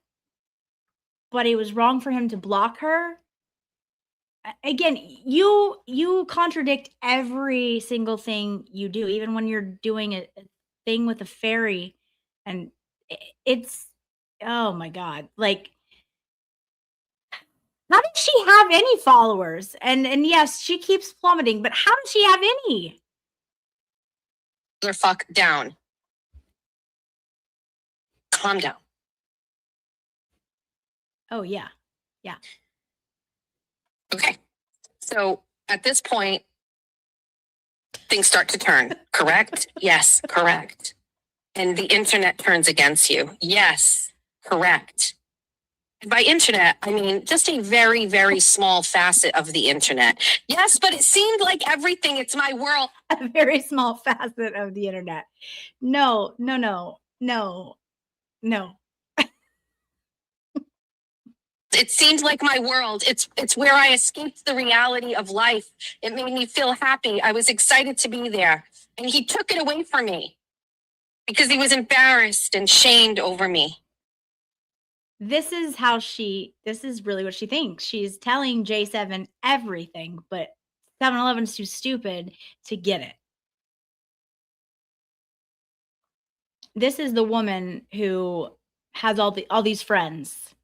it was wrong for him to block her. Again, you contradict every single thing you do, even when you're doing a thing with a fairy, and it's, oh my God, like, how does she have any followers? And yes, she keeps plummeting, but how does she have any? Fuck down. Calm down. Oh yeah. Okay. So at this point, things start to turn, correct? Yes, correct. And the internet turns against you. Yes, correct. And by internet, I mean just a very, very small facet of the internet. Yes, but it seemed like everything, it's my world. A very small facet of the internet. No. It seemed like my world. It's where I escaped the reality of life. It made me feel happy. I was excited to be there. And he took it away from me because he was embarrassed and shamed over me. This is really what she thinks. She's telling J7 everything, but 7-Eleven's too stupid to get it. This is the woman who has all these friends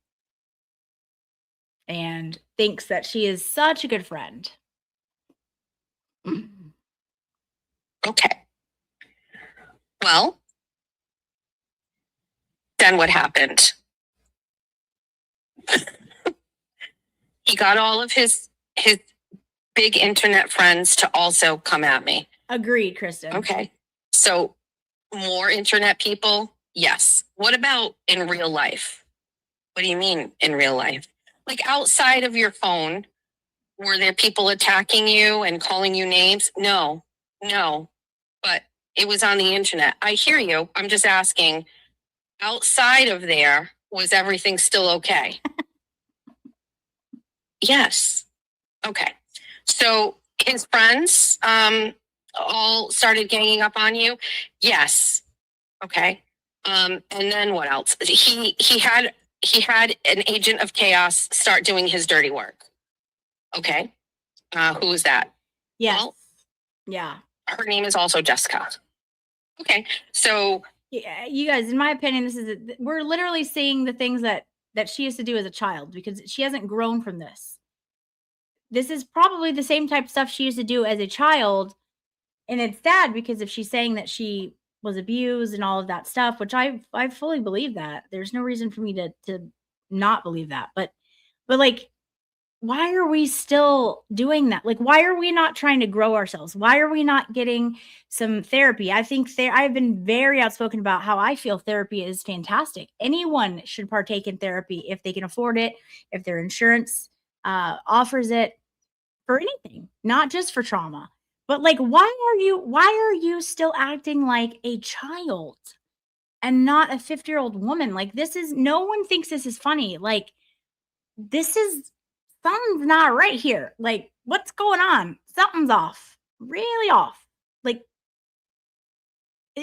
and thinks that she is such a good friend. Okay. Well, then what happened? He got all of his big internet friends to also come at me. Agreed, Kristen. Okay. So more internet people? Yes. What about in real life? What do you mean in real life? Like outside of your phone, were there people attacking you and calling you names? No. But it was on the internet. I hear you. I'm just asking, outside of there, was everything still okay? Yes. Okay. So his friends all started ganging up on you? Yes. Okay. And then what else? He had an agent of chaos start doing his dirty work. Okay. Who was that? Yes. Well, yeah. Her name is also Jessica. Okay. So yeah, you guys, in my opinion, we're literally seeing the things that she used to do as a child because she hasn't grown from this. This is probably the same type of stuff she used to do as a child. And it's sad because if she's saying that she was abused and all of that stuff, which I fully believe that. There's no reason for me to not believe that. But like, why are we still doing that? Like, why are we not trying to grow ourselves? Why are we not getting some therapy? I think I've been very outspoken about how I feel therapy is fantastic. Anyone should partake in therapy if they can afford it, if their insurance offers it, for anything, not just for trauma. But like, why are you still acting like a child and not a 50-year-old woman? Like, no one thinks this is funny. Like, something's not right here. Like, what's going on? Something's off. Really off. Like,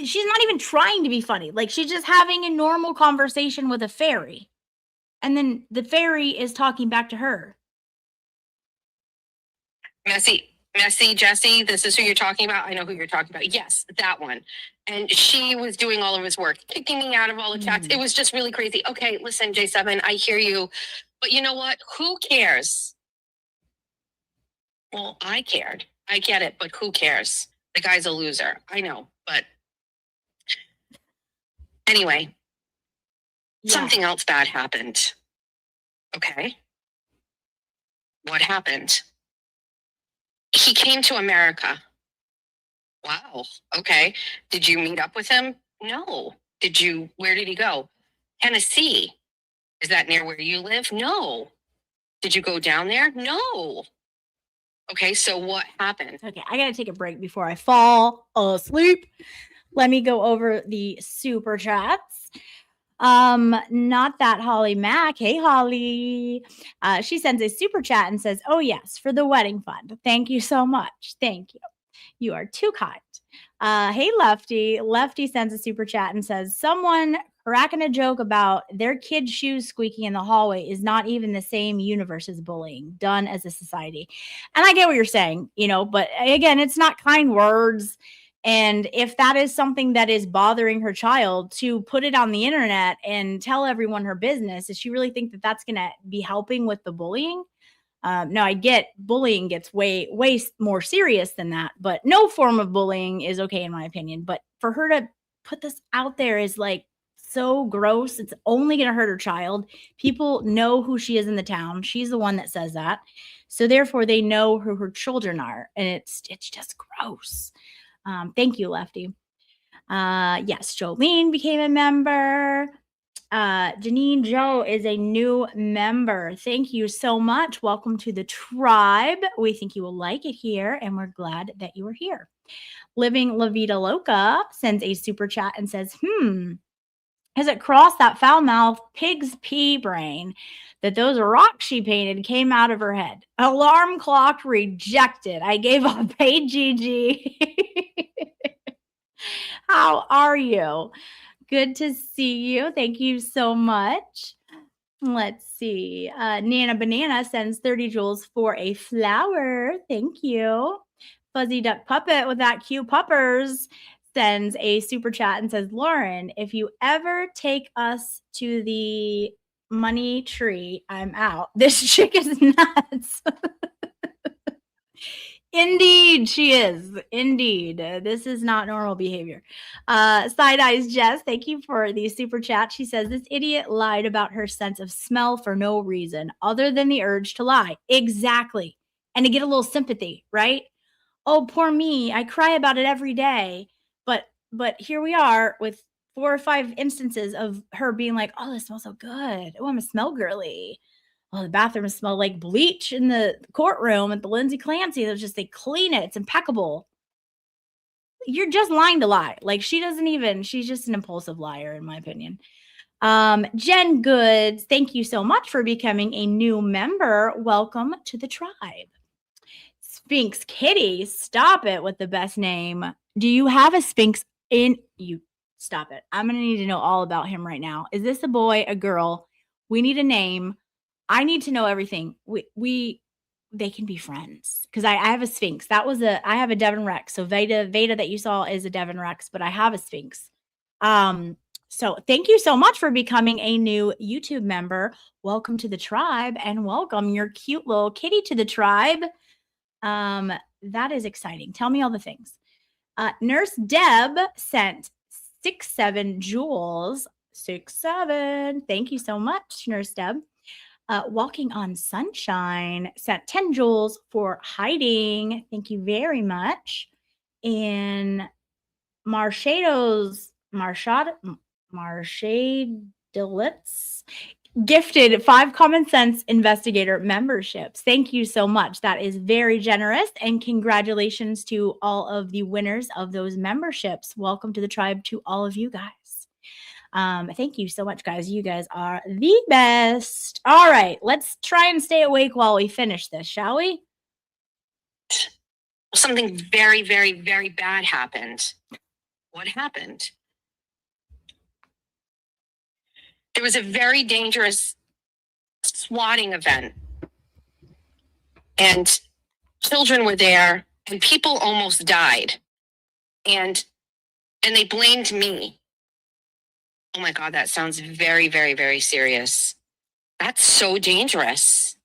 she's not even trying to be funny. Like, she's just having a normal conversation with a fairy. And then the fairy is talking back to her. Messy Jessie, this is who you're talking about. I know who you're talking about. Yes, that one. And she was doing all of his work, kicking me out of all the chats. It was just really crazy. Okay, listen, J7, I hear you. But you know what? Who cares? Well, I cared. I get it, but who cares? The guy's a loser. I know, but anyway, something else bad happened. Okay. What happened? He came to America. Wow. Okay. Did you meet up with him? No. Where did he go? Tennessee. Is that near where you live? No. Did you go down there? No. Okay. So what happened? Okay. I got to take a break before I fall asleep. Let me go over the super chats. Not that Holly Mack. Hey, Holly. She sends a super chat and says, "Oh yes, for the wedding fund. Thank you so much. Thank you. You are too kind." Hey, Lefty. Lefty sends a super chat and says, "Someone cracking a joke about their kid's shoes squeaking in the hallway is not even the same universe as bullying done as a society." And I get what you're saying, but again, it's not kind words. And if that is something that is bothering her child, to put it on the internet and tell everyone her business, does she really think that that's going to be helping with the bullying? No, I get bullying gets way more serious than that, but no form of bullying is okay in my opinion. But for her to put this out there is like so gross. It's only going to hurt her child. People know who she is in the town. She's the one that says that. So therefore they know who her children are. And it's just gross. Thank you, Lefty. Yes, Jolene became a member. Janine Joe is a new member. Thank you so much. Welcome to the tribe. We think you will like it here, and we're glad that you are here. Living La Vida Loca sends a super chat and says, has it crossed that foul mouth pig's pea brain that those rocks she painted came out of her head. Alarm clock rejected. I gave up. Hey, Gigi. How are you? Good to see you. Thank you so much. Let's see. Nana Banana sends 30 joules for a flower. Thank you. Fuzzy Duck Puppet with that cute puppers sends a super chat and says, Lauren, if you ever take us to the money tree, I'm out. This chick is nuts. Indeed, she is. Indeed. This is not normal behavior. Side Eyes Jess, thank you for the super chat. She says, this idiot lied about her sense of smell for no reason other than the urge to lie. Exactly. And to get a little sympathy, right? Oh, poor me. I cry about it every day. But here we are with 4 or 5 instances of her being like, oh, this smells so good. Oh, I'm a smell girly. Oh, the bathroom smelled like bleach in the courtroom at the Lindsay Clancy. They clean it. It's impeccable. You're just lying to lie. Like she's just an impulsive liar, in my opinion. Jen Goods, thank you so much for becoming a new member. Welcome to the tribe. Sphinx Kitty, stop it with the best name. Do you have a Sphinx in you? Stop it. I'm going to need to know all about him right now. Is this a boy, a girl? We need a name. I need to know everything. They can be friends because I have a Sphinx. I have a Devon Rex. So Veda that you saw is a Devon Rex, but I have a Sphinx. So thank you so much for becoming a new YouTube member. Welcome to the tribe and welcome your cute little kitty to the tribe. That is exciting. Tell me all the things. Nurse Deb sent 6-7 joules. 6-7. Thank you so much, Nurse Deb. Walking on Sunshine sent 10 joules for hiding. Thank you very much. And Marshadolitz gifted 5 Common Sense Investigator memberships. Thank you so much. That is very generous. And congratulations to all of the winners of those memberships. Welcome to the tribe to all of you guys. Thank you so much, guys. You guys are the best. All right, let's try and stay awake while we finish this, shall we? Something very, very, very bad happened. What happened? There was a very dangerous swatting event, and children were there, and people almost died, and they blamed me. Oh my God, that sounds very, very, very serious. That's so dangerous.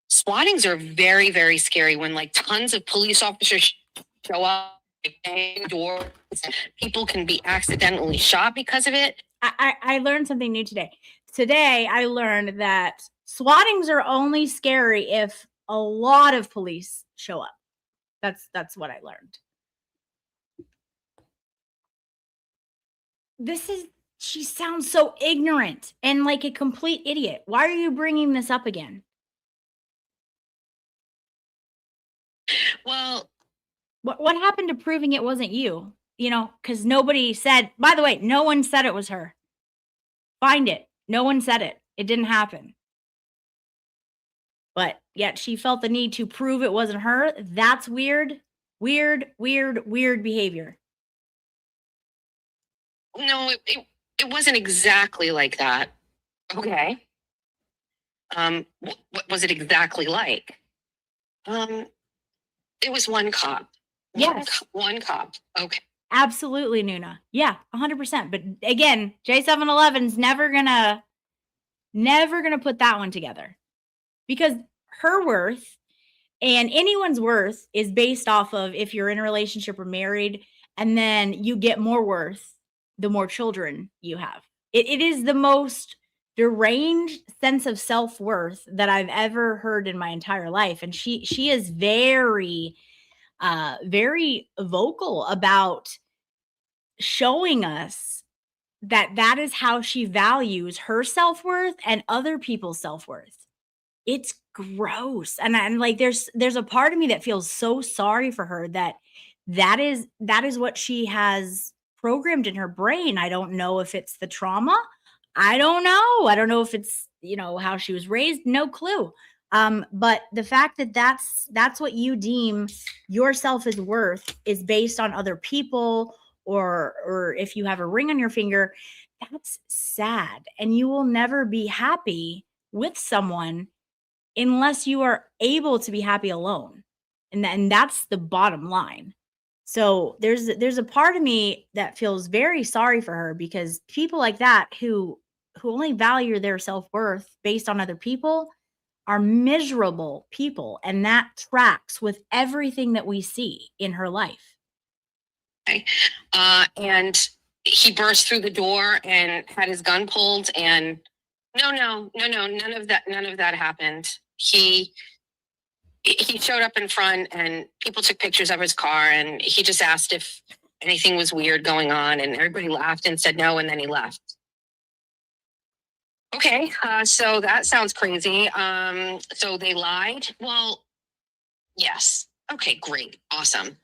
Swattings are very, very scary when like tons of police officers show up, bang doors, people can be accidentally shot because of it. I learned something new today. Today, I learned that swattings are only scary if a lot of police show up. That's what I learned. She sounds so ignorant and like a complete idiot. Why are you bringing this up again? Well, what happened to proving it wasn't you? You know, because nobody said, by the way, no one said it was her. Find it. No one said it. It didn't happen. But yet she felt the need to prove it wasn't her. That's weird. Weird behavior. No, it wasn't exactly like that. Okay. What was it exactly like? It was one cop. Yes. One cop. Okay. Absolutely, Nuna. Yeah, 100%. But again, J711's never gonna put that one together because her worth and anyone's worth is based off of if you're in a relationship or married, and then you get more worth the more children you have. It is the most deranged sense of self-worth that I've ever heard in my entire life. And she is very, very vocal about showing us that is how she values her self-worth and other people's self-worth. It's gross. And like there's a part of me that feels so sorry for her that is what she has programmed in her brain. I don't know if it's the trauma. I don't know. I don't know if it's, how she was raised. No clue. But the fact that that's what you deem your self is worth is based on other people, or if you have a ring on your finger, that's sad. And you will never be happy with someone unless you are able to be happy alone. And that's the bottom line. So there's a part of me that feels very sorry for her, because people like that who only value their self-worth based on other people are miserable people, and that tracks with everything that we see in her life. And he burst through the door and had his gun pulled, and no, none of that happened. He showed up in front, and people took pictures of his car, and he just asked if anything was weird going on, and everybody laughed and said no, and then he left. Okay, so that sounds crazy. So they lied? Well, yes. Okay, great. Awesome.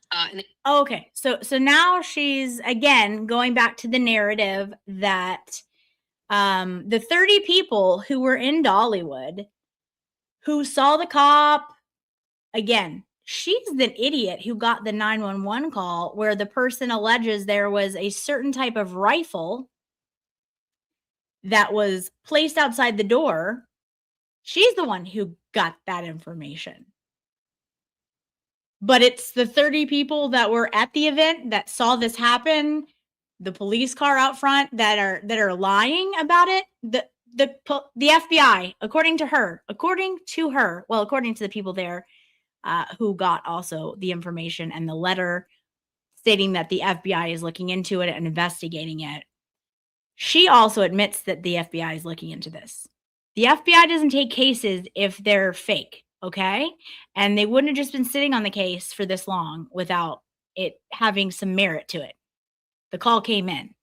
Okay, so now she's again going back to the narrative that the 30 people who were in Dollywood who saw the cop, again, she's the idiot who got the 911 call where the person alleges there was a certain type of rifle that was placed outside the door. She's the one who got that information. But it's the 30 people that were at the event that saw this happen, the police car out front that are lying about it. The FBI, according to her, well, according to the people there who got also the information and the letter stating that the FBI is looking into it and investigating it. She also admits that the FBI is looking into this. The FBI doesn't take cases if they're fake, okay? And they wouldn't have just been sitting on the case for this long without it having some merit to it. The call came in.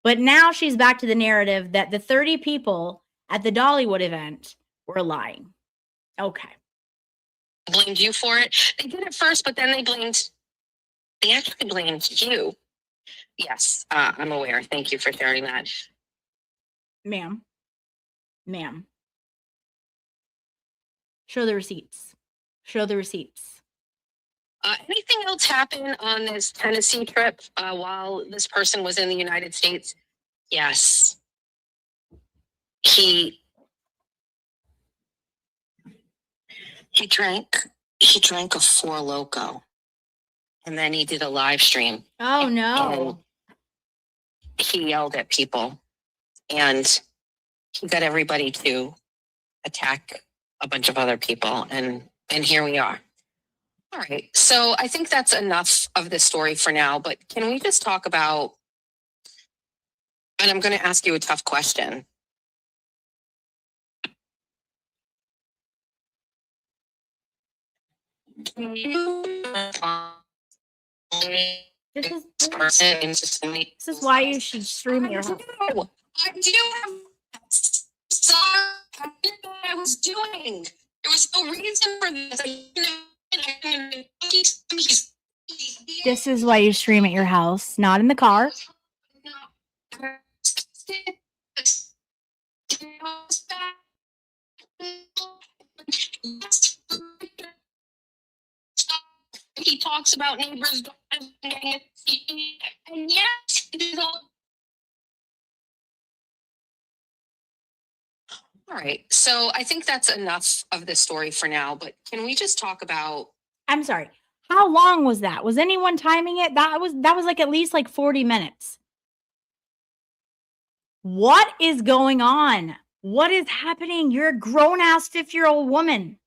But now she's back to the narrative that the 30 people at the Dollywood event were lying. Okay. Blamed you for it. They did it first, but then they actually blamed you. Yes, I'm aware. Thank you for sharing that. Ma'am. Show the receipts. Anything else happen on this Tennessee trip while this person was in the United States? Yes. He drank a Four Loko, and then he did a live stream. Oh no. And he yelled at people, and he got everybody to attack a bunch of other people, and here we are. All right, so I think that's enough of this story for now, but can we just talk about, and I'm going to ask you a tough question. This is why you should stream your house. I do have I did what I was doing. There was no reason for this. This is why you stream at your house, not in the car. He talks about neighbors, and yes, it is all. All right, so I think that's enough of this story for now, but can we just talk about? I'm sorry. How long was that? Was anyone timing it? That was like at least like 40 minutes. What is going on? What is happening? You're a grown-ass 50-year-old woman.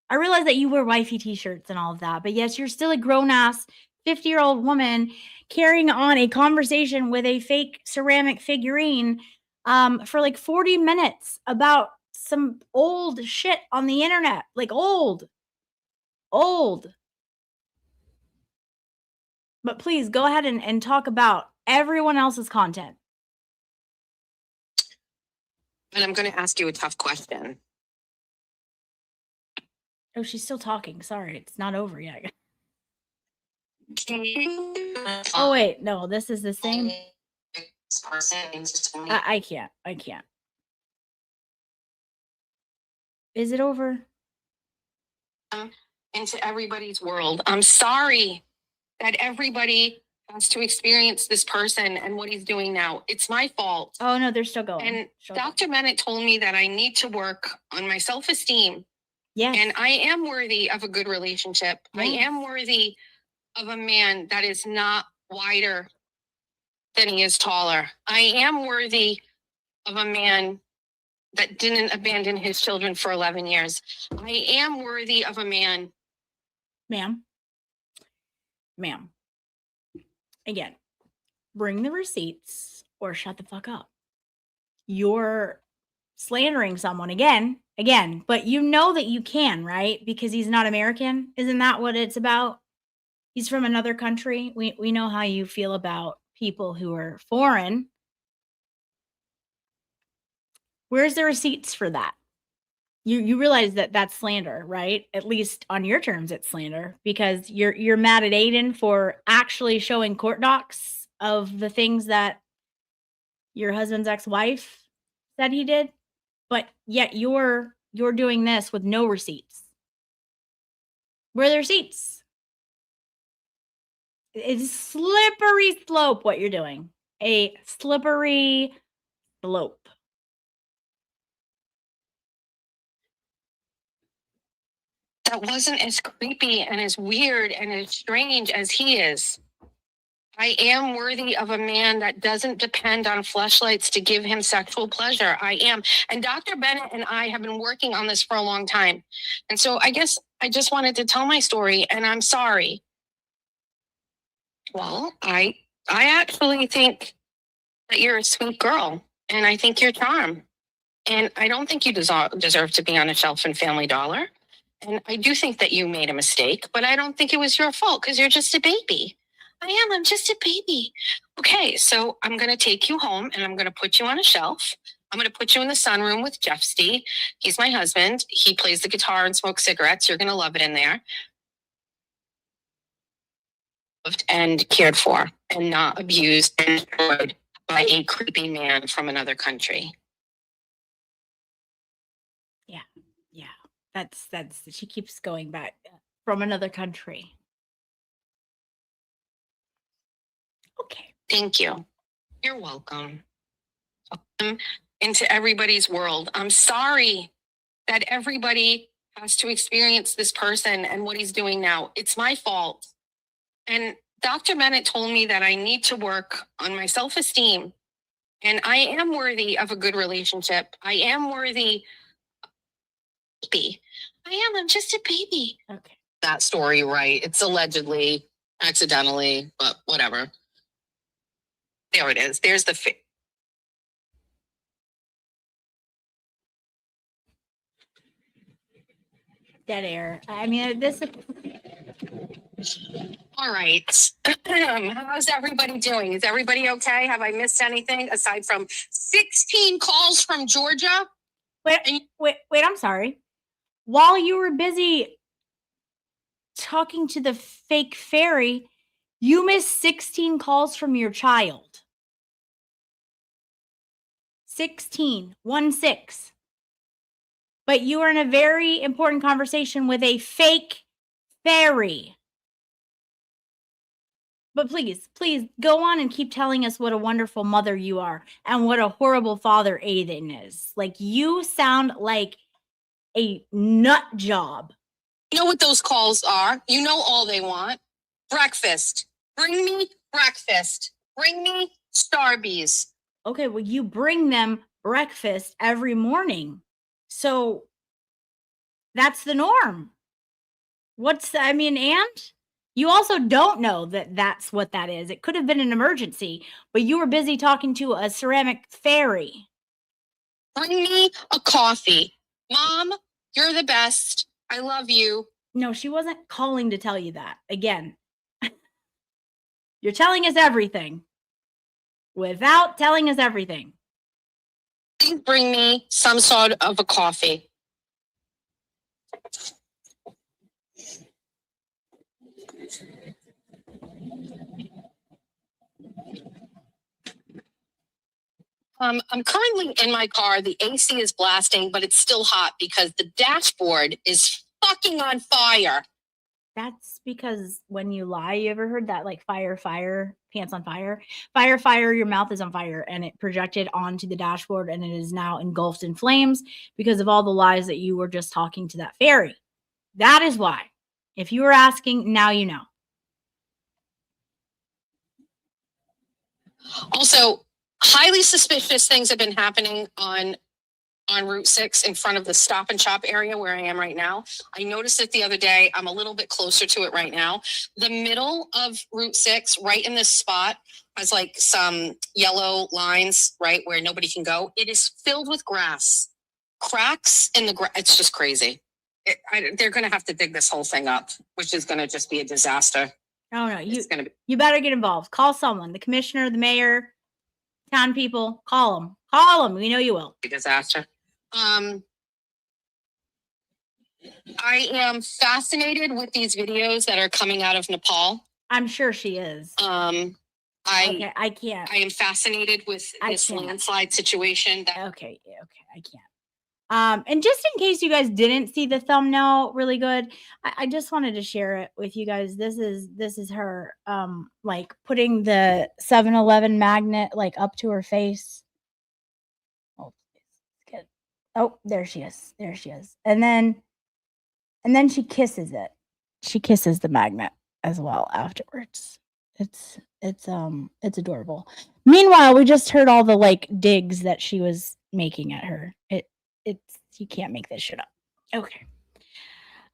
I realize that you wear wifey t-shirts and all of that, but yes, you're still a grown-ass 50-year-old woman carrying on a conversation with a fake ceramic figurine for like 40 minutes about some old shit on the internet. Like old. But please go ahead and talk about everyone else's content. And I'm going to ask you a tough question. Oh, she's still talking. Sorry, it's not over yet. Oh wait, no, this is the same. I can't. I can't. Is it over? Into everybody's world. I'm sorry that everybody has to experience this person and what he's doing now. It's my fault. Oh no, they're still going. And Still going. Dr. Bennett told me that I need to work on my self-esteem. Yes. And I am worthy of a good relationship. I Yes. am worthy of a man that is not wider than he is taller. I am worthy of a man that didn't abandon his children for 11 years. I am worthy of a man. Ma'am. Again, bring the receipts or shut the fuck up. You're slandering someone again, but you know that you can, right? Because he's not American. Isn't that what it's about? He's from another country. We know how you feel about people who are foreign. Where's the receipts for that? You realize that that's slander, right? At least on your terms, it's slander because you're mad at Aiden for actually showing court docs of the things that your husband's ex-wife said he did, but yet you're doing this with no receipts. Where are the receipts? It's slippery slope what you're doing. A slippery slope. That wasn't as creepy and as weird and as strange as he is. I am worthy of a man that doesn't depend on fleshlights to give him sexual pleasure. I am. And Dr. Bennett and I have been working on this for a long time. And so I guess I just wanted to tell my story, and I'm sorry. Well, I actually think that you're a sweet girl, and I think you're charming. And I don't think you deserve to be on a shelf in Family Dollar. And I do think that you made a mistake, but I don't think it was your fault because you're just a baby. I'm just a baby. Okay, so I'm going to take you home and I'm going to put you on a shelf. I'm going to put you in the sunroom with Jeff Stee. He's my husband. He plays the guitar and smokes cigarettes. You're going to love it in there. Loved and cared for and not abused and destroyed by a creepy man from another country. Yeah. That's she keeps going back from another country. Okay. Thank you. You're welcome. Welcome into everybody's world. I'm sorry that everybody has to experience this person and what he's doing now. It's my fault. And Dr. Bennett told me that I need to work on my self-esteem. And I am worthy of a good relationship. I am worthy. I'm just a baby. Okay. That story, right? It's allegedly, accidentally, but whatever. There it is. There's the Dead air. I mean, this. All right. How's everybody doing? Is everybody okay? Have I missed anything aside from 16 calls from Georgia? Wait, I'm sorry. While you were busy talking to the fake fairy, you missed 16 calls from your child. 16. 1-6. But you were in a very important conversation with a fake fairy. But please go on and keep telling us what a wonderful mother you are and what a horrible father Aiden is. Like, you sound like a nut job. You know what those calls are? You know all they want. Breakfast. Bring me breakfast. Bring me Starbies. Okay, well, you bring them breakfast every morning. So that's the norm. And you also don't know that that's what that is. It could have been an emergency, but you were busy talking to a ceramic fairy. Bring me a coffee. Mom, you're the best. I love you. No, she wasn't calling to tell you that. Again, you're telling us everything without telling us everything. Please bring me some sort of a coffee. I'm currently in my car. The AC is blasting, but it's still hot because the dashboard is fucking on fire. That's because when you lie, you ever heard that like fire, pants on fire? Fire, your mouth is on fire, and it projected onto the dashboard and it is now engulfed in flames because of all the lies that you were just talking to that fairy. That is why. If you were asking, now you know. Also, highly suspicious things have been happening on Route 6 in front of the Stop and Shop area where I am right now. I noticed it the other day. I'm a little bit closer to it right now. The middle of Route 6, right in this spot, has like some yellow lines, right, where nobody can go. It is filled with grass. Cracks in the grass. It's just crazy. They're going to have to dig this whole thing up, which is going to just be a disaster. Oh no, you better get involved. Call someone, the commissioner, the mayor, town people. Call them. Call them. We know you will. Disaster. I am fascinated with these videos that are coming out of Nepal. I'm sure she is. I can't. I am fascinated with this landslide situation. Okay, I can't. And just in case you guys didn't see the thumbnail really good, I just wanted to share it with you guys. This is her like putting the 7-Eleven magnet like up to her face. Oh, good. Oh, there she is. And then she kisses it. She kisses the magnet as well afterwards. It's adorable. Meanwhile, we just heard all the like digs that she was making at her. You can't make this shit up. Okay.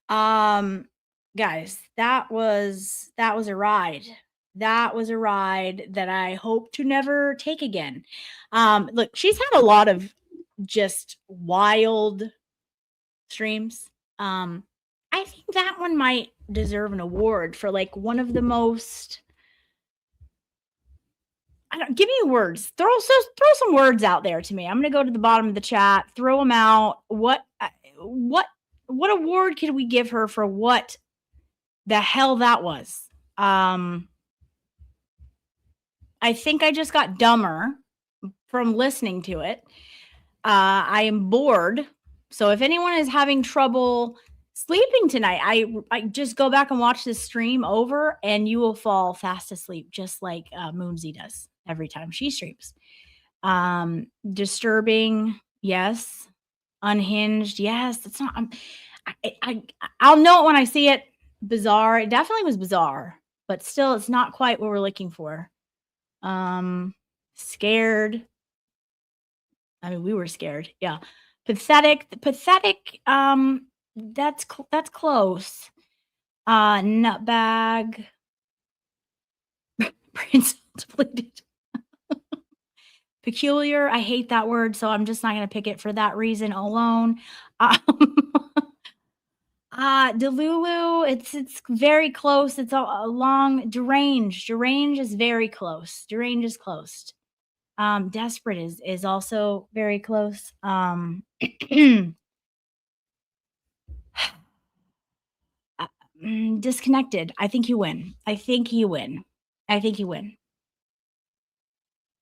Guys, that was a ride. That was a ride that I hope to never take again. Look, she's had a lot of just wild streams. I think that one might deserve an award for like one of the most. Give me words. Throw some words out there to me. I'm gonna go to the bottom of the chat. Throw them out. What award could we give her for what the hell that was? I think I just got dumber from listening to it. I am bored. So if anyone is having trouble sleeping tonight, I just go back and watch this stream over and you will fall fast asleep, just like Moonsy does every time she streams. Disturbing, yes. Unhinged, yes. It's not. I'll know it when I see it. Bizarre. It definitely was bizarre, but still, it's not quite what we're looking for. Scared. I mean, we were scared. Yeah. Pathetic. That's close. Nutbag. Brain depleted. Peculiar. I hate that word, so I'm just not going to pick it for that reason alone. Delulu. It's very close. It's a long. Deranged. Deranged is very close. Deranged is close. Desperate is also very close. Disconnected. I think you win.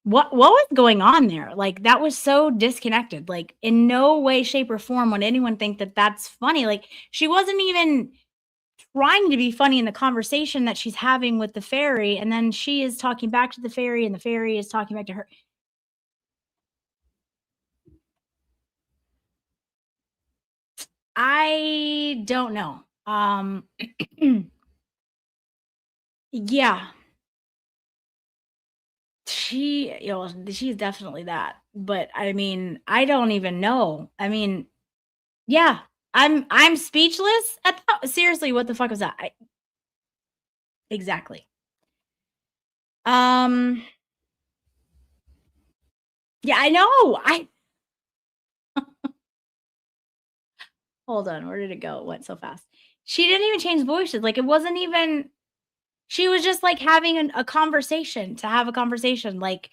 What was going on there? Like, that was so disconnected. Like, in no way, shape, or form would anyone think that that's funny. Like, she wasn't even trying to be funny in the conversation that she's having with the fairy, and then she is talking back to the fairy, and the fairy is talking back to her. I don't know. Yeah. She's definitely that. But I mean, I don't even know. I mean, yeah, I'm speechless at that. Seriously, what the fuck was that? Exactly. Yeah, I know. Hold on, where did it go? It went so fast. She didn't even change voices. Like, it wasn't even. She was just like having a conversation to have a conversation. Like,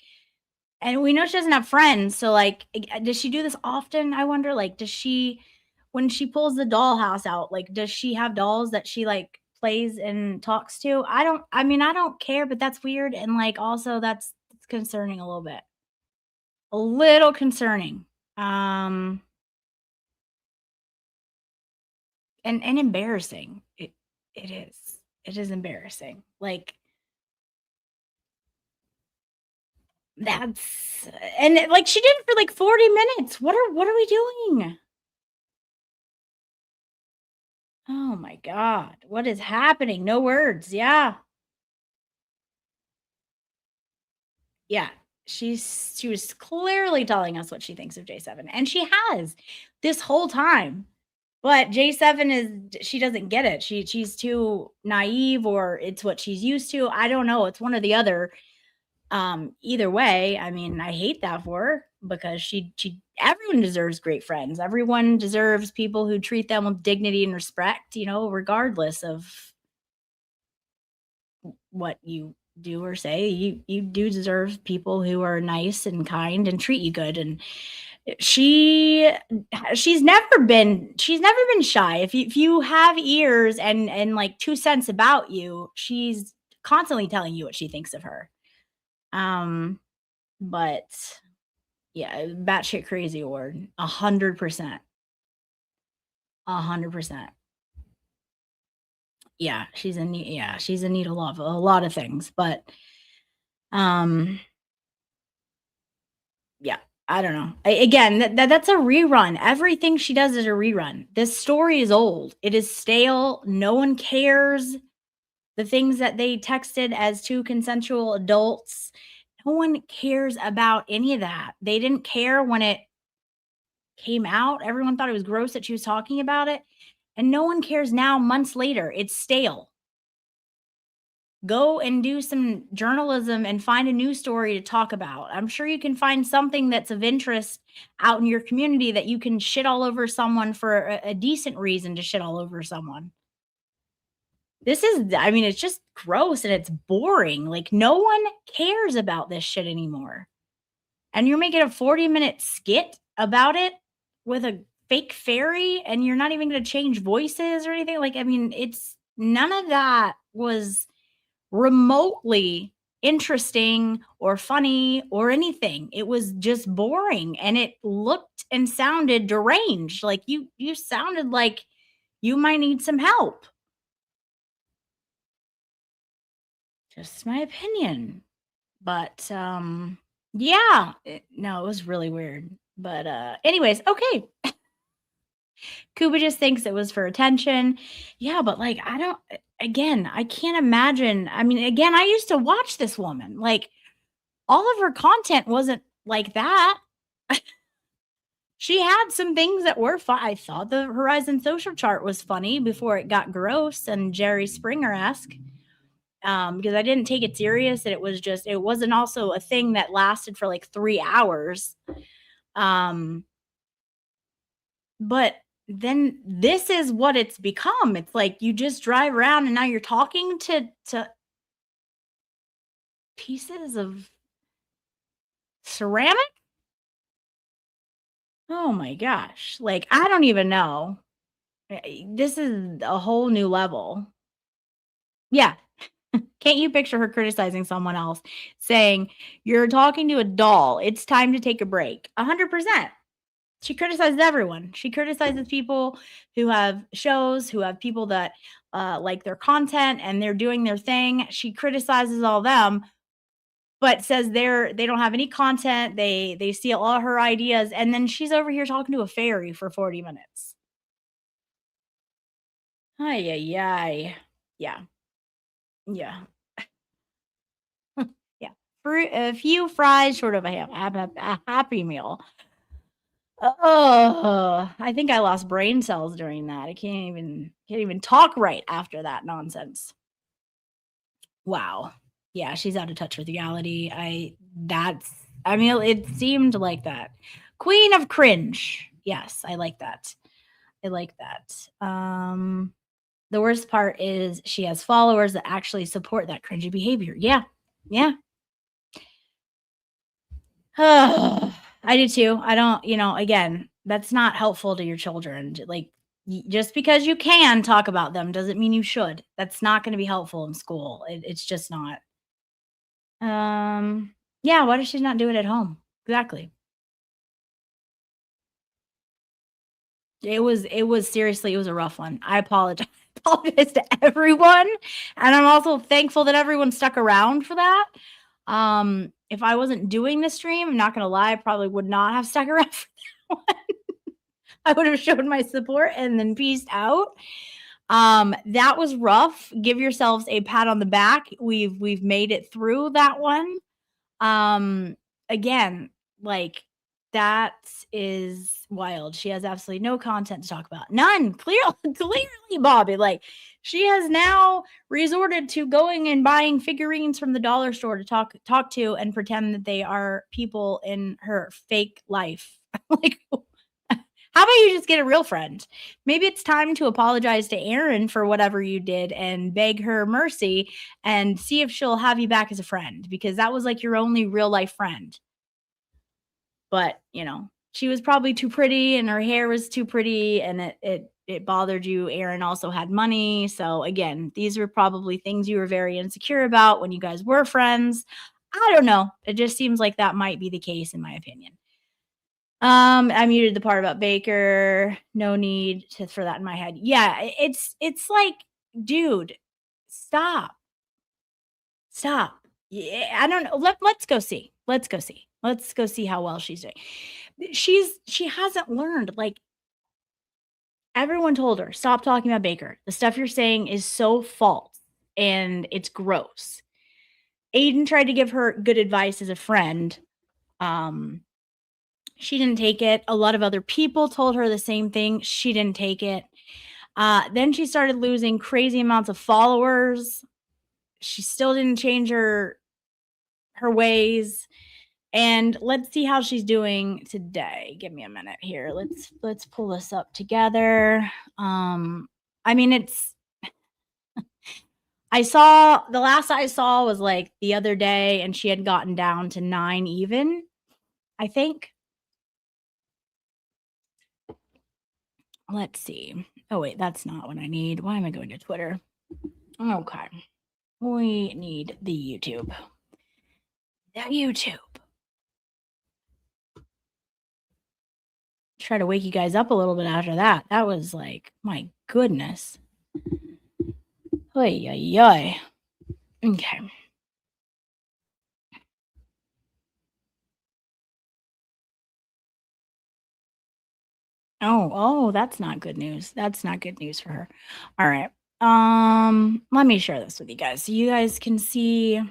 and we know she doesn't have friends. So, like, does she do this often? I wonder. Like, does she, when she pulls the dollhouse out, like, does she have dolls that she like plays and talks to? I don't care, but that's weird. And like, also, that's concerning a little bit. a little concerning. And embarrassing. It is. It is embarrassing. Like that's and like she did it for like 40 minutes. What are we doing? Oh my god. What is happening? No words. Yeah. Yeah. She was clearly telling us what she thinks of J7 and she has this whole time. But J7 is she doesn't get it. She's too naive or it's what she's used to. I don't know. It's one or the other. Either way, I mean, I hate that for her because she everyone deserves great friends. Everyone deserves people who treat them with dignity and respect, regardless of what you do or say. You do deserve people who are nice and kind and treat you good. And she she's never been shy. If you have ears and like 2 cents about you, she's constantly telling you what she thinks of her. Um, but yeah, batshit crazy award, 100%, 100%. Yeah, she's in need. Yeah, she's in need of love, a lot of things, but um, yeah, I don't know. Again, that's a rerun. Everything she does is a rerun. This story is old. It is stale. No one cares. The things that they texted as two consensual adults, no one cares about any of that. They didn't care when it came out. Everyone thought it was gross that she was talking about it. And no one cares now, months later. It's stale. Go and do some journalism and find a new story to talk about. I'm sure you can find something that's of interest out in your community that you can shit all over someone for a decent reason to shit all over someone. I mean, it's just gross and it's boring. Like, no one cares about this shit anymore. And you're making a 40-minute skit about it with a fake fairy and you're not even going to change voices or anything. Like, I mean, it's none of that was remotely interesting or funny or anything. It was just boring and it looked and sounded deranged. Like you sounded like you might need some help. Just my opinion. But yeah, no, it was really weird. But anyways, okay. Kuba just thinks it was for attention. Yeah, but like I can't imagine. I mean, again, I used to watch this woman. Like all of her content wasn't like that. She had some things that were fun. I thought the Horizon Social Chart was funny before it got gross and Jerry Springer-esque. Because I didn't take it serious and it wasn't also a thing that lasted for like 3 hours. But then this is what it's become. It's like you just drive around and now you're talking to pieces of ceramic. Oh my gosh. Like, I don't even know. This is a whole new level. Yeah. Can't you picture her criticizing someone else saying, "You're talking to a doll. It's time to take a break." 100%. She criticizes everyone. She criticizes people who have shows, who have people that like their content and they're doing their thing. She criticizes all them, but says they don't have any content. They steal all her ideas, and then she's over here talking to a fairy for 40 minutes. Ay ay ay. Yeah. Yeah. Yeah. A few fries, short of a happy meal. Oh, I think I lost brain cells during that. I can't even talk right after that nonsense. Wow. Yeah, she's out of touch with reality. I mean, it seemed like that. Queen of cringe. Yes, I like that. I like that. The worst part is she has followers that actually support that cringy behavior. Yeah. Yeah. I do too. I don't, again, that's not helpful to your children. Like, just because you can talk about them doesn't mean you should. That's not going to be helpful in school. It's just not. Yeah. Why does she not do it at home? Exactly. It was seriously, it was a rough one. I apologize to everyone, and I'm also thankful that everyone stuck around for that. If I wasn't doing the stream, I'm not gonna lie, I probably would not have stuck around for that one. I would have showed my support and then peaced out. That was rough. Give yourselves a pat on the back. We've made it through that one. Again, like, that is wild. She has absolutely no content to talk about. None. Clearly, Bobby. Like, she has now resorted to going and buying figurines from the dollar store to talk to and pretend that they are people in her fake life. Like, how about you just get a real friend? Maybe it's time to apologize to Erin for whatever you did and beg her mercy and see if she'll have you back as a friend, because that was like your only real life friend. But, you know, she was probably too pretty and her hair was too pretty and it bothered you. Erin also had money. So again, these were probably things you were very insecure about when you guys were friends. I don't know. It just seems like that might be the case in my opinion. I muted the part about Baker. No need for that in my head. Yeah, it's like, dude, stop. Yeah, I don't know. Let's go see. Let's go see how well she's doing. She hasn't learned. Like, everyone told her, stop talking about Baker. The stuff you're saying is so false and it's gross. Aiden tried to give her good advice as a friend. She didn't take it. A lot of other people told her the same thing. She didn't take it. Then she started losing crazy amounts of followers. She still didn't change her ways. And let's see how she's doing today. Give me a minute here. Let's pull this up together. I mean, it's the last I saw was like the other day, and she had gotten down to 9 even, I think. Let's see. Oh, wait, that's not what I need. Why am I going to Twitter? Okay. We need the YouTube. Try to wake you guys up a little bit after that. That was like, my goodness. Oy, oy, oy. Okay. Oh, that's not good news. That's not good news for her. All right. Let me share this with you guys so you guys can see.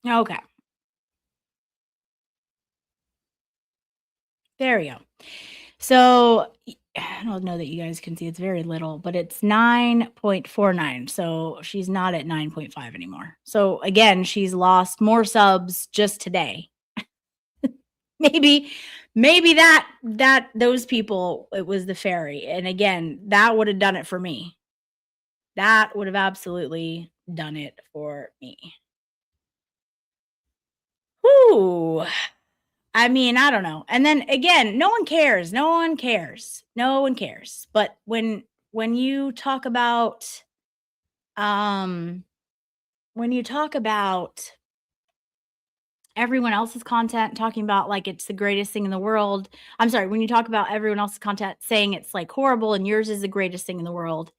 Okay. There we go. So I don't know that you guys can see, it's very little, but it's 9.49. So she's not at 9.5 anymore. So again, she's lost more subs just today. maybe that those people, it was the fairy. And again, that would have done it for me. That would have absolutely done it for me. Whoo. I mean, I don't know. And then again, no one cares. But when you talk about everyone else's content, talking about like it's the greatest thing in the world. I'm sorry, when you talk about everyone else's content saying it's like horrible and yours is the greatest thing in the world,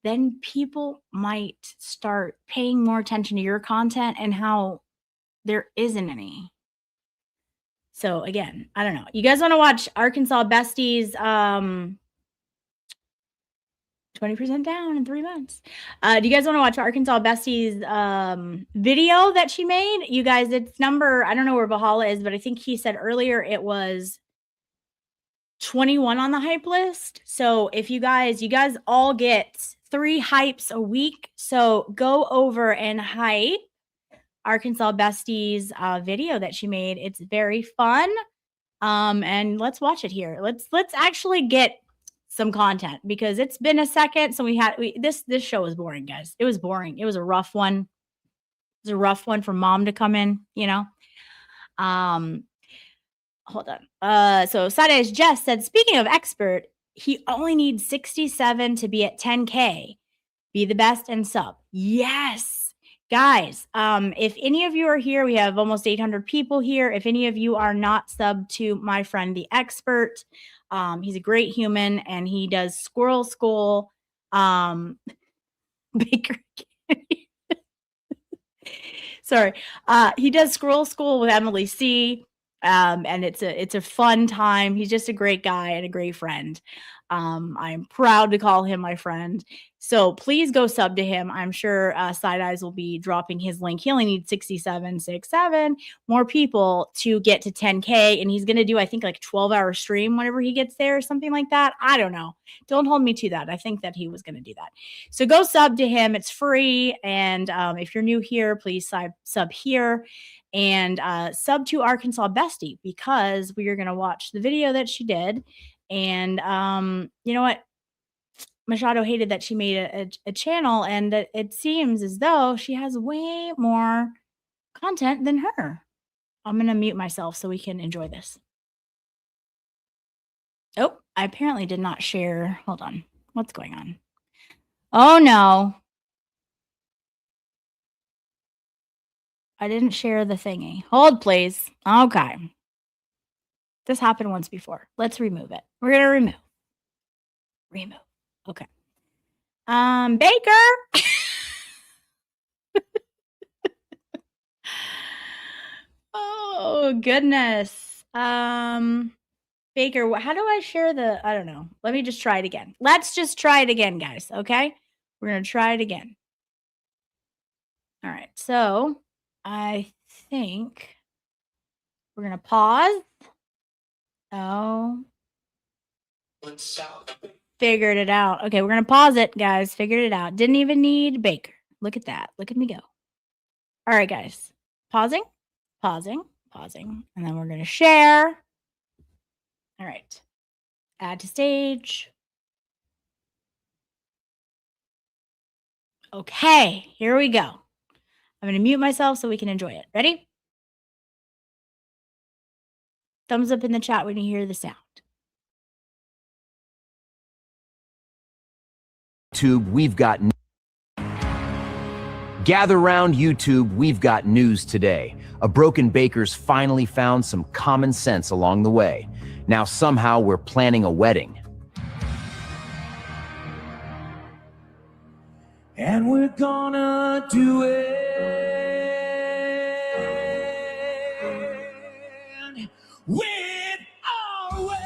then people might start paying more attention to your content and how there isn't any. So again, I don't know. You guys want to watch Arkansas Besties 20% down in 3 months. Do you guys want to watch Arkansas Bestie's video that she made? You guys, it's number, I don't know where Bahala is, but I think he said earlier it was 21 on the hype list. So if you guys all get 3 hypes a week. So go over and hype Arkansas Bestie's video that she made. It's very fun. And let's watch it here. Let's actually get some content because it's been a second. So this show was boring, guys. It was boring. It was a rough one. It was a rough one for mom to come in, you know. Hold on. So Sadeh's Jess said, speaking of expert, he only needs 67 to be at 10K. Be the best and sub. Yes. Guys, if any of you are here, we have almost 800 people here. If any of you are not subbed to my friend, the expert, he's a great human and he does Squirrel School, Baker. Sorry. He does Squirrel School with Emily C. And it's a fun time. He's just a great guy and a great friend. I'm proud to call him my friend. So please go sub to him. I'm sure Side Eyes will be dropping his link. He only needs 67 more people to get to 10K. And he's going to do, I think, like 12-hour stream whenever he gets there or something like that. I don't know. Don't hold me to that. I think that he was going to do that. So go sub to him. It's free. And if you're new here, please sub here. And sub to Arkansas Bestie because we are going to watch the video that she did. And you know what? Machado hated that she made a channel, and it seems as though she has way more content than her. I'm going to mute myself so we can enjoy this. Oh, I apparently did not share. Hold on. What's going on? Oh, no. I didn't share the thingy. Hold, please. Okay. This happened once before. Let's remove it. We're going to remove. Okay. Baker. Oh, goodness. Baker, how do I share the, I don't know. Let me just try it again. Let's just try it again, guys. Okay. We're going to try it again. All right. So I think we're going to pause. Oh. Figured it out. Okay, we're going to pause it, guys. Figured it out. Didn't even need Baker. Look at that. Look at me go. All right, guys. Pausing. And then we're going to share. All right. Add to stage. Okay, here we go. I'm going to mute myself so we can enjoy it. Ready? Thumbs up in the chat when you hear the sound. YouTube, we've got Gather round YouTube, we've got news today. A broken baker's finally found some common sense along the way. Now somehow we're planning a wedding. And we're gonna do it with our way.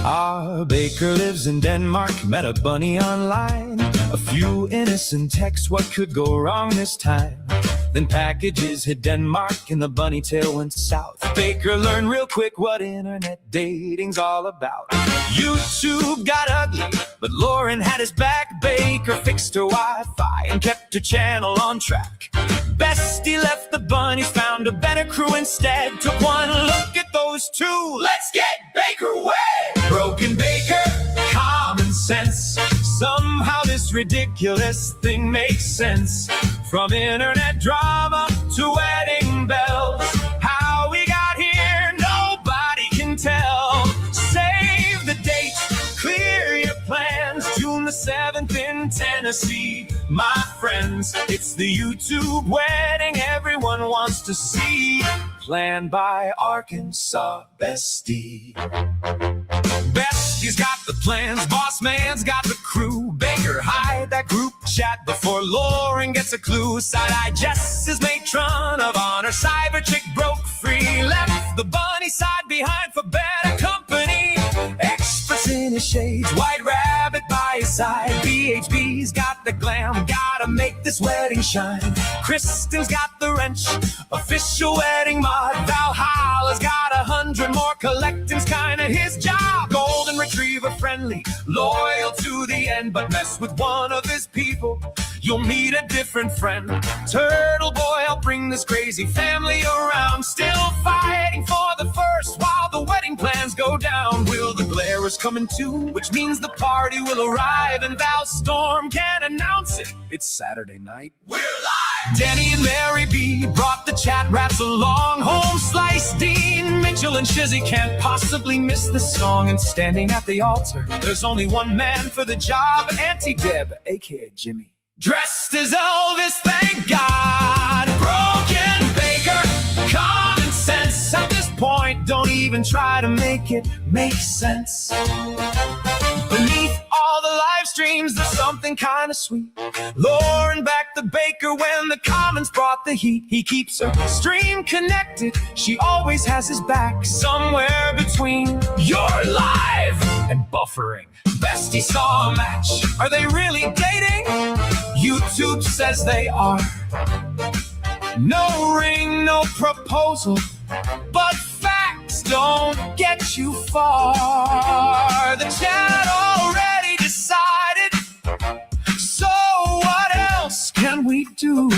Our baker lives in Denmark, met a bunny online. A few innocent texts, what could go wrong this time? Then packages hit Denmark and the bunny tail went south. Baker learned real quick what internet dating's all about. YouTube got ugly, but Lauren had his back. Baker fixed her Wi-Fi and kept her channel on track. Bestie left the bunnies, found a better crew instead. Took one look at those two, let's get Baker wed. Broken Baker, common sense. Somehow this ridiculous thing makes sense. From internet drama to wedding bells, how we got here, nobody can tell. Save the date, clear your plans. June the 7th in Tennessee, my friends. It's the YouTube wedding everyone wants to see. Planned by Arkansas Bestie. Bestie's got the plans, boss man's got the crew. Baker, hide that group chat before Lauren gets a clue. Side-eye Jess is matron of honor. Cyber chick broke free, left the bunny side behind for better company. Experts in his shades, white rabbit by his side. BHB's got the glam, gotta make this wedding shine. Kristen's got the wrench, official wedding mod. Valhalla's got 100 more, collecting's kinda his job. Golden retriever friendly, loyal to the end, but mess with one of his people, you'll meet a different friend. Turtle boy, I'll bring this crazy family around. Still fighting for the first while the wedding plans go down. Will the Glare is coming too, which means the party will arrive, and Val Storm can announce it. It's Saturday night. We're live! Danny and Mary B brought the chat rats along. Home Slice, Dean, Mitchell, and Shizzy can't possibly miss the song. And standing at the altar, there's only one man for the job, Auntie Deb, aka Jimmy. Dressed as Elvis, thank God. Broken baker, common sense. At this point, don't even try to make it make sense. Beneath all the live streams, there's something kind of sweet. Lauren back the baker when the comments brought the heat. He keeps her stream connected. She always has his back. Somewhere between you're live and buffering, Bestie saw a match. Are they really dating? YouTube says they are. No ring, no proposal, but facts don't get you far. The chat already decided, so what else can we do?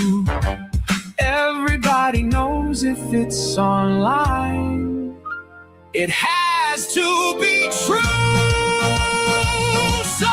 Everybody knows if it's online, it has to be true. So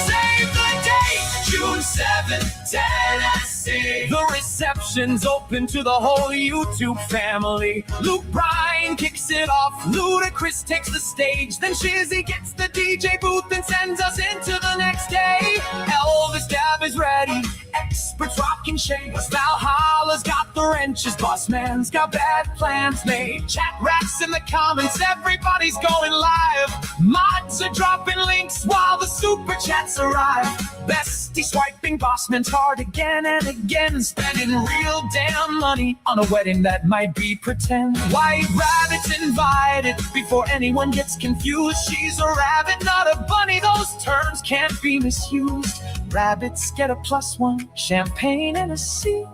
save the date, June 7th, Tennessee. The reception's open to the whole YouTube family. Luke Bryan kicks it off, Ludacris takes the stage, then Shizzy gets the DJ booth and sends us into the next day. Elvis Dab is ready, experts rocking shades. Valhalla's got the wrenches, Boss Man's got bad plans made. Chat rats in the comments, everybody's going live. Mods are dropping links while the super chats arrive. Bestie swiping Boss Man's hard again and again, spending real damn money on a wedding that might be pretend. White Rabbit's invited before anyone gets confused. She's a rabbit, not a bunny, those terms can't be misused. Rabbits get a +1, champagne and a seat.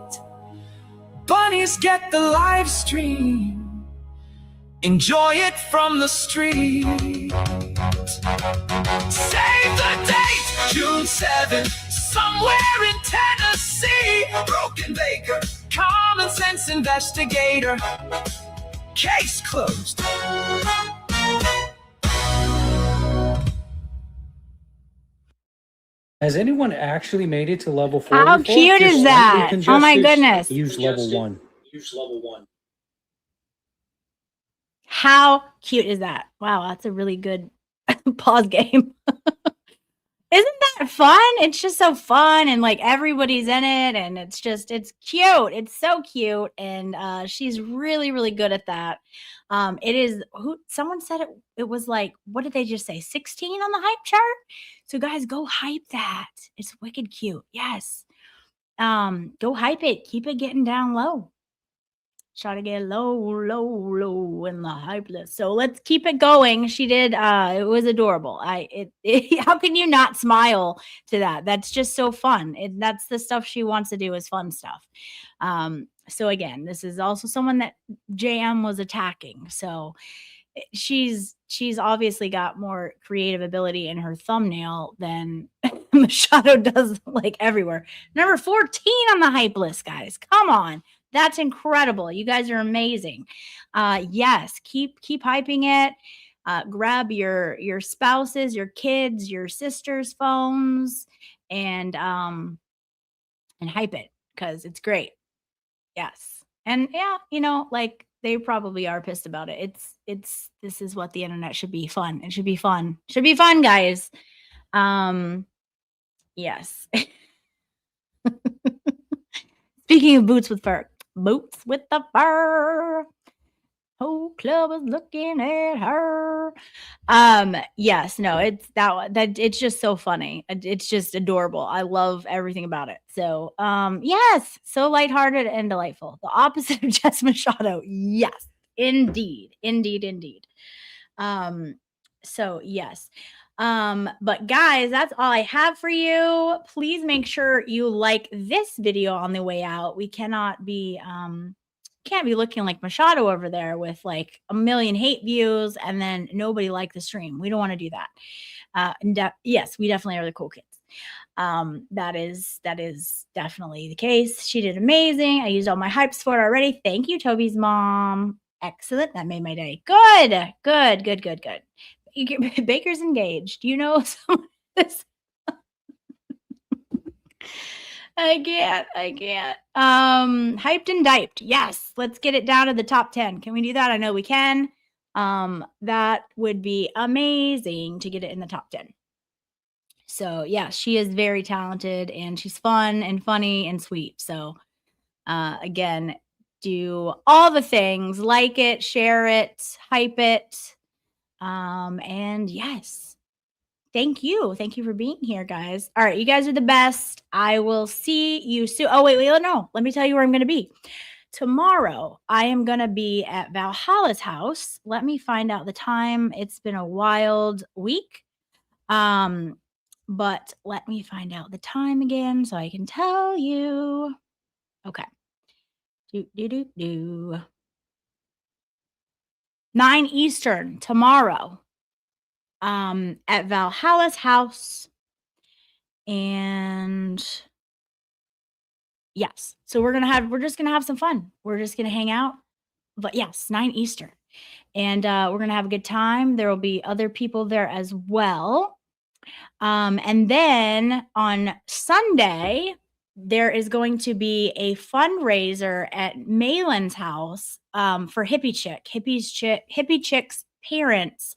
Bunnies get the live stream, enjoy it from the street. Save the date, June 7th, somewhere in Tennessee. Broken baker, common sense investigator, case closed. Has anyone actually made it to level 4? How before? cute Just is slightly that? Oh my congested, goodness. Use level 1. How cute is that? Wow, that's a really good pause game. Isn't that fun? It's just so fun, and like everybody's in it, and it's cute. It's so cute, and she's really, really good at that. It is someone said it was like, what did they just say? 16 on the hype chart. So guys, go hype that. It's wicked cute. Yes. Go hype it. Keep it getting down low. Try to get low in the hype list. So let's keep it going. She did. It was adorable. How can you not smile to that? That's just so fun. That's the stuff she wants to do is fun stuff. So again, this is also someone that JM was attacking. So she's obviously got more creative ability in her thumbnail than Machado does, like everywhere. Number 14 on the hype list, guys. Come on. That's incredible. You guys are amazing. Yes, keep hyping it. Grab your spouses, your kids, your sisters' phones, and hype it because it's great. Yes. And yeah, like they probably are pissed about it. This is what the internet should be. Fun. It should be fun. Should be fun, guys. Yes. Speaking of boots with fur. Boots with the fur. Whole club is looking at her. Yes, no, it's that it's just so funny. It's just adorable. I love everything about it. So yes, so lighthearted and delightful. The opposite of Jess Machado. Yes, indeed. So yes. But guys, that's all I have for you. Please make sure you like this video on the way out. We can't be looking like Machado over there with like 1 million hate views and then nobody liked the stream. We don't want to do that. Yes, we definitely are the cool kids. That is definitely the case. She did amazing. I used all my hypes for it already. Thank you, Toby's mom. Excellent. That made my day. Good. Baker's engaged. You know some this. I can't. Hyped and diped. Yes. Let's get it down to the top 10. Can we do that? I know we can. That would be amazing to get it in the top 10. So yeah, she is very talented and she's fun and funny and sweet. So again, do all the things, like it, share it, hype it. And yes, thank you. Thank you for being here, guys. All right, you guys are the best. I will see you soon. Oh, wait, no. Let me tell you where I'm going to be. Tomorrow, I am going to be at Valhalla's house. Let me find out the time. It's been a wild week. But let me find out the time again so I can tell you. Okay. 9 Eastern tomorrow. At Valhalla's house. And yes, so we're just gonna have some fun. We're just gonna hang out. But yes, 9 Eastern. And we're gonna have a good time. There will be other people there as well. And then on Sunday, there is going to be a fundraiser at Malin's house for Hippie Chick. Hippie Chick's parents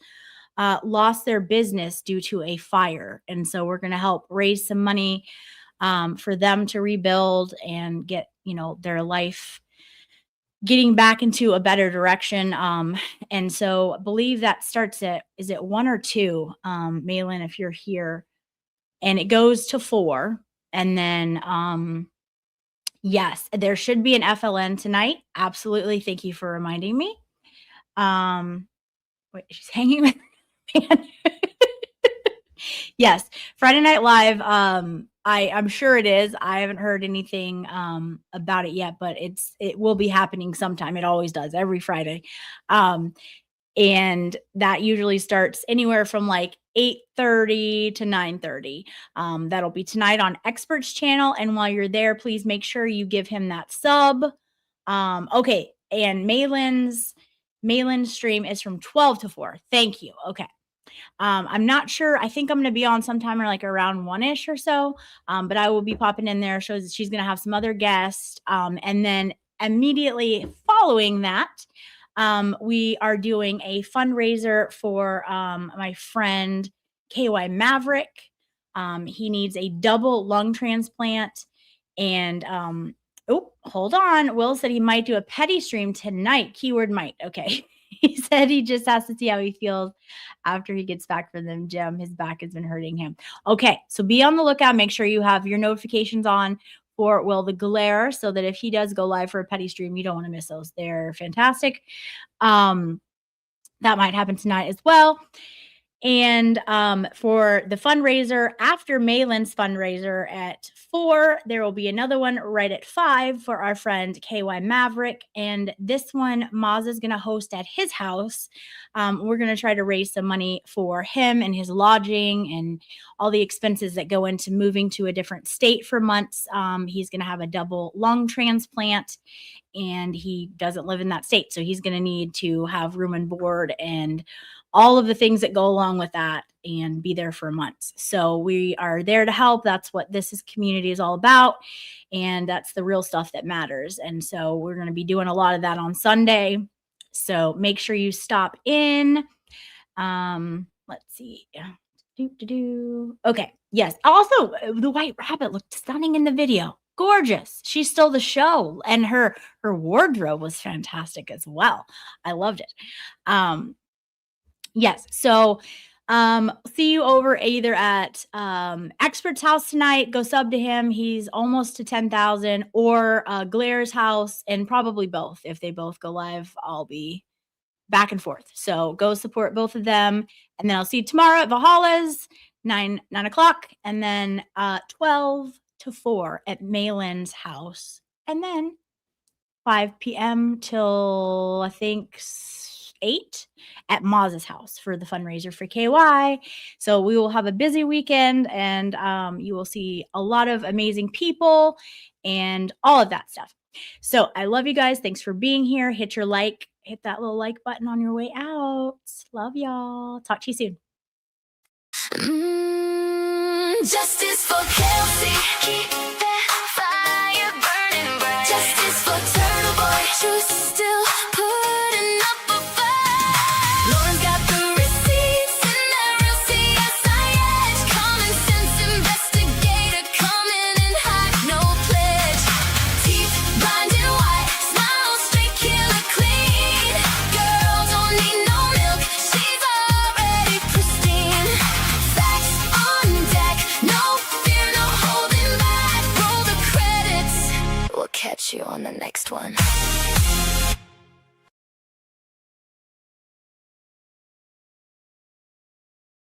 lost their business due to a fire. And so we're going to help raise some money for them to rebuild and get, their life getting back into a better direction. And so I believe that starts is it 1 or 2, Malin, if you're here, and it goes to 4. And then, yes, there should be an FLN tonight. Absolutely. Thank you for reminding me. Wait, she's hanging with me. Yes, Friday Night Live. I'm sure it is. I haven't heard anything about it yet, but it will be happening sometime. It always does every Friday. And that usually starts anywhere from like 8:30 to 9:30. That'll be tonight on Experts Channel. And while you're there, please make sure you give him that sub. Okay. And Malin's stream is from 12 to 4. Thank you. Okay. I'm not sure. I think I'm going to be on sometime or like around 1-ish or so. But I will be popping in there. Shows that she's going to have some other guests. And then immediately following that, we are doing a fundraiser for my friend KY Maverick. He needs a double lung transplant. And oh, hold on. Will said he might do a petty stream tonight. Keyword might. Okay. He said he just has to see how he feels after he gets back from the gym. His back has been hurting him. Okay. So be on the lookout. Make sure you have your notifications on for Will the Glare so that if he does go live for a petty stream, you don't want to miss those. They're fantastic. That might happen tonight as well. And for the fundraiser, after Malin's fundraiser at 4, there will be another one right at 5 for our friend KY Maverick. And this one, Maz is going to host at his house. We're going to try to raise some money for him and his lodging and all the expenses that go into moving to a different state for months. He's going to have a double lung transplant and he doesn't live in that state. So he's going to need to have room and board and all of the things that go along with that and be there for months. So we are there to help. That's what this community is all about. And that's the real stuff that matters. And so we're going to be doing a lot of that on Sunday. So make sure you stop in. Let's see. Okay. Yes. Also, the White Rabbit looked stunning in the video. Gorgeous. She stole the show and her wardrobe was fantastic as well. I loved it. Yes. So see you over either at Expert's house tonight. Go sub to him. He's almost to 10,000 or Glare's house and probably both. If they both go live, I'll be back and forth. So go support both of them. And then I'll see you tomorrow at Valhalla's 9 o'clock and then 12 to 4 at Malin's house. And then 5 p.m. till I think 8 at Maz's house for the fundraiser for KY. So we will have a busy weekend and you will see a lot of amazing people and all of that stuff. So I love you guys. Thanks for being here. Hit that little like button on your way out. Love y'all. Talk to you soon. Justice for Kelsey. Keep that fire burning bright. Justice for Turtle Boy. Truth still putting up a fight. Lauren's got the receipts and that real CSI edge. Common sense next one.